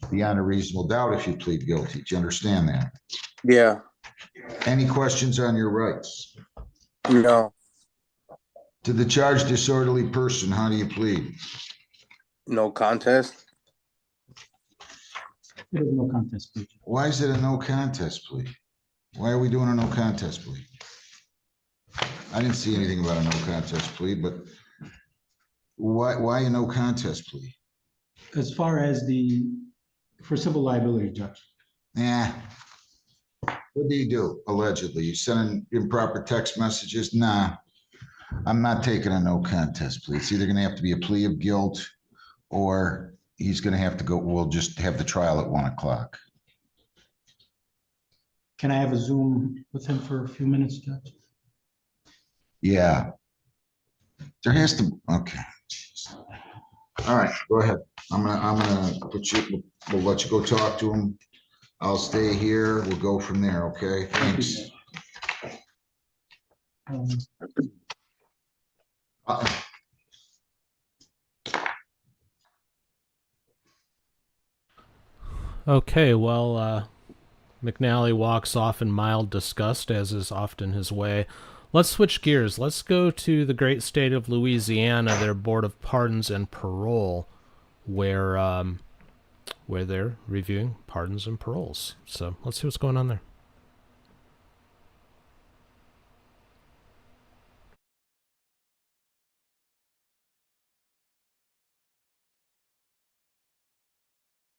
beyond a reasonable doubt if you plead guilty. Do you understand that? Yeah. Any questions on your rights? No. To the charged disorderly person, how do you plead? No contest. There is no contest plea. Why is it a no contest plea? Why are we doing a no contest plea? I didn't see anything about a no contest plea, but why a no contest plea? As far as for civil liability, Judge. Yeah. What do you do, allegedly? You sending improper text messages? Nah, I'm not taking a no contest plea. It's either gonna have to be a plea of guilt or he's gonna have to go, we'll just have the trial at 1 o'clock. Can I have a Zoom with him for a few minutes, Judge? Yeah. There has to, okay. Jeez. All right, go ahead. I'm gonna put you, we'll let you go talk to him. I'll stay here. We'll go from there, okay? Thanks. Okay, well, McNally walks off in mild disgust, as is often his way. Let's switch gears. Let's go to the great state of Louisiana, their Board of Pardons and Parole, where they're reviewing pardons and paroles. So let's see what's going on there.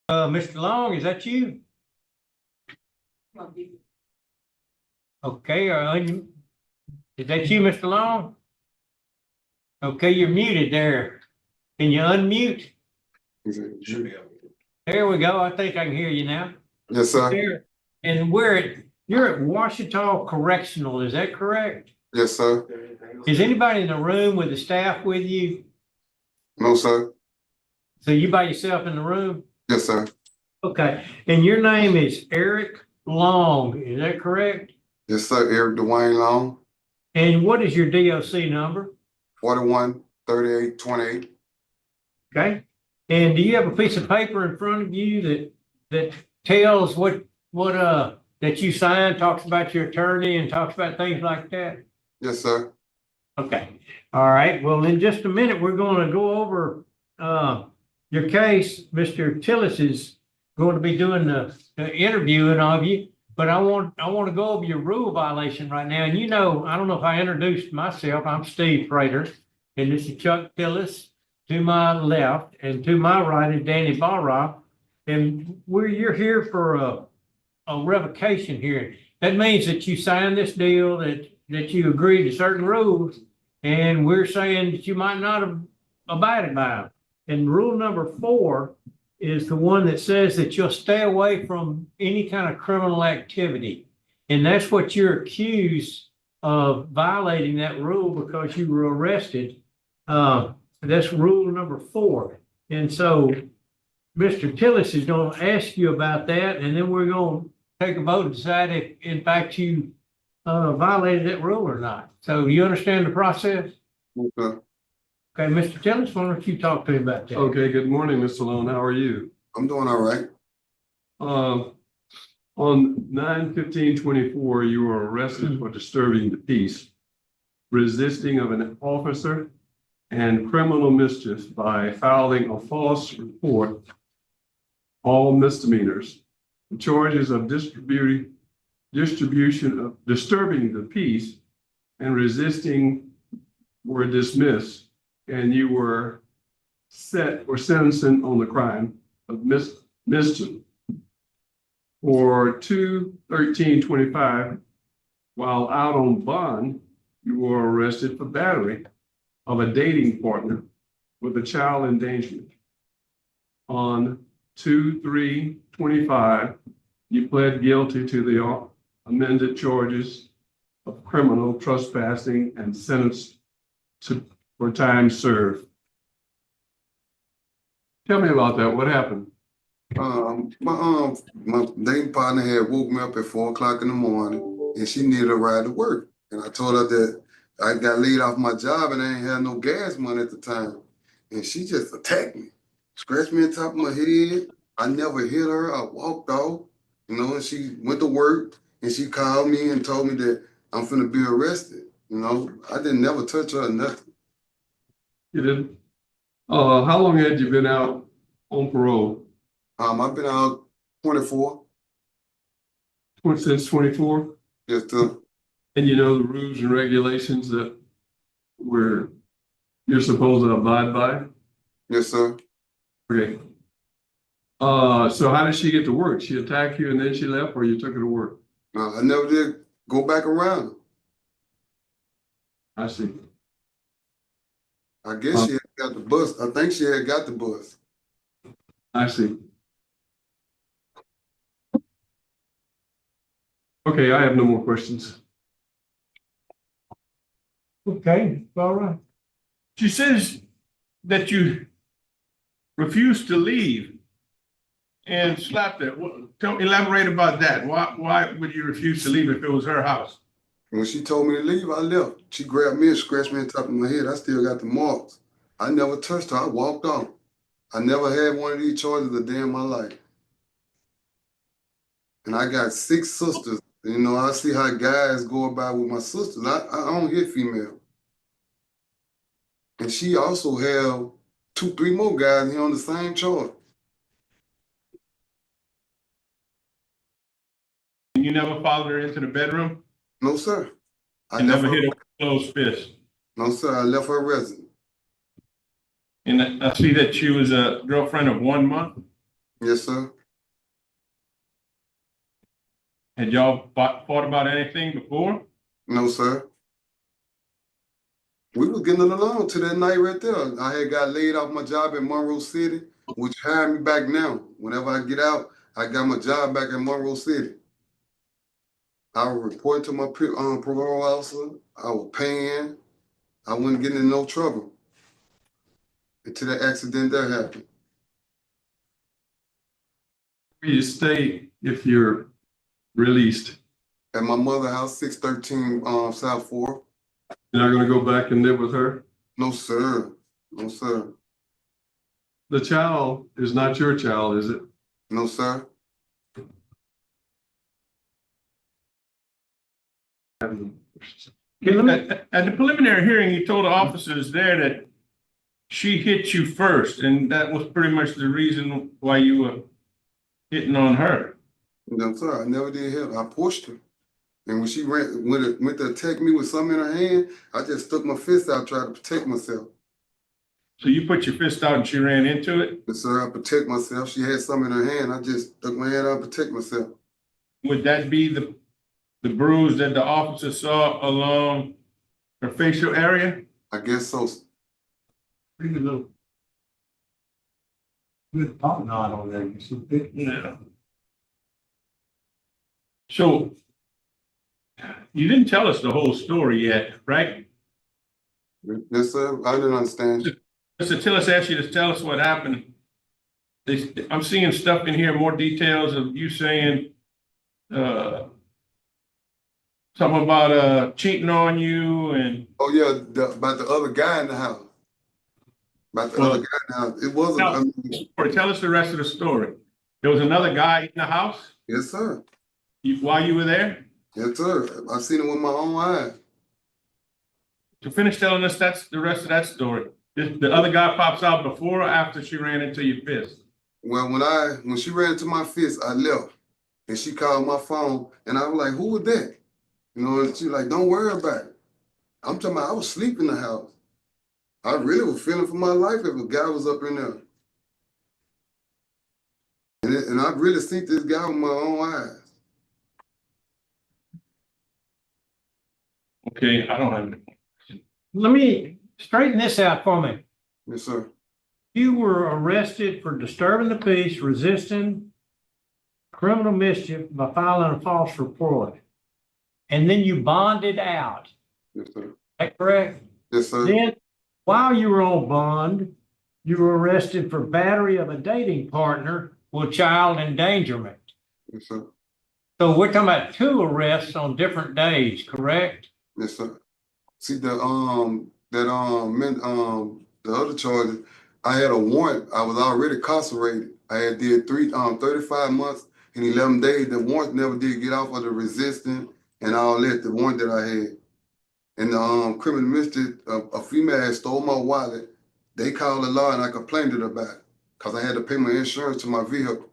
Mr. Long, is that you? Okay, is that you, Mr. Long? Okay, you're muted there. Can you unmute? There we go. I think I can hear you now. Yes, sir. There. And you're at Washita Correctional, is that correct? Yes, sir. Is anybody in the room with the staff with you? No, sir. So you by yourself in the room? Yes, sir. Okay, and your name is Eric Long, is that correct? Yes, sir. Eric Dwayne Long. And what is your DOC number? 413828. Okay, and do you have a piece of paper in front of you that tells what that you signed, talks about your attorney and talks about things like that? Yes, sir. Okay, all right, well, in just a minute, we're going to go over your case. Mr. Tillis is going to be doing the interviewing of you, but I want to go over your rule violation right now. And I don't know if I introduced myself. I'm Steve Prater, and this is Chuck Tillis to my left, and to my right is Danny Barra. And you're here for a revocation hearing. That means that you signed this deal, that you agreed to certain rules, and we're saying that you might not have abided by them. And rule number 4 is the one that says that you'll stay away from any kind of criminal activity. And that's what you're accused of, violating that rule because you were arrested. That's rule number 4. And so Mr. Tillis is going to ask you about that, and then we're going to take a vote and decide if, in fact, you violated that rule or not. So you understand the process? Okay. Okay, Mr. Tillis, why don't you talk to me about that? Okay, good morning, Mr. Long. How are you? I'm doing all right. On 9/15/24, you were arrested for disturbing the peace, resisting of an officer, and criminal mischief by filing a false report, all misdemeanors. The charges of distribution of disturbing the peace and resisting were dismissed, and you were set or Simpson on the crime of mischief for 2/13/25, while out on bond, you were arrested for battery of a dating partner with a child endangerment. On 2/3/25, you pled guilty to the amended charges of criminal trespassing and sentenced for time served. Tell me about that. What happened? My dating partner had woke me up at 4 o'clock in the morning and she needed a ride to work. And I told her that I got laid off my job and I ain't had no gas money at the time. And she just attacked me, scratched me on top of my head. I never hit her. I walked off, and she went to work and she called me and told me that I'm finna be arrested. I didn't never touch her or nothing. You didn't? How long had you been out on parole? I've been out 24. Since 24? Yes, sir. And you know the rules and regulations that you're supposed to abide by? Yes, sir. Okay. So how did she get to work? She attacked you and then she left, or you took her to work? No, I never did go back around. I see. I guess she had got the bus. I think she had got the bus. I see. Okay, I have no more questions. Okay, all right. She says that you refused to leave and slapped her. Elaborate about that. Why would you refuse to leave if it was her house? When she told me to leave, I left. She grabbed me and scratched me on top of my head. I still got the marks. I never touched her. I walked off. I never had one of these charges a day in my life. And I got 6 sisters. I see how guys go about with my sisters. I don't hit female. And she also held 2, 3 more guys here on the same charge. And you never followed her into the bedroom? No, sir. I never hit her with a closed fist? No, sir. I left her resident. And I see that she was a girlfriend of 1 month? Yes, sir. Had y'all fought about anything before? No, sir. We was getting along to that night right there. I had got laid off my job in Monroe City, which hired me back now. Whenever I get out, I got my job back in Monroe City. I would report to my parole officer. I was paying. I wasn't getting in no trouble until the accident that happened. Where you stay if you're released? At my mother's house, 613 South 4. You're not going to go back and live with her? No, sir. No, sir. The child is not your child, is it? No, sir. At the preliminary hearing, you told the officers there that she hit you first, and that was pretty much the reason why you were hitting on her. No, sir. I never did hit her. I pushed her. And when she went to attack me with something in her hand, I just stuck my fist out, tried to protect myself. So you put your fist out and she ran into it? Yes, sir. I protect myself. She had something in her hand. I just stuck my hand out to protect myself. Would that be the bruise that the officer saw along her facial area? I guess so. Pretty little. Good top knot on there. Yeah. So you didn't tell us the whole story yet, right? Yes, sir. I didn't understand. Mr. Tillis asked you to tell us what happened. I'm seeing stuff in here, more details of you saying something about cheating on you and. Oh yeah, about the other guy in the house. About the other guy in the house. It wasn't. Tell us the rest of the story. There was another guy in the house? Yes, sir. While you were there? Yes, sir. I've seen it with my own eyes. To finish telling us that's the rest of that story. The other guy pops out before or after she ran into your fist? Well, when she ran into my fist, I left. And she called my phone and I was like, who was that? And she's like, don't worry about it. I'm talking about I was asleep in the house. I really was feeling for my life if a guy was up in there. And I really seen this guy with my own eyes. Okay, I don't have any. Let me straighten this out for me. Yes, sir. You were arrested for disturbing the peace, resisting criminal mischief by filing a false report. And then you bonded out. Yes, sir. Is that correct? Yes, sir. Then, while you were on bond, you were arrested for battery of a dating partner with child endangerment. Yes, sir. So we're talking about 2 arrests on different days, correct? Yes, sir. See the other charges, I had a warrant. I was already incarcerated. I had did 35 months and 11 days. The warrant never did get off of the resistance and all that, the warrant that I had. And the criminal mischief, a female had stole my wallet. They called the law and I complained about it because I had to pay my insurance to my vehicle.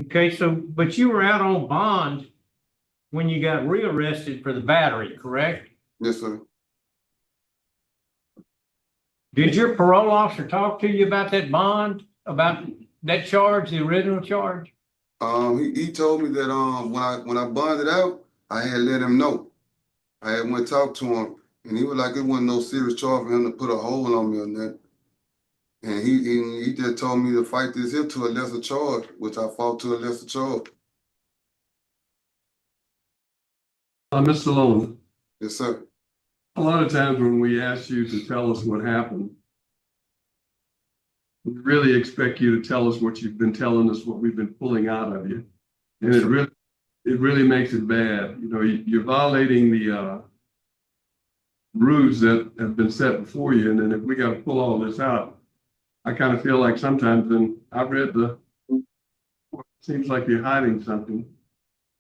Okay, so, but you were out on bond when you got rearrested for the battery, correct? Yes, sir. Did your parole officer talk to you about that bond, about that charge, the original charge? He told me that when I bonded out, I had let him know. I had went talk to him, and he was like, it wasn't no serious charge for him to put a hold on me or nothing. And he just told me to fight this here to a lesser charge, which I fought to a lesser charge. Mr. Long. Yes, sir. A lot of times when we ask you to tell us what happened, we really expect you to tell us what you've been telling us, what we've been pulling out of you. And it really makes it bad. You know, you're violating the rules that have been set before you. And then if we got to pull all this out, I kind of feel like sometimes, and I've read it seems like you're hiding something.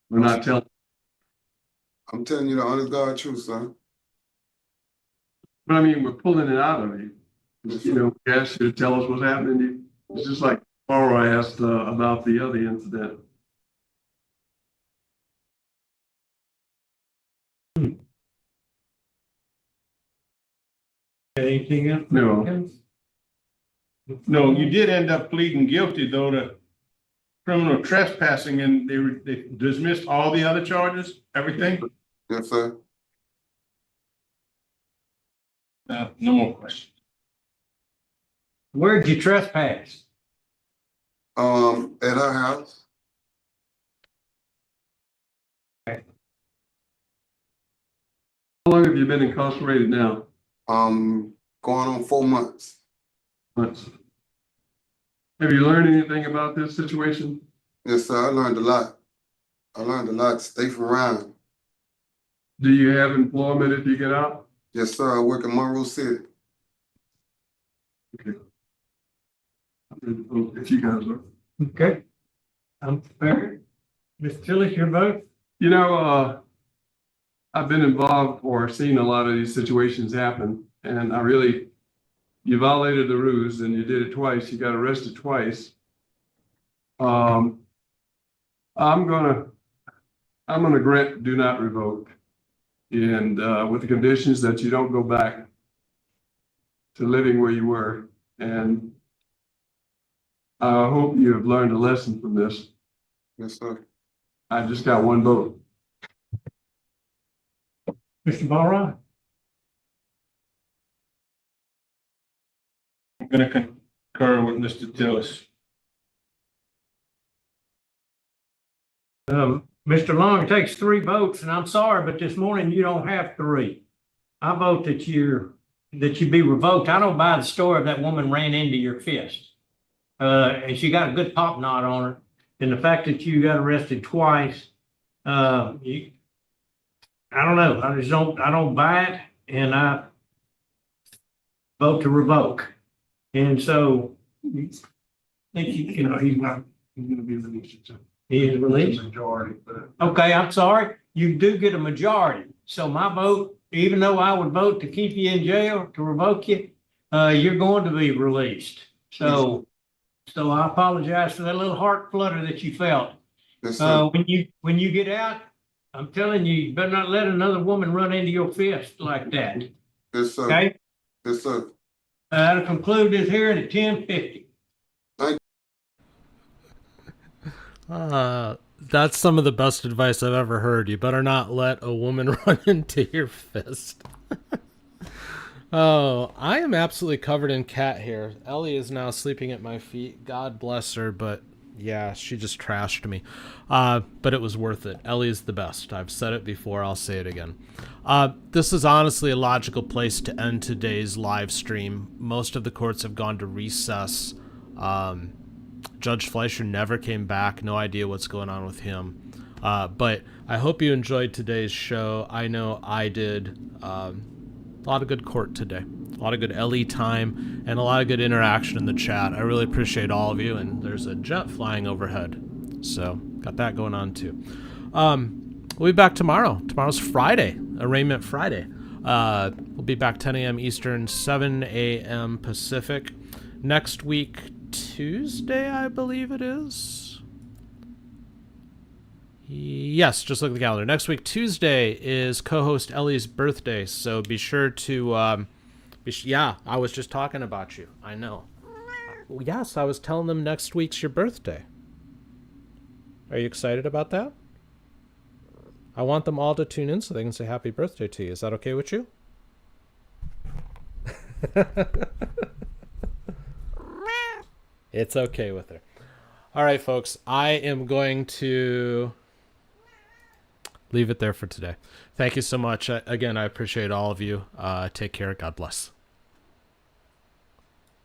We're not telling. I'm telling you the honest God truth, son. But I mean, we're pulling it out of you. You know, we asked you to tell us what's happening to you. It's just like tomorrow I asked about the other incident. Anything else? No. No, you did end up pleading guilty though to criminal trespassing, and they dismissed all the other charges, everything? Yes, sir. No more questions. Where'd you trespass? At her house. How long have you been incarcerated now? Going on 4 months. Months. Have you learned anything about this situation? Yes, sir. I learned a lot. I learned a lot. Stay from around. Do you have employment if you get out? Yes, sir. I work in Monroe City. Okay. If you guys are. Okay. I'm prepared. Ms. Tillis, your vote? You know, I've been involved or seen a lot of these situations happen, and you violated the rules and you did it twice. You got arrested twice. I'm gonna grant do not revoke, and with the conditions that you don't go back to living where you were. And I hope you have learned a lesson from this. Yes, sir. I just got one vote. Mr. Barra? I'm gonna concur with Mr. Tillis. Mr. Long, it takes 3 votes, and I'm sorry, but this morning you don't have 3. I vote that you be revoked. I don't buy the story of that woman ran into your fist. And she got a good pop knot on her. And the fact that you got arrested twice, I don't know. I don't buy it, and I vote to revoke. And so, I think he's not. He's gonna be released. He is released? Majority, but. Okay, I'm sorry. You do get a majority. So my vote, even though I would vote to keep you in jail, to revoke you, you're going to be released. So I apologize for that little heart flutter that you felt. Yes, sir. When you get out, I'm telling you, you better not let another woman run into your fist like that, Yes, sir. okay? Yes, sir. I'll conclude this hearing at 10:50. That's some of the best advice I've ever heard. You better not let a woman run into your fist. Oh, I am absolutely covered in cat hair. Ellie is now sleeping at my feet. God bless her, but yeah, she just trashed me. But it was worth it. Ellie is the best. I've said it before. I'll say it again. This is honestly a logical place to end today's live stream. Most of the courts have gone to recess. Judge Fleischer never came back. No idea what's going on with him. But I hope you enjoyed today's show. I know I did. A lot of good court today. A lot of good LE time and a lot of good interaction in the chat. I really appreciate all of you. And there's a jet flying overhead. So got that going on too. We'll be back tomorrow. Tomorrow's Friday, Arraignment Friday. We'll be back 10 a.m. Eastern, 7 a.m. Pacific. Next week, Tuesday, I believe it is. Yes, just look at the calendar. Next week, Tuesday, is co-host Ellie's birthday, so be sure to, yeah, I was just talking about you. I know. Yes, I was telling them next week's your birthday. Are you excited about that? I want them all to tune in so they can say happy birthday to you. Is that okay with you? It's okay with her. All right, folks, I am going to leave it there for today. Thank you so much. Again, I appreciate all of you. Take care. God bless.